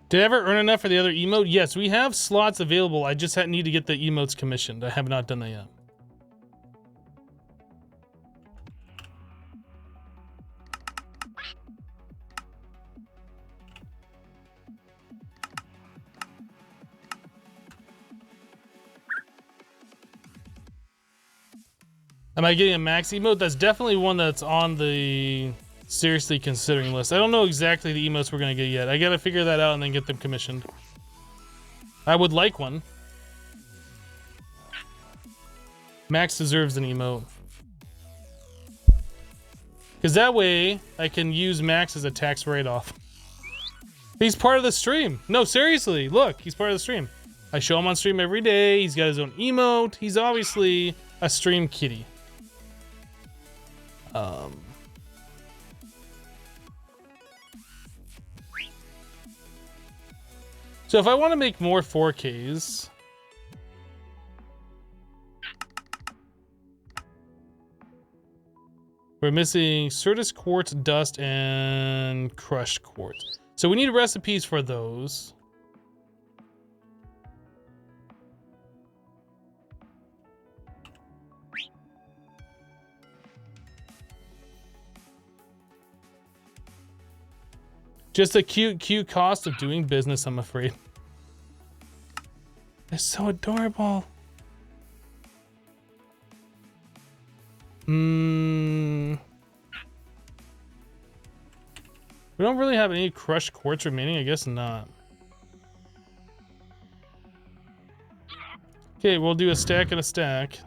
Did I ever earn enough for the other emote? Yes, we have slots available. I just need to get the emotes commissioned. I have not done that yet. Am I getting a max emote? That's definitely one that's on the seriously considering list. I don't know exactly the emotes we're gonna get yet. I gotta figure that out and then get them commissioned. I would like one. Max deserves an emote. Because that way I can use Max as a tax write-off. He's part of the stream. No, seriously, look, he's part of the stream. I show him on stream every day. He's got his own emote. He's obviously a stream kitty. So if I want to make more 4Ks, we're missing Certus quartz, dust, and crushed quartz. So we need recipes for those. Just a cute cost of doing business, I'm afraid. They're so adorable. We don't really have any crushed quartz remaining. I guess not. Okay, we'll do a stack and a stack.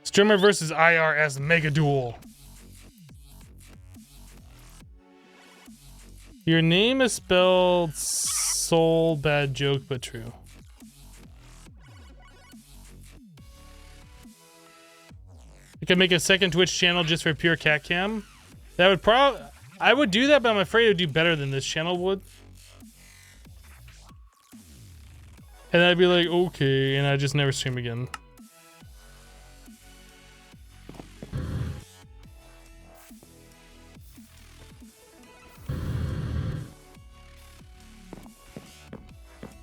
Streamer versus IRS Mega Duel. Your name is spelled soul, bad joke, but true. You can make a second Twitch channel just for pure cat cam. That would probably, I would do that, but I'm afraid it would do better than this channel would. And I'd be like, okay, and I'd just never stream again.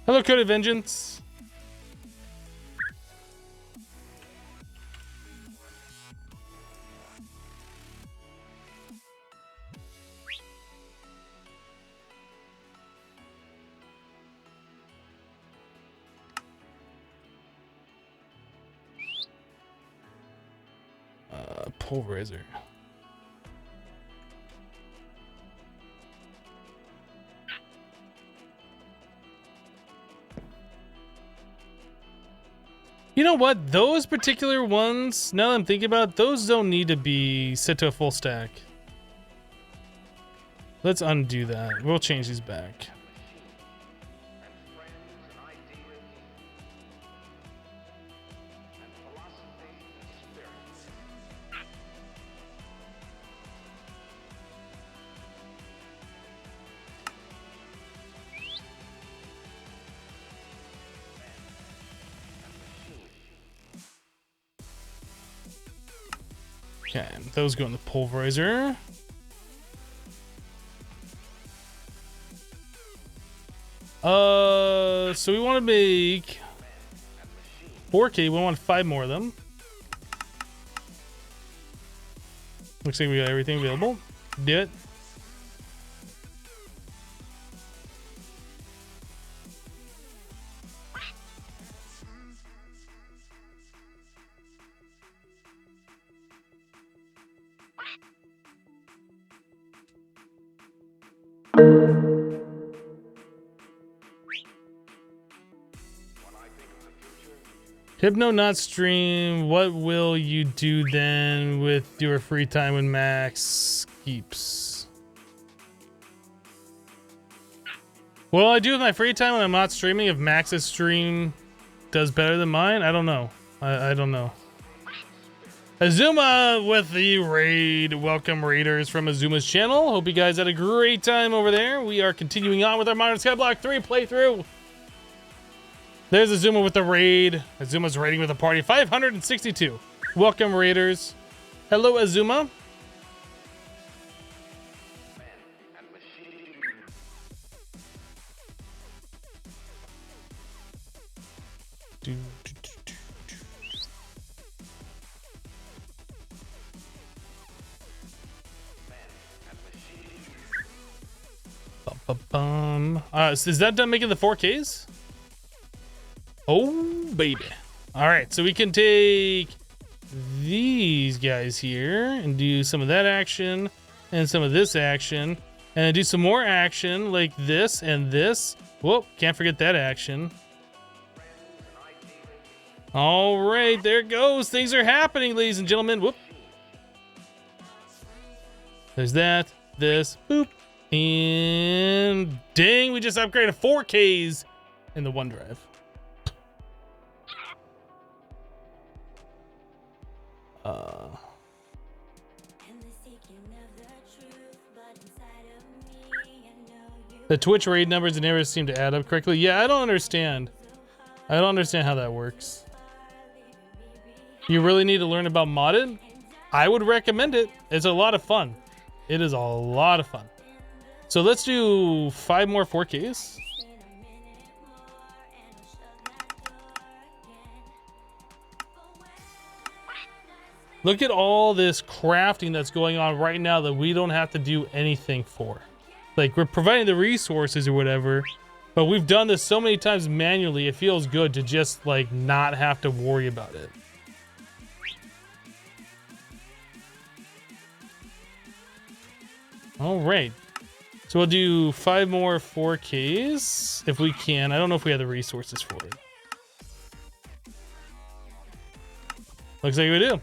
Hello, Code of Vengeance. Pulverizer. You know what? Those particular ones, now that I'm thinking about it, those don't need to be set to a full stack. Let's undo that. We'll change these back. Okay, those go in the pulverizer. So we want to make 4K. We want 5 more of them. Looks like we got everything available. Do it. Hypno not stream. What will you do then with your free time when Max keeps? What will I do with my free time when I'm not streaming if Max's stream does better than mine? I don't know. I don't know. Azuma with the raid. Welcome raiders from Azuma's channel. Hope you guys had a great time over there. We are continuing on with our Modern Skyblock 3 playthrough. There's Azuma with the raid. Azuma's raiding with a party. 562. Welcome, raiders. Hello, Azuma. Is that done making the 4Ks? Oh, baby. All right, so we can take these guys here and do some of that action and some of this action and do some more action like this and this. Whoa, can't forget that action. All right, there it goes. Things are happening, ladies and gentlemen. Whoop. There's that, this, boop. And dang, we just upgraded 4Ks in the OneDrive. The Twitch raid numbers never seem to add up correctly. Yeah, I don't understand. I don't understand how that works. You really need to learn about modded? I would recommend it. It's a lot of fun. It is a lot of fun. So let's do 5 more 4Ks. Look at all this crafting that's going on right now that we don't have to do anything for. Like, we're providing the resources or whatever, but we've done this so many times manually, it feels good to just, like, not have to worry about it. All right. So we'll do 5 more 4Ks if we can. I don't know if we have the resources for it. Looks like we do.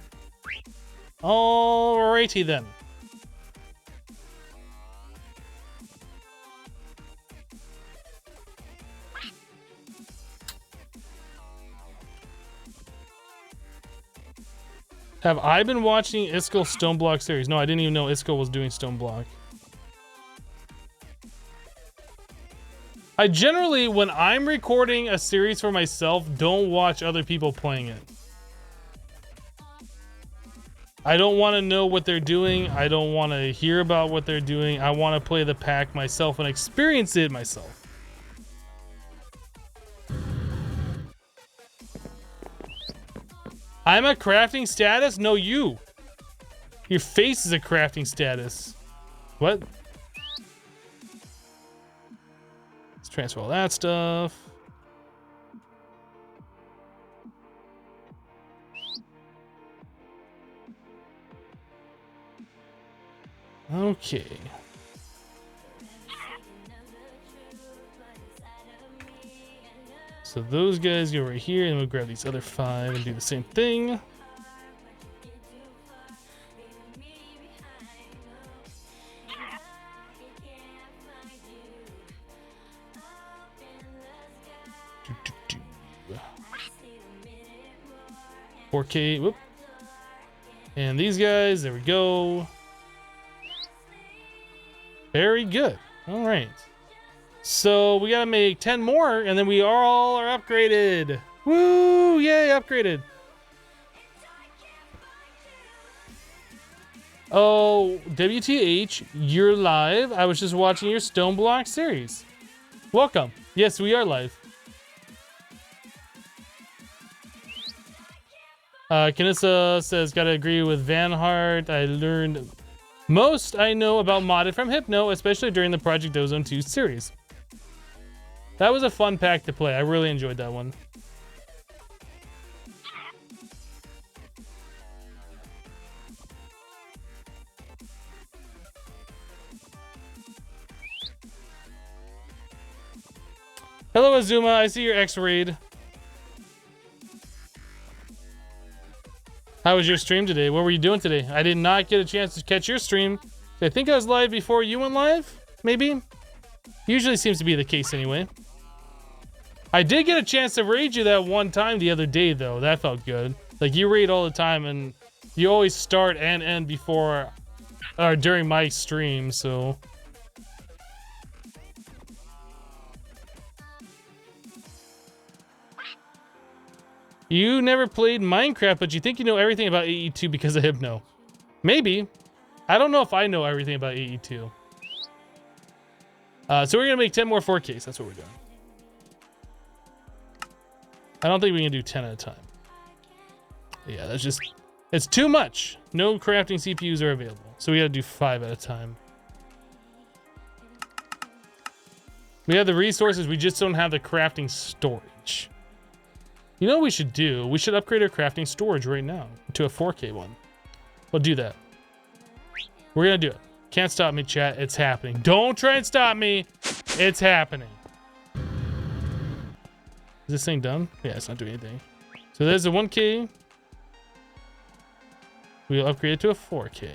Alrighty then. Have I been watching Iskall Stoneblock series? No, I didn't even know Iskall was doing Stoneblock. I generally, when I'm recording a series for myself, don't watch other people playing it. I don't want to know what they're doing. I don't want to hear about what they're doing. I want to play the pack myself and experience it myself. I'm a crafting status? No, you. Your face is a crafting status. What? Let's transfer all that stuff. Okay. So those guys go right here, and we'll grab these other 5 and do the same thing. Do. 4K, whoop. And these guys, there we go. Very good. All right. So we gotta make 10 more, and then we all are upgraded. Woo! Yay, upgraded. Oh, WTH, you're live. I was just watching your Stoneblock series. Welcome. Yes, we are live. Kanissa says, gotta agree with Van Hart. I learned most I know about modded from Hypno, especially during the Project Ozone 2 series. That was a fun pack to play. I really enjoyed that one. Hello, Azuma. I see your X-Raid. How was your stream today? What were you doing today? I did not get a chance to catch your stream. I think I was live before you went live, maybe? Usually seems to be the case anyway. I did get a chance to raid you that one time the other day, though. That felt good. Like, you raid all the time, and you always start and end before or during my stream, so. You never played Minecraft, but you think you know everything about AE2 because of Hypno. Maybe. I don't know if I know everything about AE2. So we're gonna make 10 more 4Ks. That's what we're doing. I don't think we can do 10 at a time. Yeah, that's just, it's too much. No crafting CPUs are available. So we gotta do 5 at a time. We have the resources, we just don't have the crafting storage. You know what we should do? We should upgrade our crafting storage right now to a 4K one. We'll do that. We're gonna do it. Can't stop me, chat. It's happening. Don't try and stop me. It's happening. Is this thing done? Yeah, it's not doing anything. So there's the 1K. We'll upgrade it to a 4K.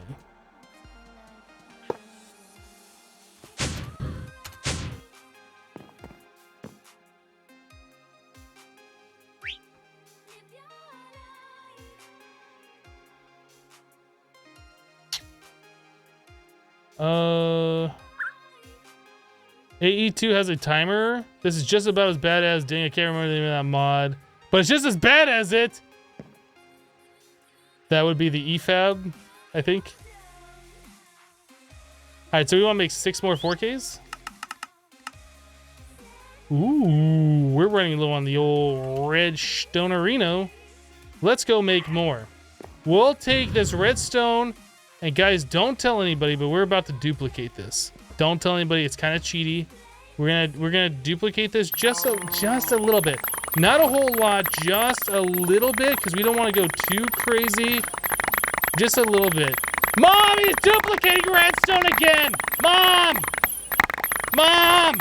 AE2 has a timer. This is just about as bad as, dang, I can't remember the name of that mod, but it's just as bad as it. That would be the EFAB, I think. All right, so we want to make 6 more 4Ks. Ooh, we're running low on the old red Stonerino. Let's go make more. We'll take this redstone, and guys, don't tell anybody, but we're about to duplicate this. Don't tell anybody. It's kind of cheaty. We're gonna duplicate this just a little bit, not a whole lot, just a little bit, because we don't want to go too crazy. Just a little bit. Mom, he's duplicating redstone again. Mom, Mom.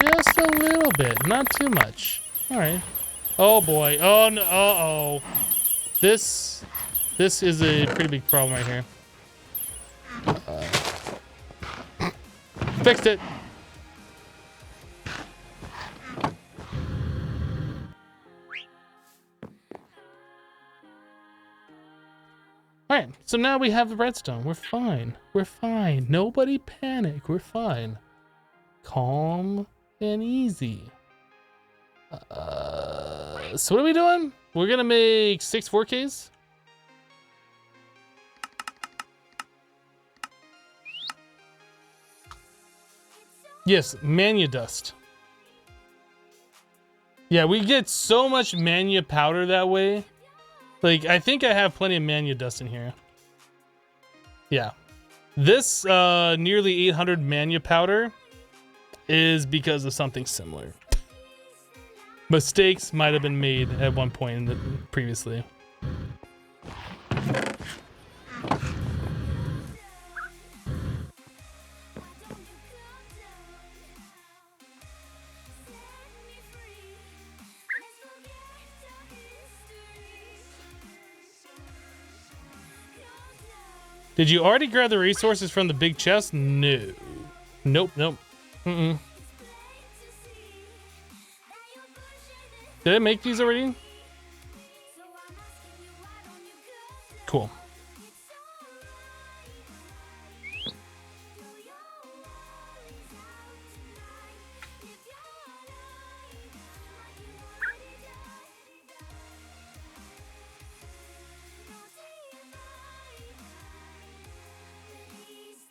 Just a little bit, not too much. All right. Oh boy. Oh no. Uh-oh. This is a pretty big problem right here. Fixed it. All right. So now we have the redstone. We're fine. We're fine. Nobody panic. We're fine. Calm and easy. So what are we doing? We're gonna make 6 4Ks. Yes, mania dust. Yeah, we get so much mania powder that way. Like, I think I have plenty of mania dust in here. Yeah. This nearly 800 mania powder is because of something similar. Mistakes might have been made at one point previously. Did you already grab the resources from the big chest? No. Nope, nope. Mm-mm. Did I make these already? Cool.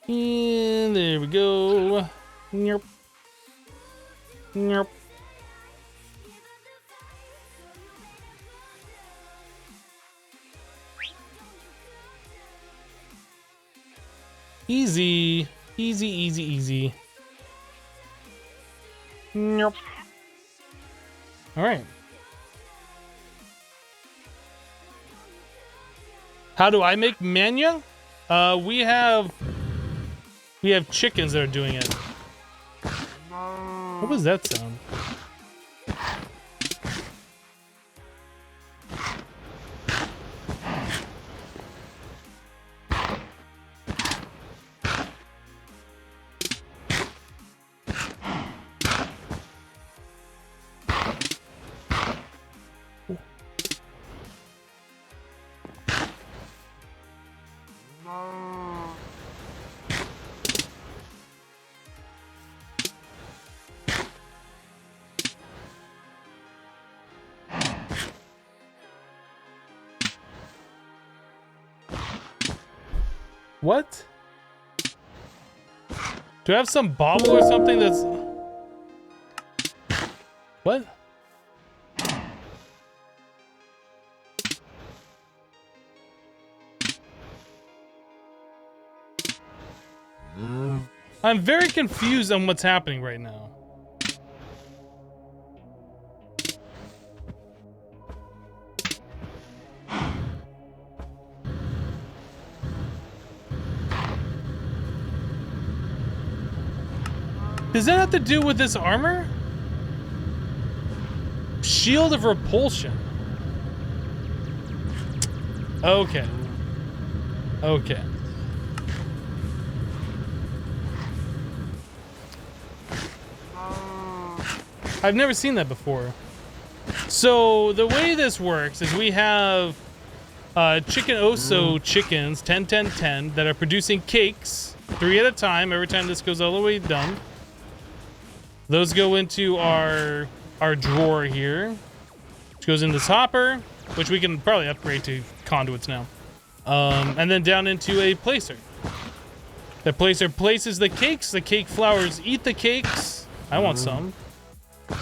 And there we go. Nope. Nope. Easy. Easy, easy, easy. Nope. All right. How do I make mania? We have chickens that are doing it. What was that sound? What? Do I have some bobble or something that's... What? I'm very confused on what's happening right now. Does that have to do with this armor? Shield of repulsion. Okay. Okay. I've never seen that before. So the way this works is we have chicken oso chickens, 10, 10, 10, that are producing cakes, 3 at a time, every time this goes all the way done. Those go into our drawer here, which goes in this hopper, which we can probably upgrade to conduits now. And then down into a placer. The placer places the cakes, the cake flowers eat the cakes. I want some.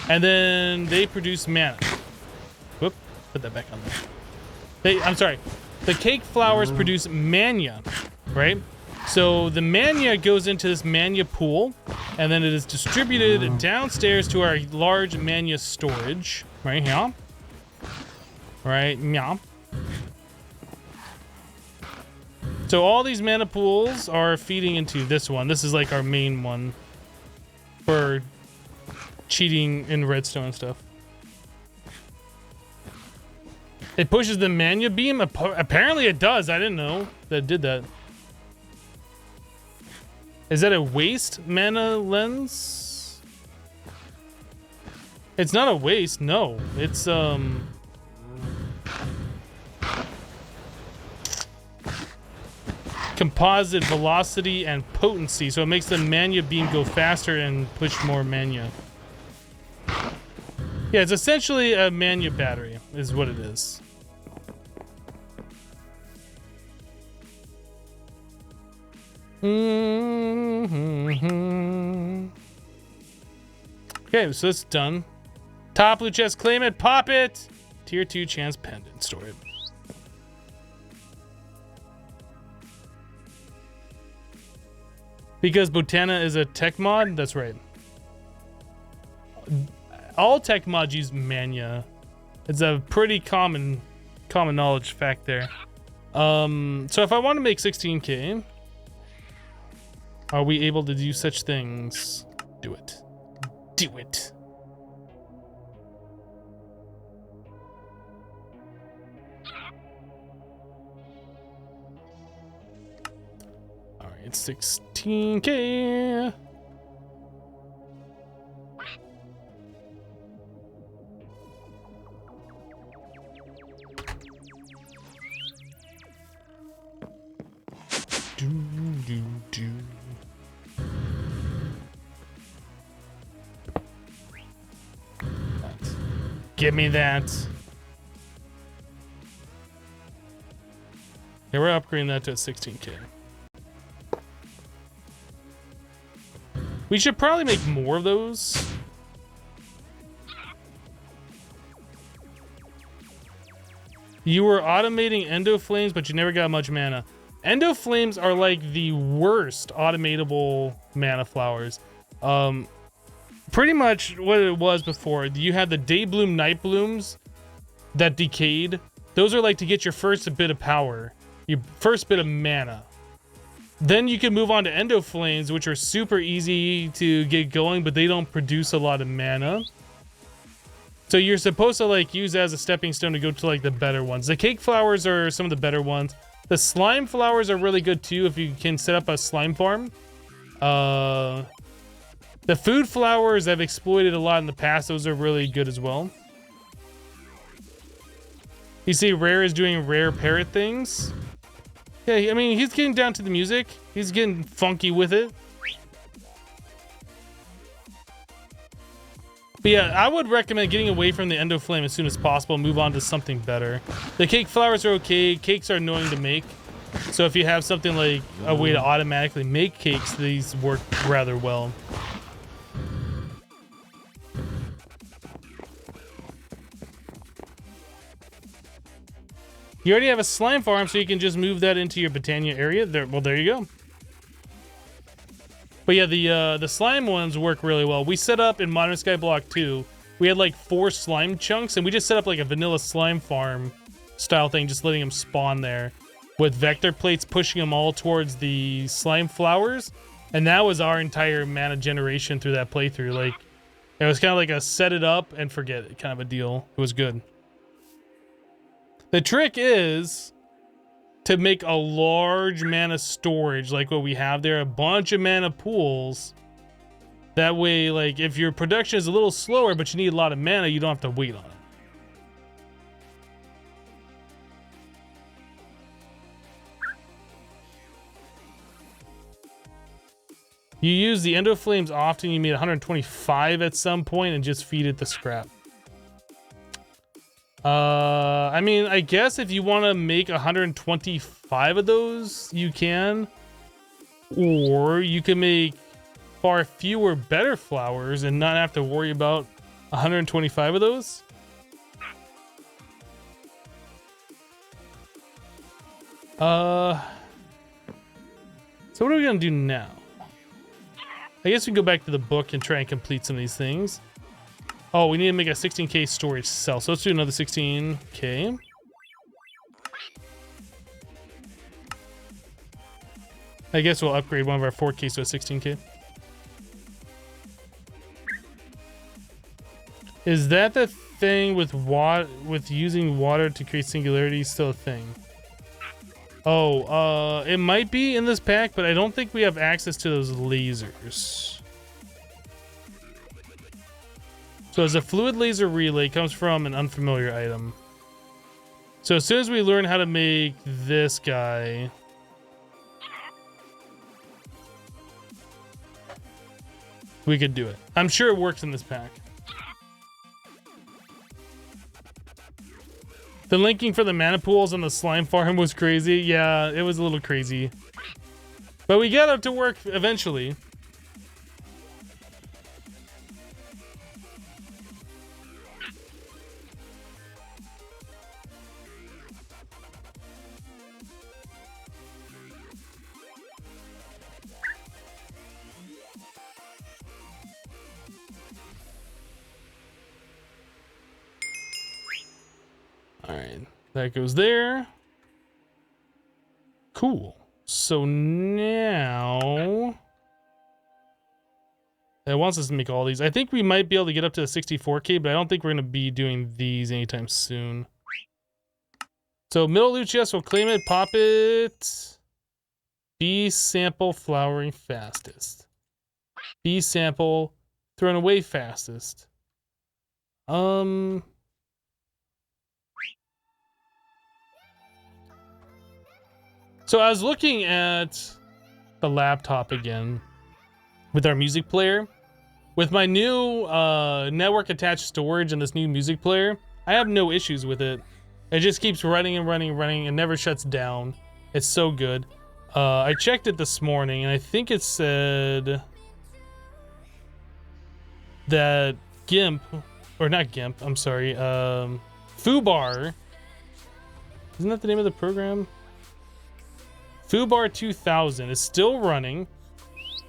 And then they produce mana. put that back on there. I'm sorry. The cake flowers produce mania, right? So the mania goes into this mania pool, and then it is distributed downstairs to our large mania storage, right here. Right, yeah. So all these mana pools are feeding into this one. This is like our main one for cheating in redstone and stuff. It pushes the mania beam? Apparently it does. I didn't know that it did that. Is that a waste mana lens? It's not a waste, no. It's composite velocity and potency, so it makes the mania beam go faster and push more mania. Yeah, it's essentially a mania battery, is what it is. Okay, so it's done. Top blue chest, claim it, pop it. Tier 2 chance pendant, store it. Because Botana is a tech mod? That's right. All tech mods use mania. It's a pretty common knowledge fact there. So if I want to make 16k, are we able to do such things? Do it. Do it. All right, 16k. Do. Give me that. Yeah, we're upgrading that to 16k. We should probably make more of those. You were automating endo flames, but you never got much mana. Endo flames are like the worst automatable mana flowers. Pretty much what it was before. You had the day bloom, night blooms that decayed. Those are like to get your first bit of power, your first bit of mana. Then you can move on to endo flames, which are super easy to get going, but they don't produce a lot of mana. So you're supposed to like use as a stepping stone to go to like the better ones. The cake flowers are some of the better ones. The slime flowers are really good too if you can set up a slime farm. The food flowers I've exploited a lot in the past. Those are really good as well. You see Rare is doing rare parrot things. Yeah, I mean, he's getting down to the music. He's getting funky with it. But yeah, I would recommend getting away from the endo flame as soon as possible. Move on to something better. The cake flowers are okay. Cakes are annoying to make. So if you have something like a way to automatically make cakes, these work rather well. You already have a slime farm, so you can just move that into your Botania area. There, well, there you go. But yeah, the slime ones work really well. We set up in Modern Skyblock 2, we had like 4 slime chunks, and we just set up like a vanilla slime farm style thing, just letting them spawn there with vector plates pushing them all towards the slime flowers. And that was our entire mana generation through that playthrough. Like, it was kind of like a set it up and forget it kind of a deal. It was good. The trick is to make a large mana storage like what we have there, a bunch of mana pools. That way, like, if your production is a little slower but you need a lot of mana, you don't have to wait on it. You use the endo flames often. You made 125 at some point and just feed it the scrap. I mean, I guess if you want to make 125 of those, you can. Or you can make far fewer better flowers and not have to worry about 125 of those. So what are we gonna do now? I guess we can go back to the book and try and complete some of these things. Oh, we need to make a 16K storage cell. So let's do another 16K. I guess we'll upgrade one of our 4Ks to a 16K. Is that the thing with using water to create singularity still a thing? Oh, it might be in this pack, but I don't think we have access to those lasers. So as a fluid laser relay comes from an unfamiliar item. So as soon as we learn how to make this guy, we could do it. I'm sure it works in this pack. The linking for the mana pools on the slime farm was crazy. Yeah, it was a little crazy. But we got it to work eventually. Alright, that goes there. Cool. So now it wants us to make all these. I think we might be able to get up to the 64K, but I don't think we're going to be doing these anytime soon. So middle loot chest, we'll claim it, pop it. B sample flowering fastest. B sample thrown away fastest. So I was looking at the laptop again with our music player. With my new network attached storage and this new music player, I have no issues with it. It just keeps running and running and running and never shuts down. It's so good. I checked it this morning and I think it said that GIMP, or not GIMP, I'm sorry, Foobar, isn't that the name of the program? Foobar 2000 is still running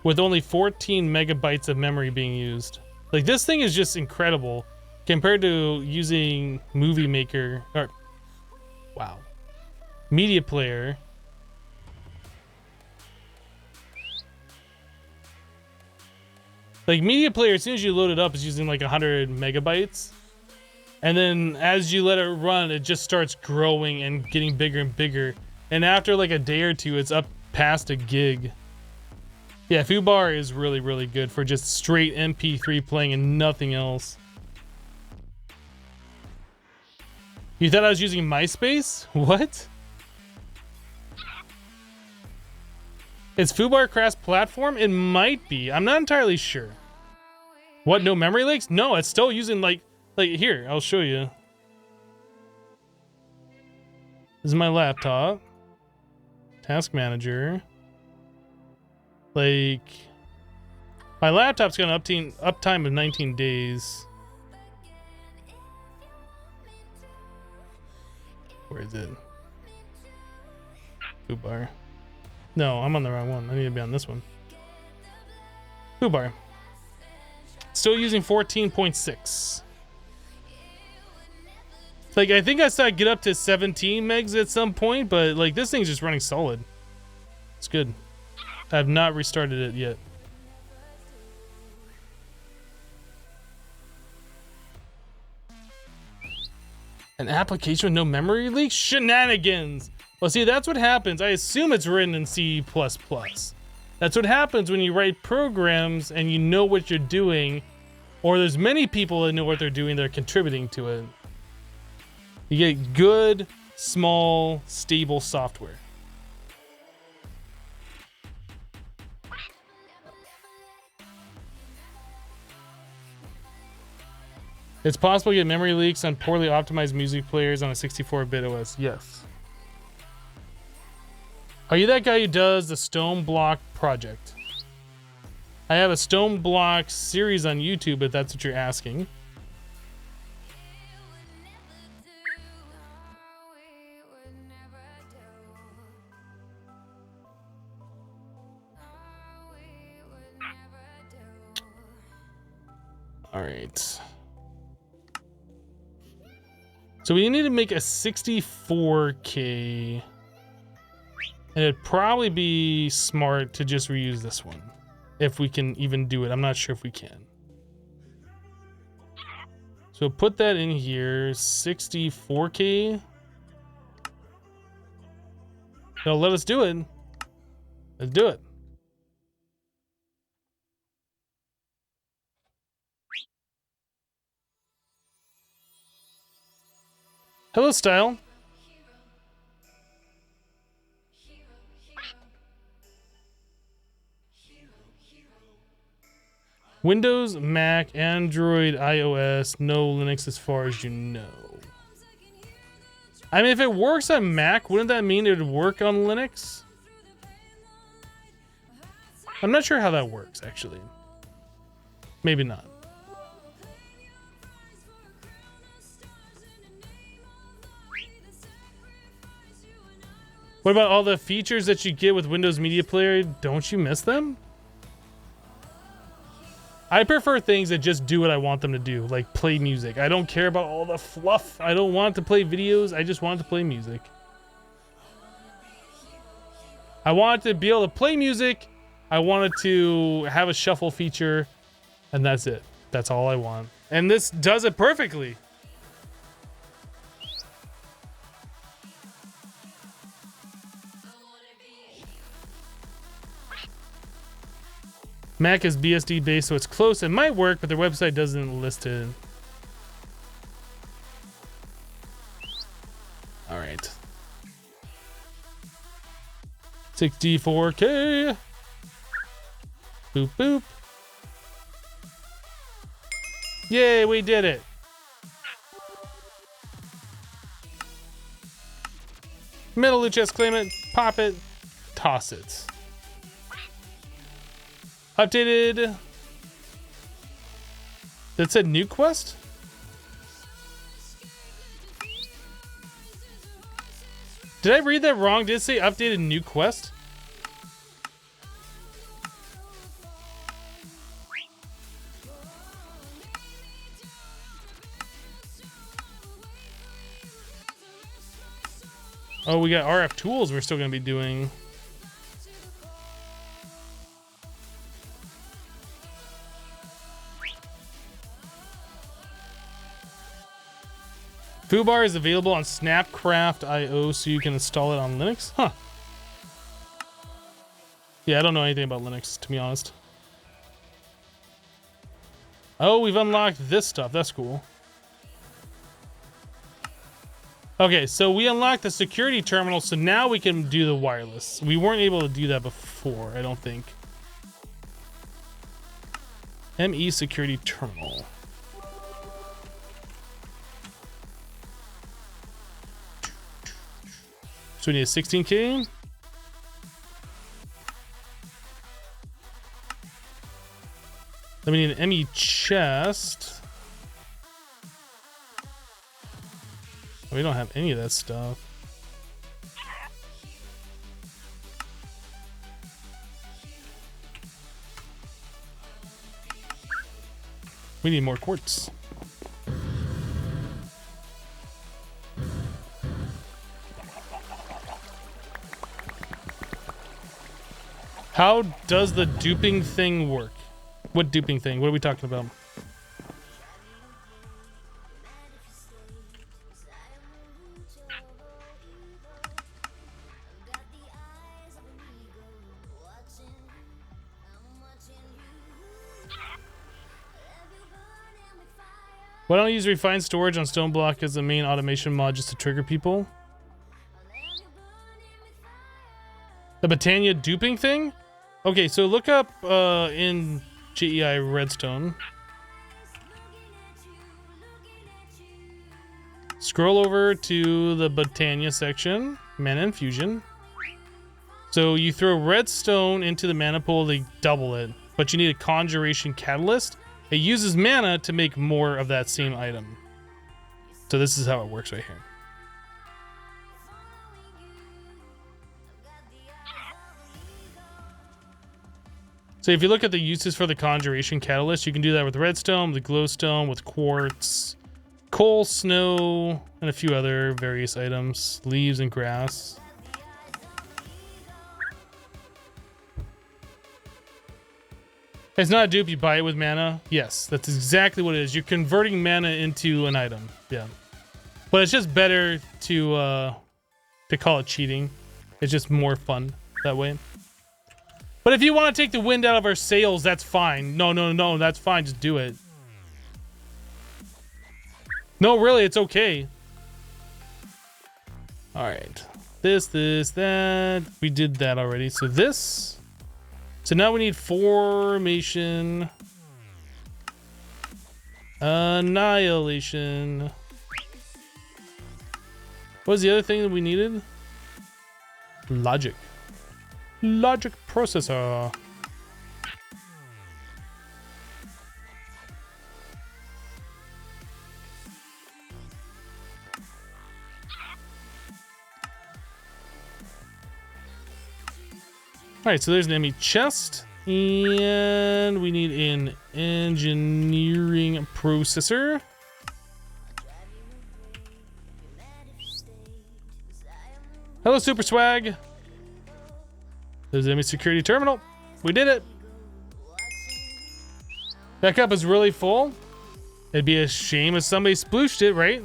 with only 14 megabytes of memory being used. Like, this thing is just incredible compared to using Movie Maker, or, wow, Media Player. Like, Media Player, as soon as you load it up, is using like 100 megabytes. And then as you let it run, it just starts growing and getting bigger and bigger. And after like a day or two, it's up past a gig. Yeah, Foobar is really, really good for just straight MP3 playing and nothing else. You thought I was using MySpace? What? Is Foobar cross-platform? It might be. I'm not entirely sure. What, no memory leaks? No, it's still using like here, I'll show you. This is my laptop. Task manager. Like, my laptop's got an uptime of 19 days. Where is it? Foobar. No, I'm on the wrong one. I need to be on this one. Foobar. Still using 14.6. Like, I think I saw it get up to 17 megs at some point, but like, this thing's just running solid. It's good. I have not restarted it yet. An application with no memory leaks? Shenanigans! Well, see, that's what happens. I assume it's written in C++. That's what happens when you write programs and you know what you're doing, or there's many people that know what they're doing that are contributing to it. You get good, small, stable software. It's possible to get memory leaks on poorly optimized music players on a 64-bit OS. Yes. Are you that guy who does the Stone Block project? I have a Stone Block series on YouTube, if that's what you're asking. right. So we need to make a 64K. And it'd probably be smart to just reuse this one. If we can even do it. I'm not sure if we can. So put that in here. 64K. Now let us do it. Let's do it. Hello, Style. Windows, Mac, Android, iOS, no Linux as far as you know. I mean, if it works on Mac, wouldn't that mean it would work on Linux? I'm not sure how that works, actually. Maybe not. What about all the features that you get with Windows Media Player? Don't you miss them? I prefer things that just do what I want them to do, like play music. I don't care about all the fluff. I don't want it to play videos. I just want it to play music. I want it to be able to play music. I want it to have a shuffle feature, and that's it. That's all I want. And this does it perfectly. Mac is BSD based, so it's close. It might work, but their website doesn't list it. All right. 64K. Boop, boop. Yay, we did it. Metal loot chest, claim it, pop it, toss it. Updated. That said new quest? Did I read that wrong? Did it say updated new quest? Oh, we got RF tools we're still going to be doing. Foobar is available on Snapcraft.io, so you can install it on Linux. Huh. Yeah, I don't know anything about Linux, to be honest. Oh, we've unlocked this stuff. That's cool. Okay, so we unlocked the security terminal, so now we can do the wireless. We weren't able to do that before, I don't think. ME security terminal. So we need a 16K. Then we need an ME chest. We don't have any of that stuff. We need more quartz. How does the duping thing work? What duping thing? What are we talking about? Why don't I use refined storage on stone block as the main automation mod just to trigger people? The Britannia duping thing? Okay, so look up in JEI Redstone. Scroll over to the Britannia section, mana infusion. So you throw redstone into the mana pool to double it, but you need a conjuration catalyst. It uses mana to make more of that same item. So this is how it works right here. So if you look at the uses for the conjuration catalyst, you can do that with redstone, with glowstone, with quartz, coal, snow, and a few other various items, leaves and grass. It's not a dupe, you buy it with mana. Yes, that's exactly what it is. You're converting mana into an item. Yeah. But it's just better to call it cheating. It's just more fun that way. But if you want to take the wind out of our sails, that's fine. No, that's fine. Just do it. No, really, it's okay. All right. This, that. We did that already. So this. So now we need formation. Annihilation. What was the other thing that we needed? Logic. Logic processor. All right, so there's an enemy chest, and we need an engineering processor. Hello, Super Swag. There's enemy security terminal. We did it. That cup is really full. It'd be a shame if somebody splooshed it, right?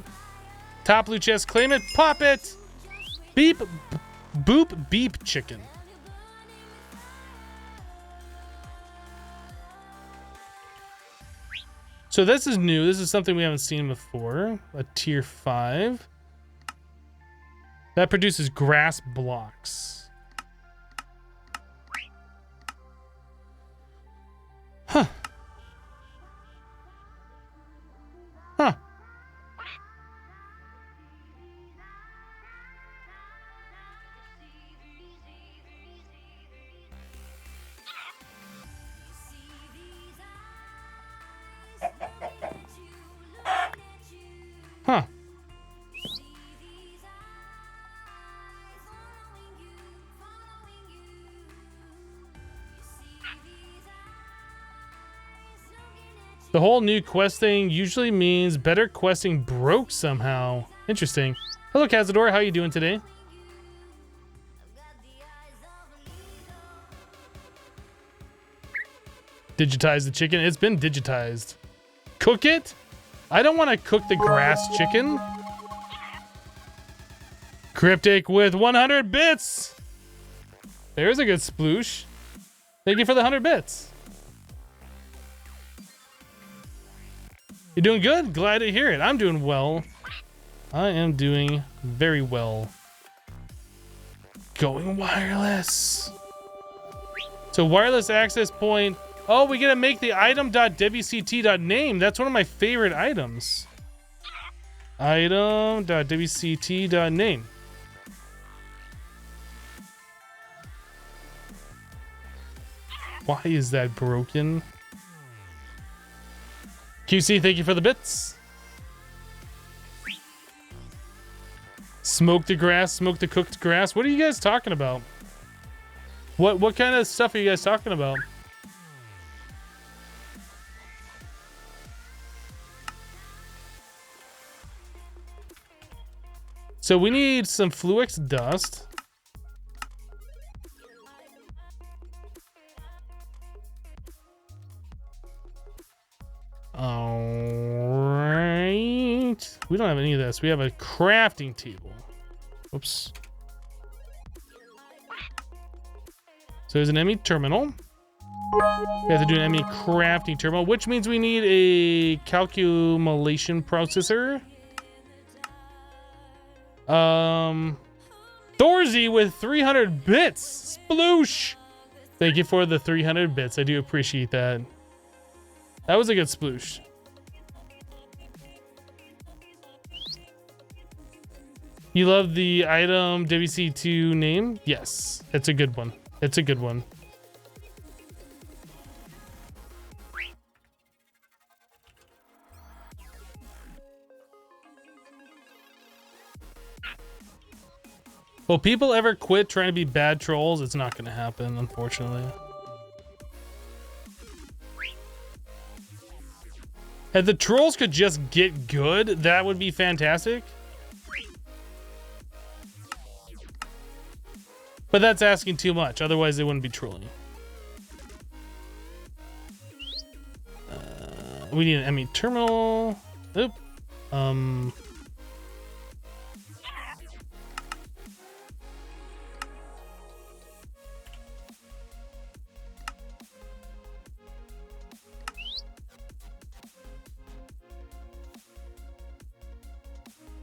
Top blue chest, claim it, pop it. Beep, boop, beep, chicken. So this is new. This is something we haven't seen before. A tier 5. That produces grass blocks. Huh. Huh. Huh. The whole new quest thing usually means better questing broke somehow. Interesting. Hello, Cazador. How you doing today? Digitize the chicken. It's been digitized. Cook it? I don't want to cook the grass chicken. Cryptic with 100 bits. There's a good sploosh. Thank you for the 100 bits. You doing good? Glad to hear it. I'm doing well. I am doing very well. Going wireless. So wireless access point. Oh, we gotta make the item.wct.name. That's one of my favorite items. Item.wct.name. Why is that broken? QC, thank you for the bits. Smoke the grass, smoke the cooked grass. What are you guys talking about? What kind of stuff are you guys talking about? So we need some Fluix dust. All right. We don't have any of this. We have a crafting table. Oops. So there's an enemy terminal. We have to do an enemy crafting terminal, which means we need a calculation processor. Thorzy with 300 bits. Sploosh. Thank you for the 300 bits. I do appreciate that. That was a good sploosh. You love the item WC2 name? Yes, it's a good one. It's a good one. Will people ever quit trying to be bad trolls? It's not going to happen, unfortunately. If the trolls could just get good, that would be fantastic. But that's asking too much. Otherwise, they wouldn't be trolling. We need an ME terminal. Oop.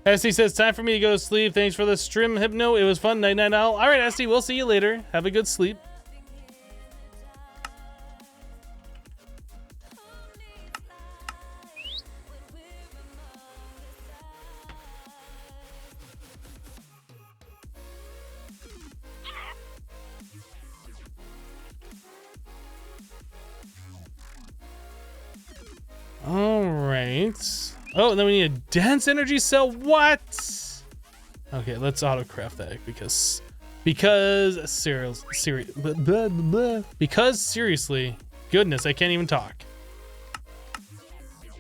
SD says, time for me to go to sleep. Thanks for the stream, Hypno. It was fun. Night, night, owl. All right, SD, we'll see you later. Have a good sleep. All right. Oh, and then we need a dense energy cell. What? Okay, let's autocraft that because seriously, goodness, I can't even talk.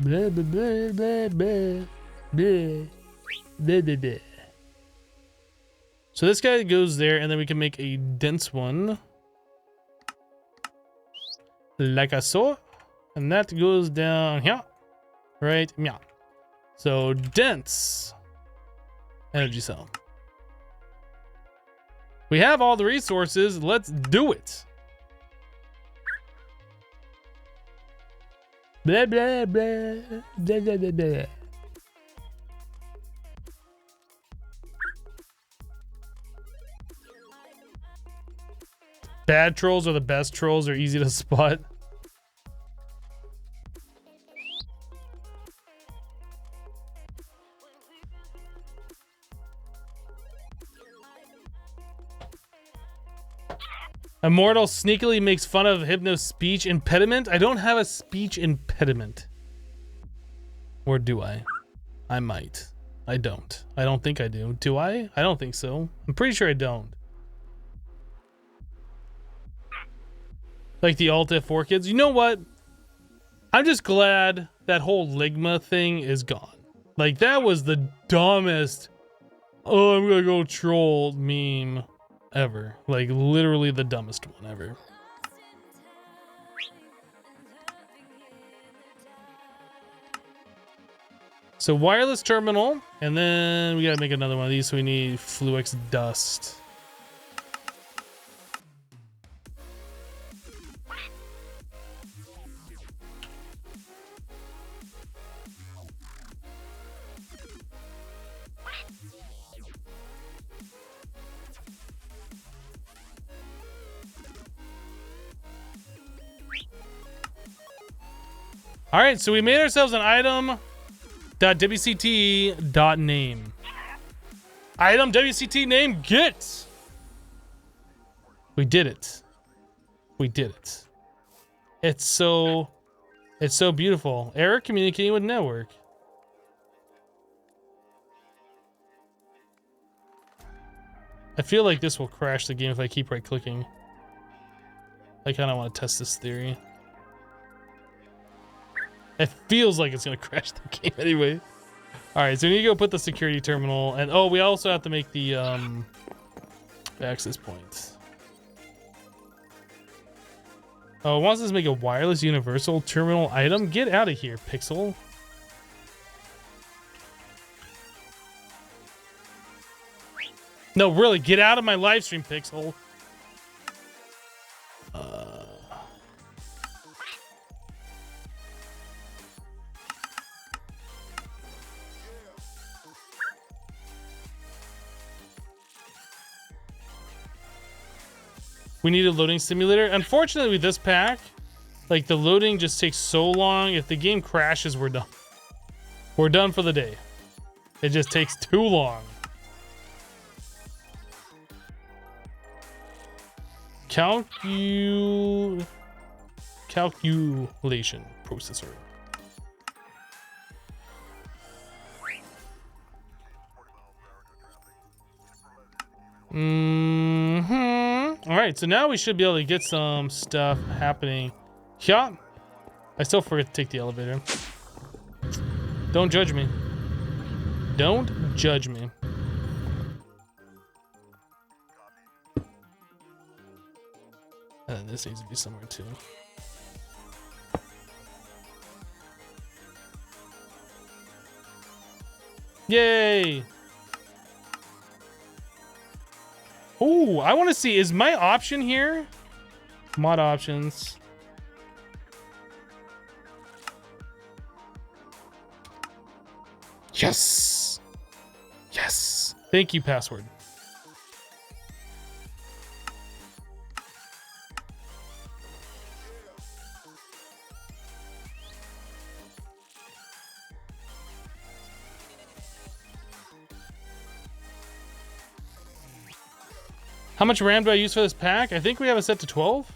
Blah, blah, blah, blah, blah, blah, blah, blah, blah. So this guy goes there, and then we can make a dense one, like so, and that goes down here, right? Yeah. So dense energy cell. We have all the resources. Let's do it. Blah blah blah blah blah blah blah. Bad trolls are the best trolls. They're easy to spot. Immortal sneakily makes fun of Hypno's speech impediment. I don't have a speech impediment. Or do I? I might. I don't. I don't think I do. Do I? I don't think so. I'm pretty sure I don't. Like the Alt F4 kids. You know what? I'm just glad that whole Ligma thing is gone. Like, that was the dumbest, oh, I'm gonna go troll meme ever. Like, literally the dumbest one ever. So wireless terminal, and then we gotta make another one of these, so we need Fluix dust. All right, so we made ourselves an item.wct.name. Item WCT name get. We did it. We did it. It's so beautiful. Error communicating with network. I feel like this will crash the game if I keep right clicking. I kind of want to test this theory. It feels like it's gonna crash the game anyway. All right, so we need to go put the security terminal, and oh, we also have to make the access points. Oh, it wants us to make a wireless universal terminal item. Get out of here, Pixel. No, really, get out of my live stream, Pixel. We need a loading simulator. Unfortunately, with this pack, like, the loading just takes so long. If the game crashes, we're done. We're done for the day. It just takes too long. Calculation processor. All right, so now we should be able to get some stuff happening. Yeah, I still forget to take the elevator. Don't judge me. Don't judge me. And this needs to be somewhere too. Yay! Oh, I want to see, is my option here? Mod options. Yes! Yes! Thank you, password. How much RAM do I use for this pack? I think we have it set to 12.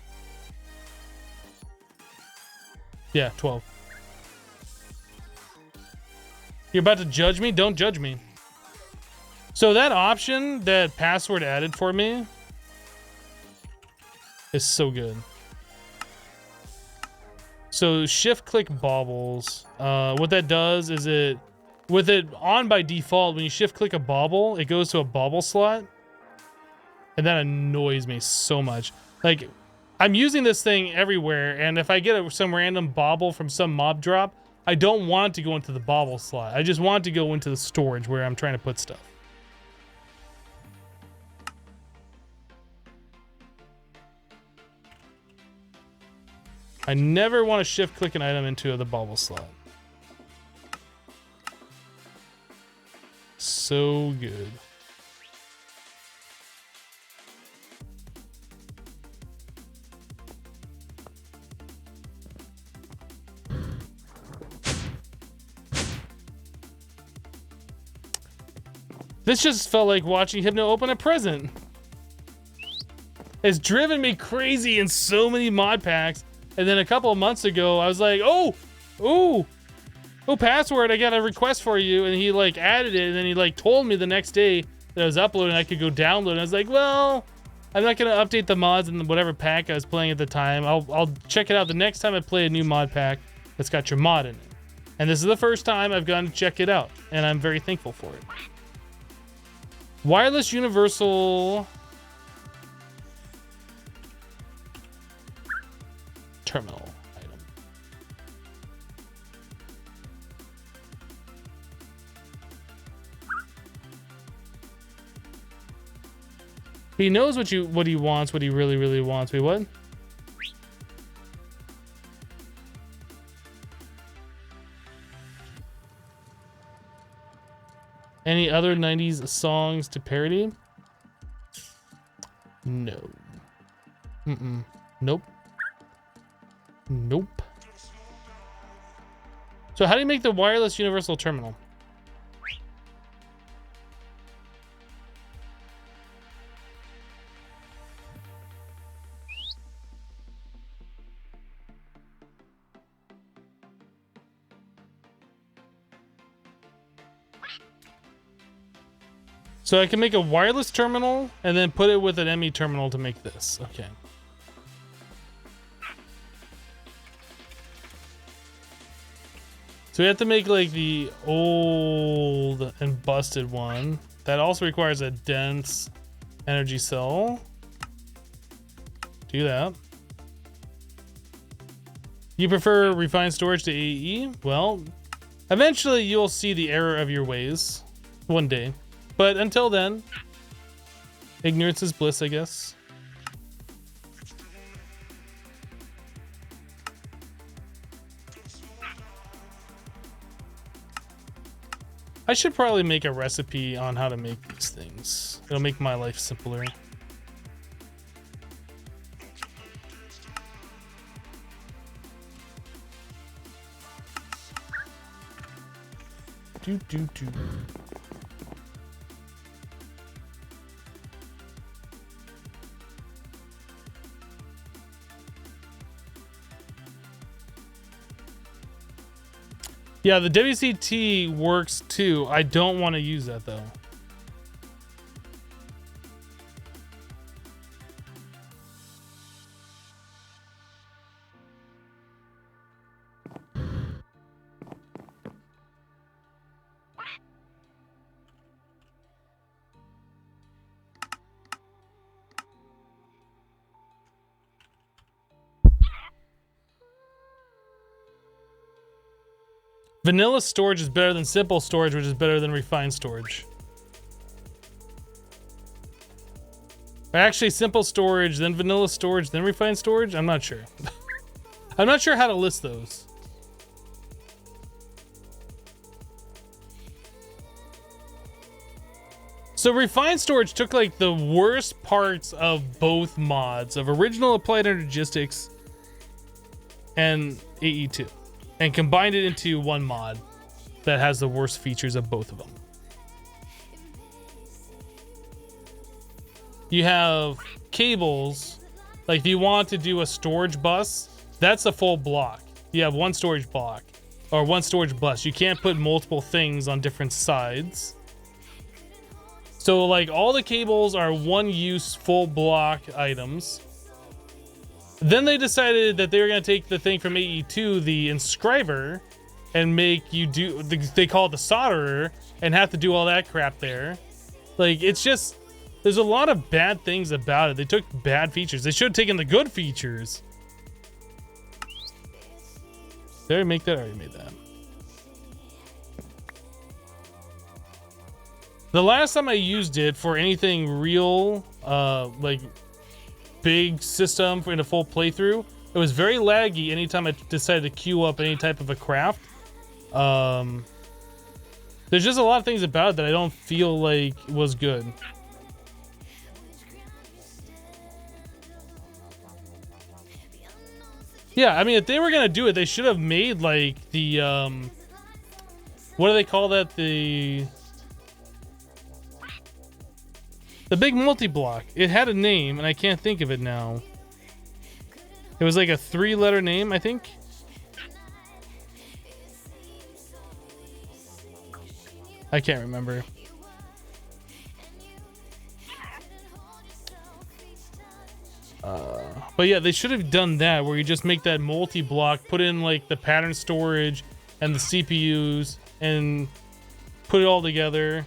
Yeah, 12. You're about to judge me? Don't judge me. So that option that password added for me is so good. So shift click baubles. What that does is with it on by default, when you shift click a bauble, it goes to a bauble slot. And that annoys me so much. Like, I'm using this thing everywhere, and if I get some random bauble from some mob drop, I don't want it to go into the bauble slot. I just want it to go into the storage where I'm trying to put stuff. I never want to shift click an item into the bauble slot. So good. This just felt like watching Hypno open a present. It's driven me crazy in so many mod packs. And then a couple of months ago, I was like, oh, password, I got a request for you. And he like added it, and then he like told me the next day that I was uploading, I could go download. And I was like, well, I'm not gonna update the mods in whatever pack I was playing at the time. I'll check it out the next time I play a new mod pack that's got your mod in it. And this is the first time I've gone to check it out, and I'm very thankful for it. Wireless universal terminal item. He knows what he wants, what he really wants. Wait, what? Any other 90s songs to parody? No. Nope. Nope. So how do you make the wireless universal terminal? So I can make a wireless terminal and then put it with an ME terminal to make this. Okay. So we have to make like the old and busted one. That also requires a dense energy cell. Do that. You prefer refined storage to AE? Well, eventually you'll see the error of your ways one day. But until then, ignorance is bliss, I guess. I should probably make a recipe on how to make these things. It'll make my life simpler. Do. Yeah, the WCT works too. I don't want to use that though. Vanilla storage is better than simple storage, which is better than refined storage. Actually, simple storage, then vanilla storage, then refined storage? I'm not sure. I'm not sure how to list those. So refined storage took like the worst parts of both mods, of original Applied Energistics and AE2, and combined it into one mod that has the worst features of both of them. You have cables, like if you want to do a storage bus, that's a full block. You have one storage block or one storage bus. You can't put multiple things on different sides. So like all the cables are one use full block items. Then they decided that they were going to take the thing from AE2, the inscriber, and make you do, they call it the solderer, and have to do all that crap there. Like, it's just, there's a lot of bad things about it. They took bad features. They should have taken the good features. Did I already make that? I already made that. The last time I used it for anything real, like big system in a full playthrough, it was very laggy anytime I decided to queue up any type of a craft. There's just a lot of things about it that I don't feel like was good. Yeah, I mean, if they were gonna do it, they should have made like the what do they call that? The big multi-block. It had a name, and I can't think of it now. It was like a 3-letter name, I think. I can't remember. But yeah, they should have done that, where you just make that multi-block, put in like the pattern storage and the CPUs, and put it all together.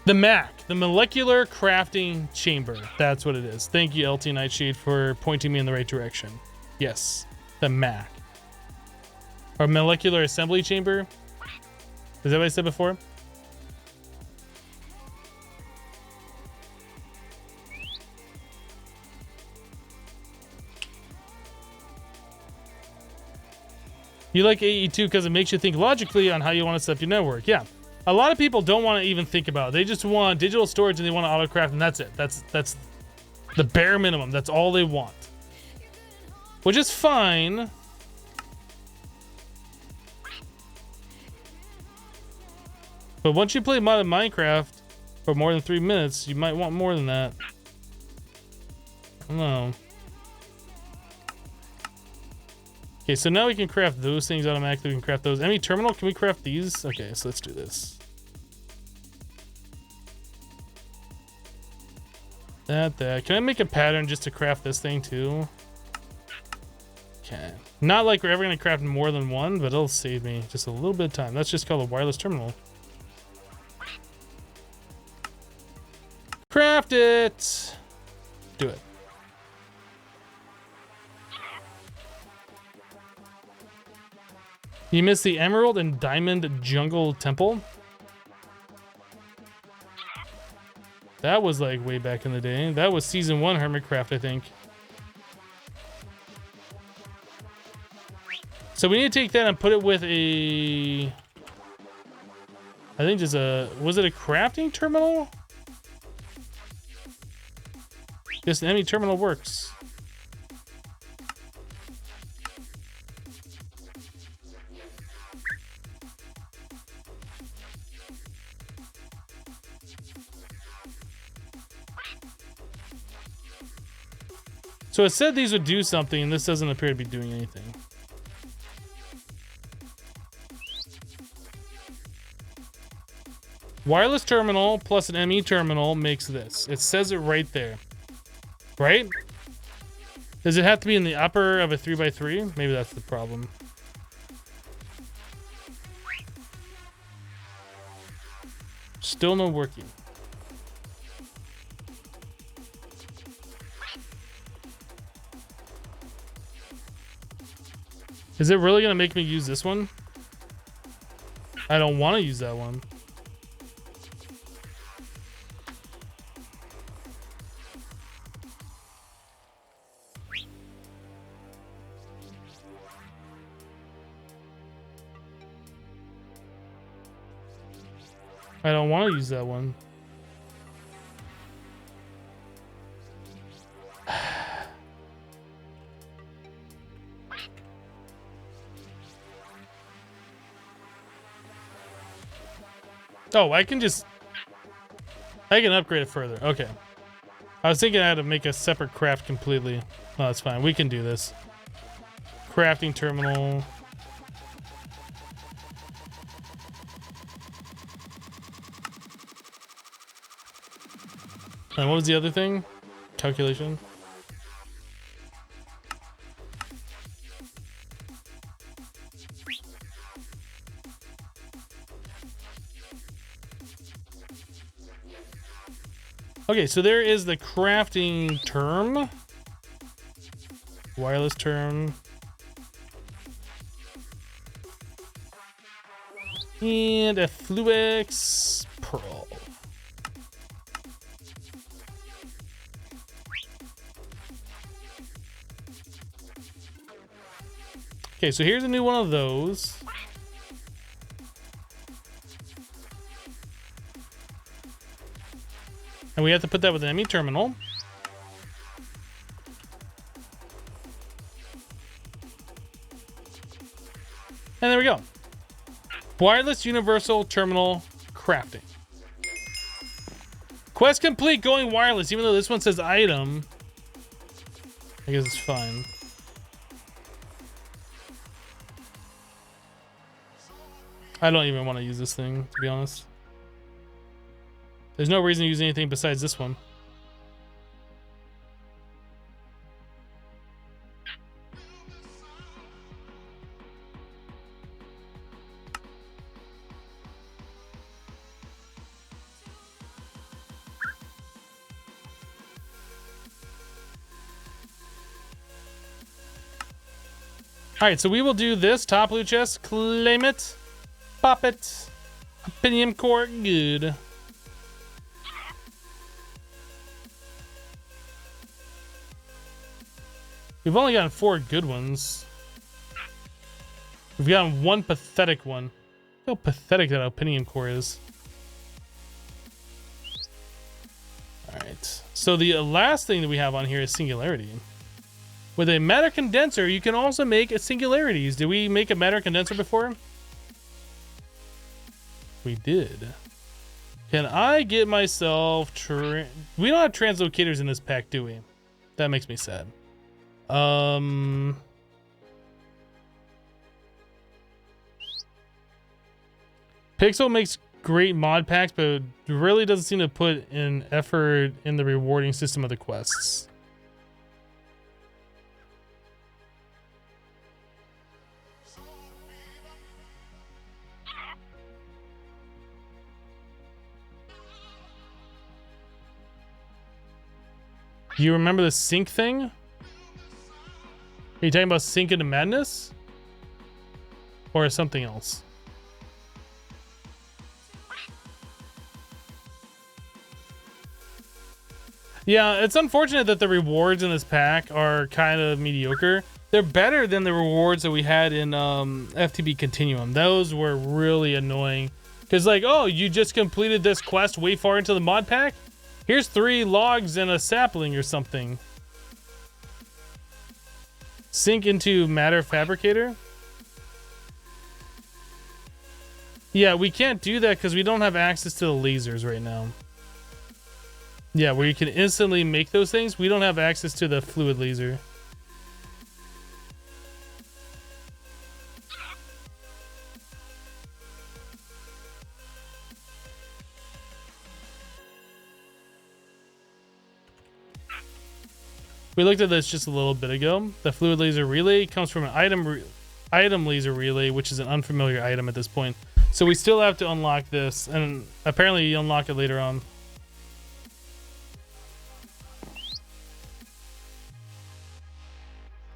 The MAC, the Molecular Crafting Chamber. That's what it is. Thank you, LT Nightshade, for pointing me in the right direction. Yes, the MAC. Or Molecular Assembly Chamber. Is that what I said before? You like AE2 because it makes you think logically on how you want to set up your network. Yeah. A lot of people don't want to even think about it. They just want digital storage and they want to autocraft, and that's it. That's the bare minimum. That's all they want. Which is fine. But once you play modded Minecraft for more than 3 minutes, you might want more than that. I don't know. Okay, so now we can craft those things automatically. We can craft those. ME terminal, can we craft these? Okay, so let's do this. That. Can I make a pattern just to craft this thing too? Okay. Not like we're ever going to craft more than one, but it'll save me just a little bit of time. That's just called a wireless terminal. Craft it! Do it. You missed the Emerald and Diamond Jungle Temple? That was like way back in the day. That was season 1 Hermitcraft, I think. So we need to take that and put it with a... I think just a... Was it a crafting terminal? Yes, the ME terminal works. So it said these would do something, and this doesn't appear to be doing anything. Wireless terminal plus an ME terminal makes this. It says it right there. Right? Does it have to be in the upper of a 3x3? Maybe that's the problem. Still no working. Is it really gonna make me use this one? I don't want to use that one. I don't want to use that one. Oh, I can upgrade it further. Okay. I was thinking I had to make a separate craft completely. No, that's fine. We can do this. Crafting terminal. And what was the other thing? Calculation. Okay, so there is the crafting term. Wireless term. And a Fluix Pearl. Okay, so here's a new one of those. And we have to put that with an ME terminal. And there we go. Wireless universal terminal crafting. Quest complete, going wireless. Even though this one says item, I guess it's fine. I don't even want to use this thing, to be honest. There's no reason to use anything besides this one. All right, so we will do this. Top loot chest, claim it, pop it, opinion core, good. We've only gotten 4 good ones. We've gotten 1 pathetic one. Look how pathetic that opinion core is. All right, so the last thing that we have on here is singularity. With a matter condenser, you can also make a singularities. Did we make a matter condenser before? We did. Can I get myself... We don't have translocators in this pack, do we? That makes me sad. Pixel makes great mod packs, but really doesn't seem to put in effort in the rewarding system of the quests. Do you remember the sync thing? Are you talking about Sync into Madness? Or something else? Yeah, it's unfortunate that the rewards in this pack are kind of mediocre. They're better than the rewards that we had in FTB Continuum. Those were really annoying. Because like, oh, you just completed this quest way far into the mod pack? Here's 3 logs and a sapling or something. Sync into Matter Fabricator? Yeah, we can't do that because we don't have access to the lasers right now. Yeah, where you can instantly make those things, we don't have access to the fluid laser. We looked at this just a little bit ago. The fluid laser relay comes from an item laser relay, which is an unfamiliar item at this point. So we still have to unlock this, and apparently you unlock it later on.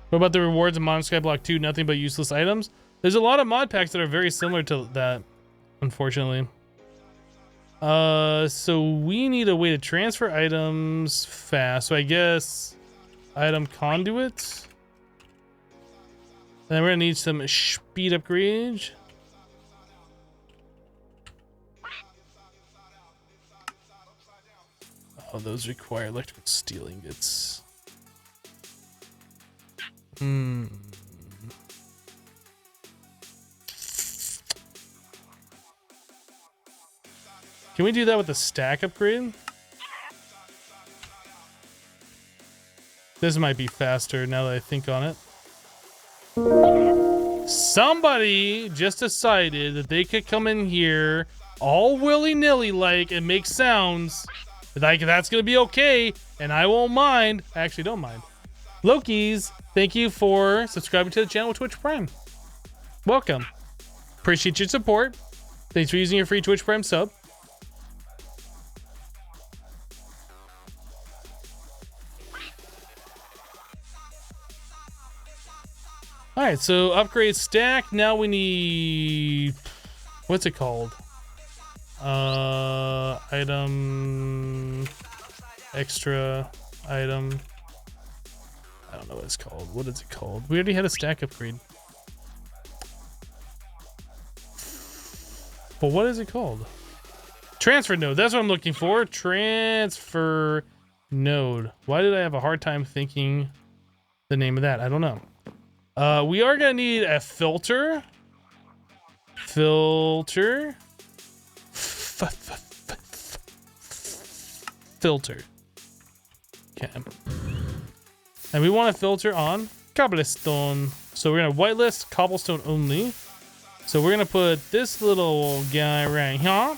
What about the rewards in Modern Skyblock 2? Nothing but useless items. There's a lot of mod packs that are very similar to that. unfortunately. So we need a way to transfer items fast. So I guess item conduit. Then we're gonna need some speed upgrade. Oh, those require electrical steel ingots. Hmm. Can we do that with the stack upgrade? This might be faster now that I think on it. Somebody just decided that they could come in here all willy-nilly like and make sounds. Like that's gonna be okay, and I won't mind. I actually don't mind. Lokis, thank you for subscribing to the channel with Twitch Prime. Welcome. Appreciate your support. Thanks for using your free Twitch Prime sub. All right, so upgrade stack. Now we need, what's it called? Item, extra item. I don't know what it's called. What is it called? We already had a stack upgrade. But what is it called? Transfer node. That's what I'm looking for. Transfer node. Why did I have a hard time thinking the name of that? I don't know. We are gonna need a filter. Filter. Filter. Okay. And we want to filter on cobblestone. So we're gonna whitelist cobblestone only. So we're gonna put this little guy right here.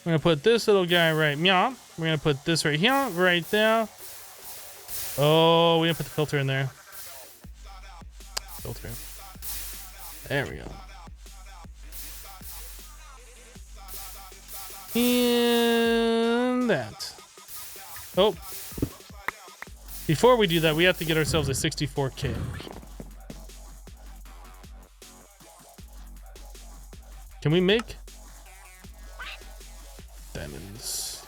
We're gonna put this little guy right here. We're gonna put this right here, right there. Oh, we didn't put the filter in there. Filter. There we go. And that. Oh. Before we do that, we have to get ourselves a 64K. Can we make diamonds?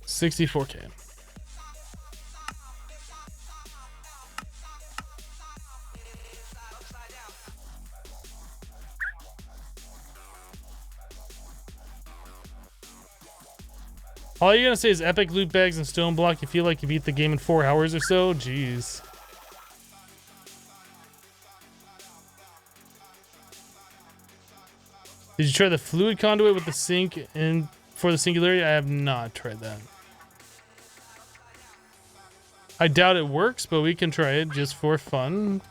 $64K. All you're gonna say is epic loot bags and stone block. You feel like you beat the game in 4 hours or so? Jeez. Did you try the fluid conduit with the sink and for the singularity? I have not tried that. I doubt it works, but we can try it just for fun.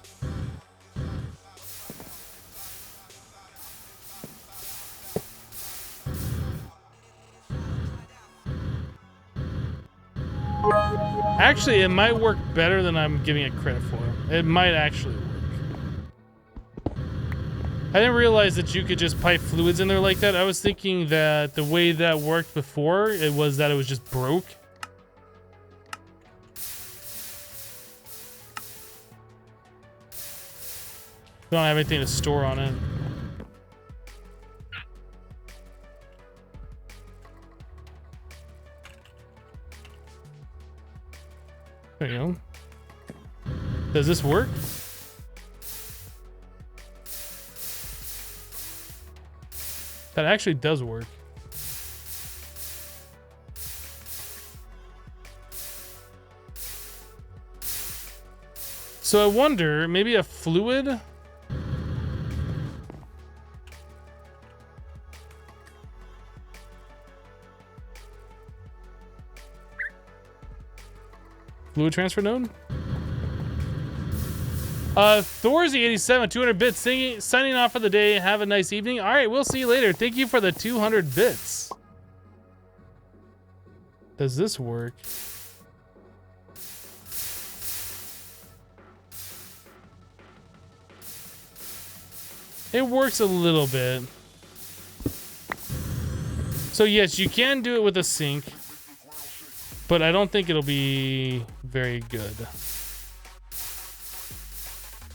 Actually, it might work better than I'm giving it credit for. It might actually work. I didn't realize that you could just pipe fluids in there like that. I was thinking that the way that worked before, it was that it was just broke. We don't have anything to store on it. There you go. Does this work? That actually does work. So I wonder, maybe a fluid? Fluid transfer node? Thorzy87, 200 bits, signing off for the day. Have a nice evening. All right, we'll see you later. Thank you for the 200 bits. Does this work? It works a little bit. So yes, you can do it with a sink, but I don't think it'll be very good.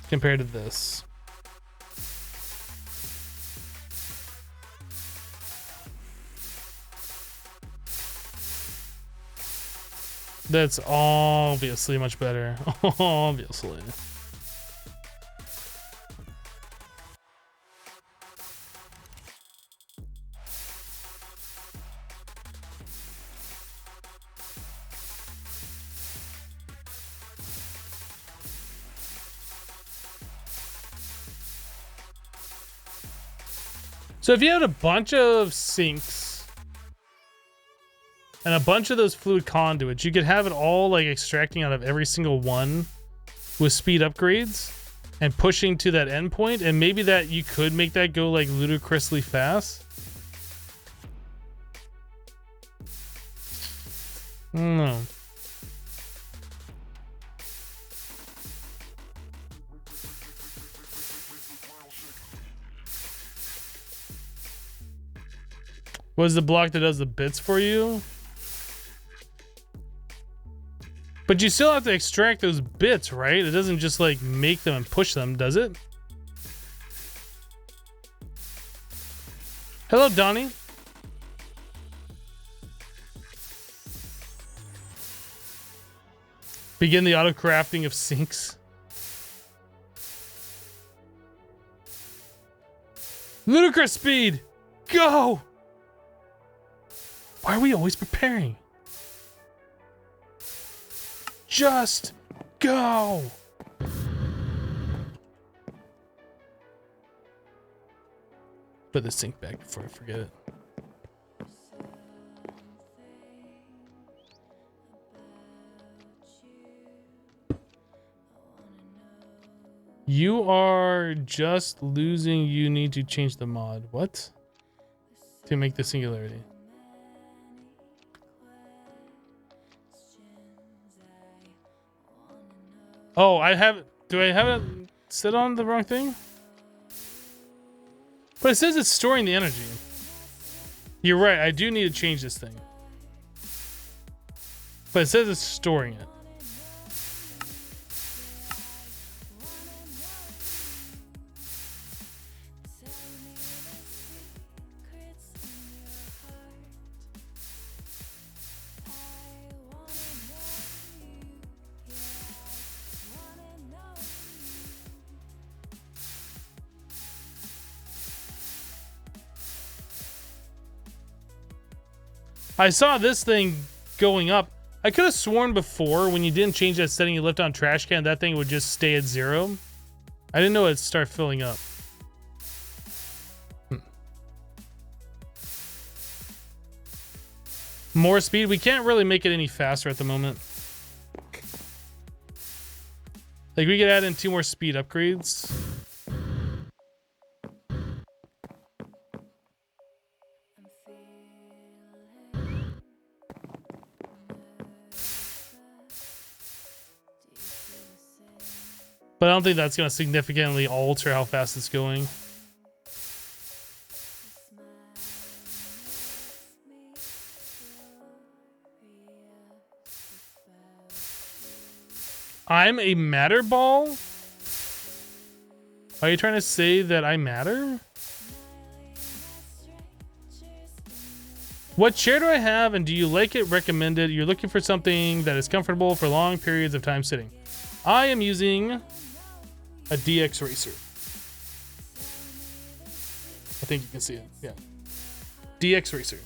compared to this. That's obviously much better. Obviously. So if you had a bunch of sinks and a bunch of those fluid conduits, you could have it all like extracting out of every single one with speed upgrades and pushing to that endpoint, and maybe that you could make that go like ludicrously fast. I don't know. What is the block that does the bits for you? But you still have to extract those bits, right? It doesn't just like make them and push them, does it? Hello, Donnie. Begin the auto crafting of sinks. Ludicrous speed! Go! Why are we always preparing? Just go! Put the sink back before I forget it. You are just losing. You need to change the mod. What? To make the singularity. Oh, I have. Do I have it set on the wrong thing? But it says it's storing the energy. You're right. I do need to change this thing. But it says it's storing it. I saw this thing going up. I could have sworn before when you didn't change that setting, you left on trash can, that thing would just stay at 0. I didn't know it'd start filling up. More speed. We can't really make it any faster at the moment. Like we could add in 2 more speed upgrades. But I don't think that's going to significantly alter how fast it's going. I'm a matter ball? Are you trying to say that I matter? What chair do I have and do you like it? Recommend it? You're looking for something that is comfortable for long periods of time sitting. I am using a DX Racer. I think you can see it. Yeah. DX Racer.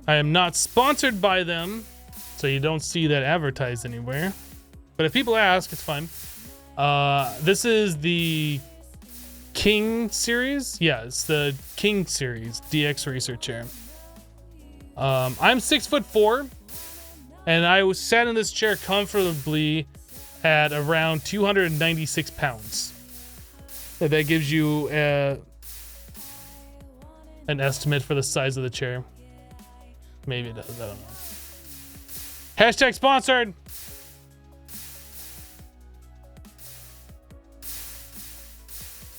I am not sponsored by them, so you don't see that advertised anywhere. But if people ask, it's fine. This is the King series. Yeah, it's the King series DX Racer chair. I'm 6'4", and I was sat in this chair comfortably at around 296 pounds. That gives you an estimate for the size of the chair. Maybe it does, I don't know. Hashtag sponsored!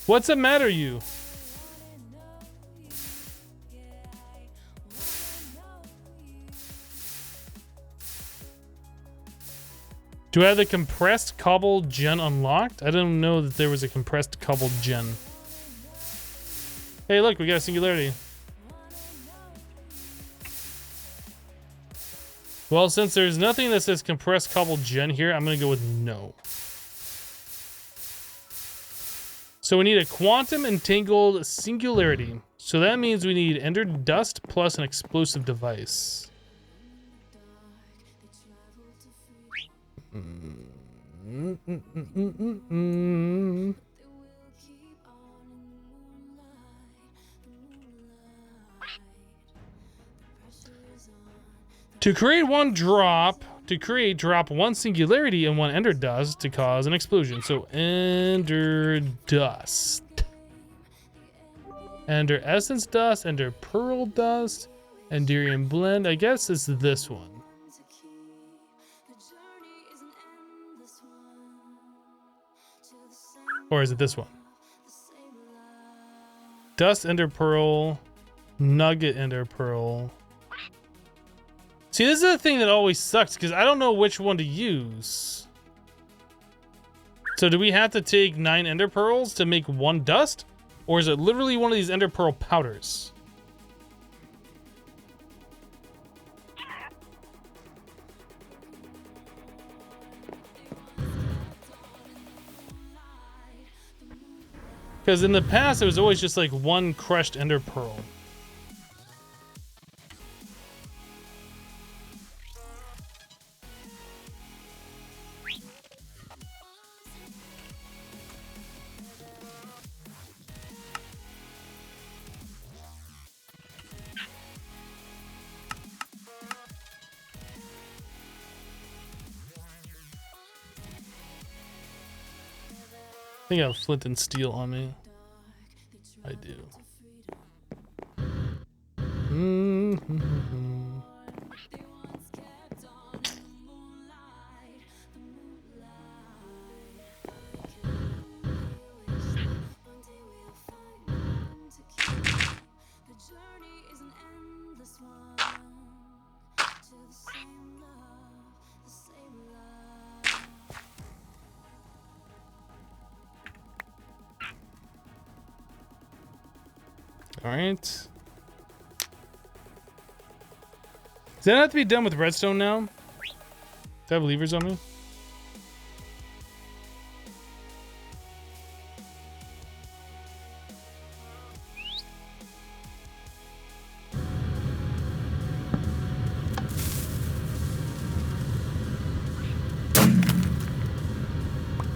What's the matter, you? Do Do I have the compressed cobble gen unlocked? I didn't know that there was a compressed cobble gen. Hey, look, we got a singularity. Well, since there's nothing that says compressed cobble gen here, I'm gonna go with no. So we need a quantum entangled singularity. So that means we need ender dust plus an explosive device. To create drop one singularity and one ender dust to cause an explosion. So ender dust. Ender essence dust, ender pearl dust, enderium blend. I guess it's this one. Or is it this one? Dust ender pearl, nugget ender pearl. See, this is the thing that always sucks because I don't know which one to use. So do we have to take 9 ender pearls to make 1 dust? Or is it literally one of these ender pearl powders? Because in the past, it was always just like 1 crushed ender pearl. I think I have flint and steel on me. I do. All right. Does that have to be done with redstone now? Do I have levers on me?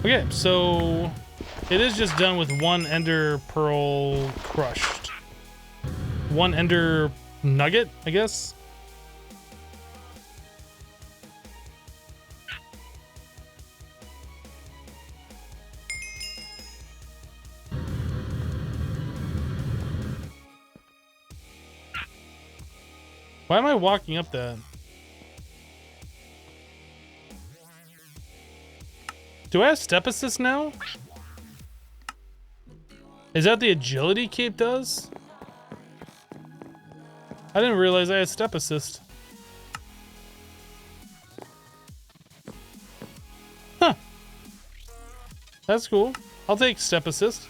Okay, so it is just done with 1 ender pearl crushed. 1 ender nugget, I guess. Why am I walking up that? Do I have step assist now? Is that the agility cape does? I didn't realize I had step assist. Huh. That's cool. I'll take step assist.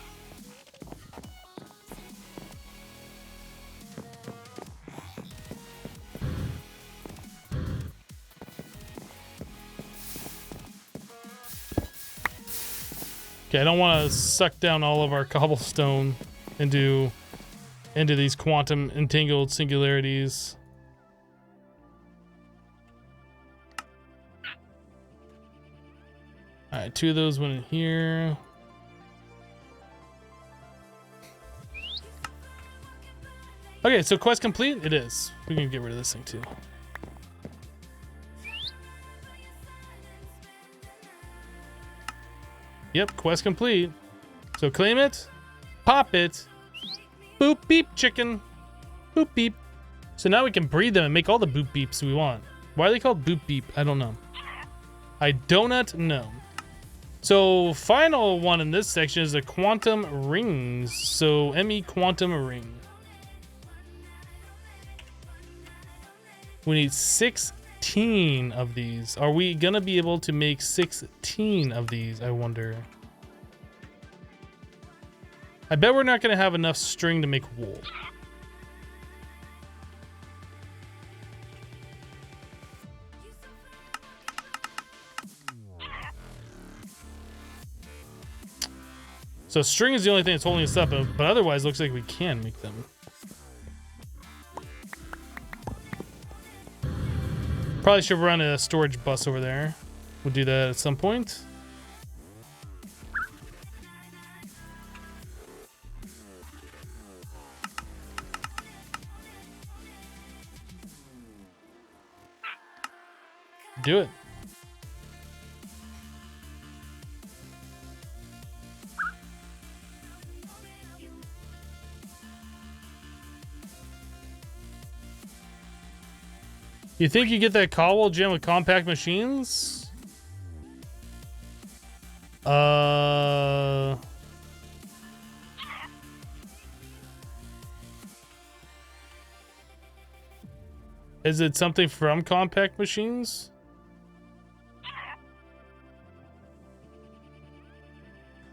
Okay, I don't want to suck down all of our cobblestone into these quantum entangled singularities. All right, 2 of those went in here. Okay, so quest complete. It is. We can get rid of this thing too. Yep, quest complete. So claim it, pop it, boop beep chicken, boop beep. So now we can breed them and make all the boop beeps we want. Why are they called boop beep? I don't know. I do not know. So final one in this section is the quantum rings. So ME quantum ring. We need 6 16 of these. Are we gonna be able to make 16 of these, I wonder? I bet we're not gonna have enough string to make wool. So string is the only thing that's holding us up, but otherwise it looks like we can make them. Probably should run a storage bus over there. We'll do that at some point. Do it. You think you get that Caldwell gem with compact machines? Is it something from compact machines?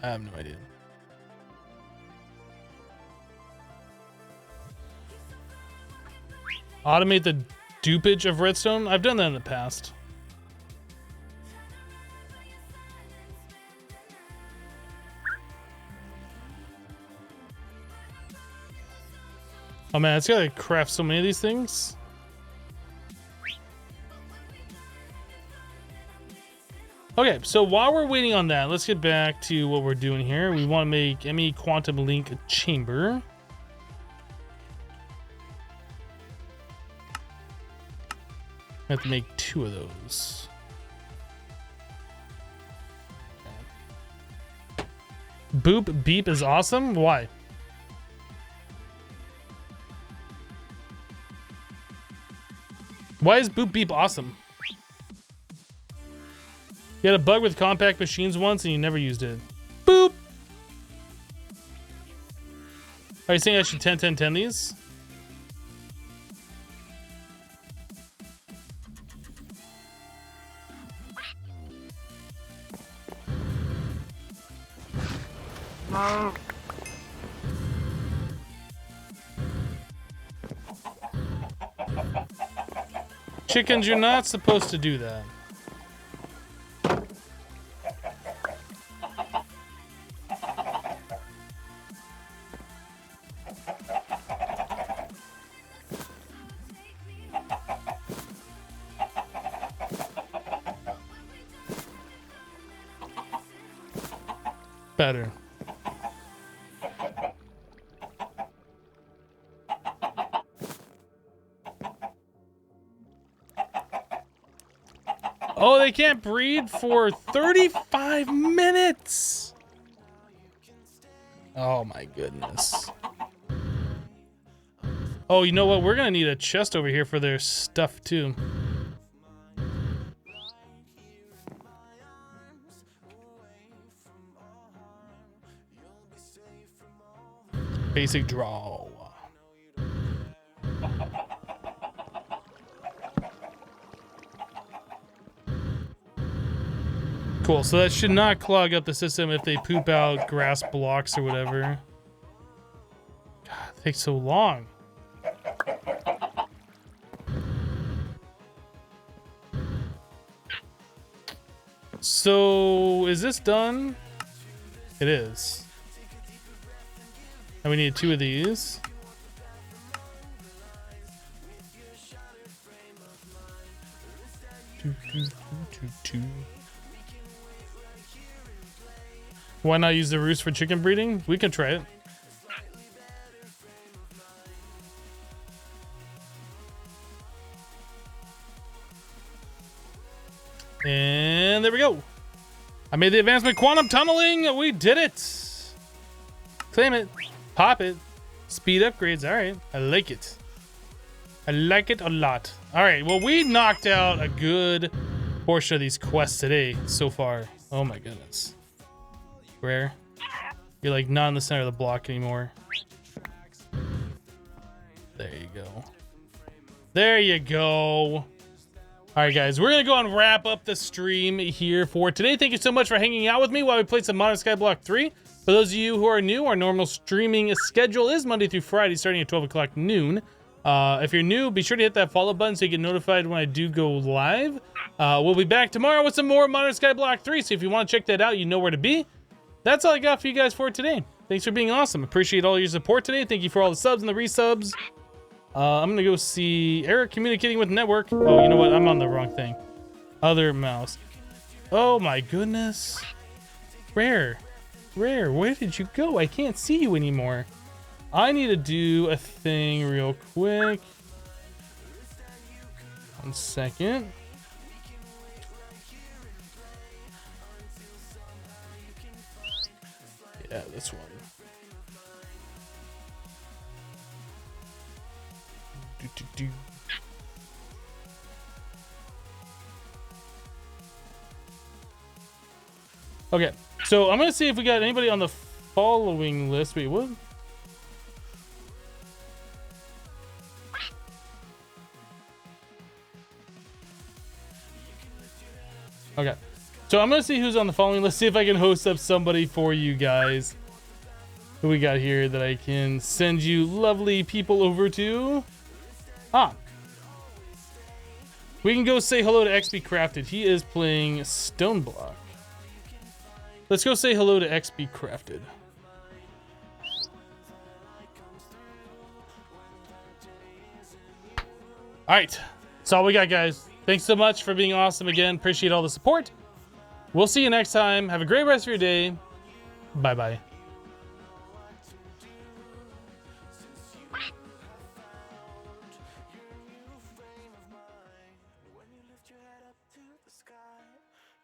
I have no idea. Automate the dupage of redstone? I've done that in the past. Oh man, it's gotta craft so many of these things. Okay, so while we're waiting on that, let's get back to what we're doing here. We want to make ME Quantum Link Chamber. I have to make 2 of those. Boop Beep is awesome? Why? Why is Boop Beep awesome? You had a bug with compact machines once and you never used it. Boop! Are you saying I should 10-10-10 these? No. Chickens, you're not supposed to do that. Better. Oh, they can't breed for 35 minutes. Oh my goodness. Oh, you know what? We're gonna need a chest over here for their stuff too. Basic draw. Cool, so that should not clog up the system if they poop out grass blocks or whatever. God, it takes so long. So, is this done? It is. And we need 2 of these. Two. Why not use the roost for chicken breeding? We can try it. And there we go. I made the advancement quantum tunneling. We did it. Claim it. Pop it. Speed upgrades. All right. I like it. I like it a lot. All right. Well, we knocked out a good portion of these quests today so far. Oh my goodness. Rare. You're like not in the center of the block anymore. There you go. There you go. All right, guys, we're gonna go and wrap up the stream here for today. Thank you so much for hanging out with me while we played some Modern Skyblock 3. For those of you who are new, our normal streaming schedule is Monday through Friday, starting at 12 o'clock noon. If you're new, be sure to hit that follow button so you get notified when I do go live. We'll be back tomorrow with some more Modern Skyblock 3, so if you want to check that out, you know where to be. That's all I got for you guys for today. Thanks for being awesome. Appreciate all your support today. Thank you for all the subs and the resubs. I'm gonna go see Eric communicating with network. Oh, you know what? I'm on the wrong thing. Other mouse. Oh my goodness. Rare, where did you go? I can't see you anymore. I need to do a thing real quick. 1 second. Yeah, this one. Okay, so I'm gonna see if we got anybody on the following list. Wait, what? Okay, so I'm gonna see who's on the following list. See if I can host up somebody for you guys. Who we got here that I can send you lovely people over to? Ah, we can go say hello to XB Crafted. He is playing Stoneblock. Let's go say hello to XB Crafted. All right, that's all we got, guys. Thanks so much for being awesome again. Appreciate all the support. We'll see you next time. Have a great rest of your day. Bye-bye.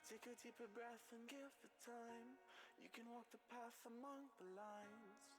Take a deeper breath and give it time. You can walk the path among the lines.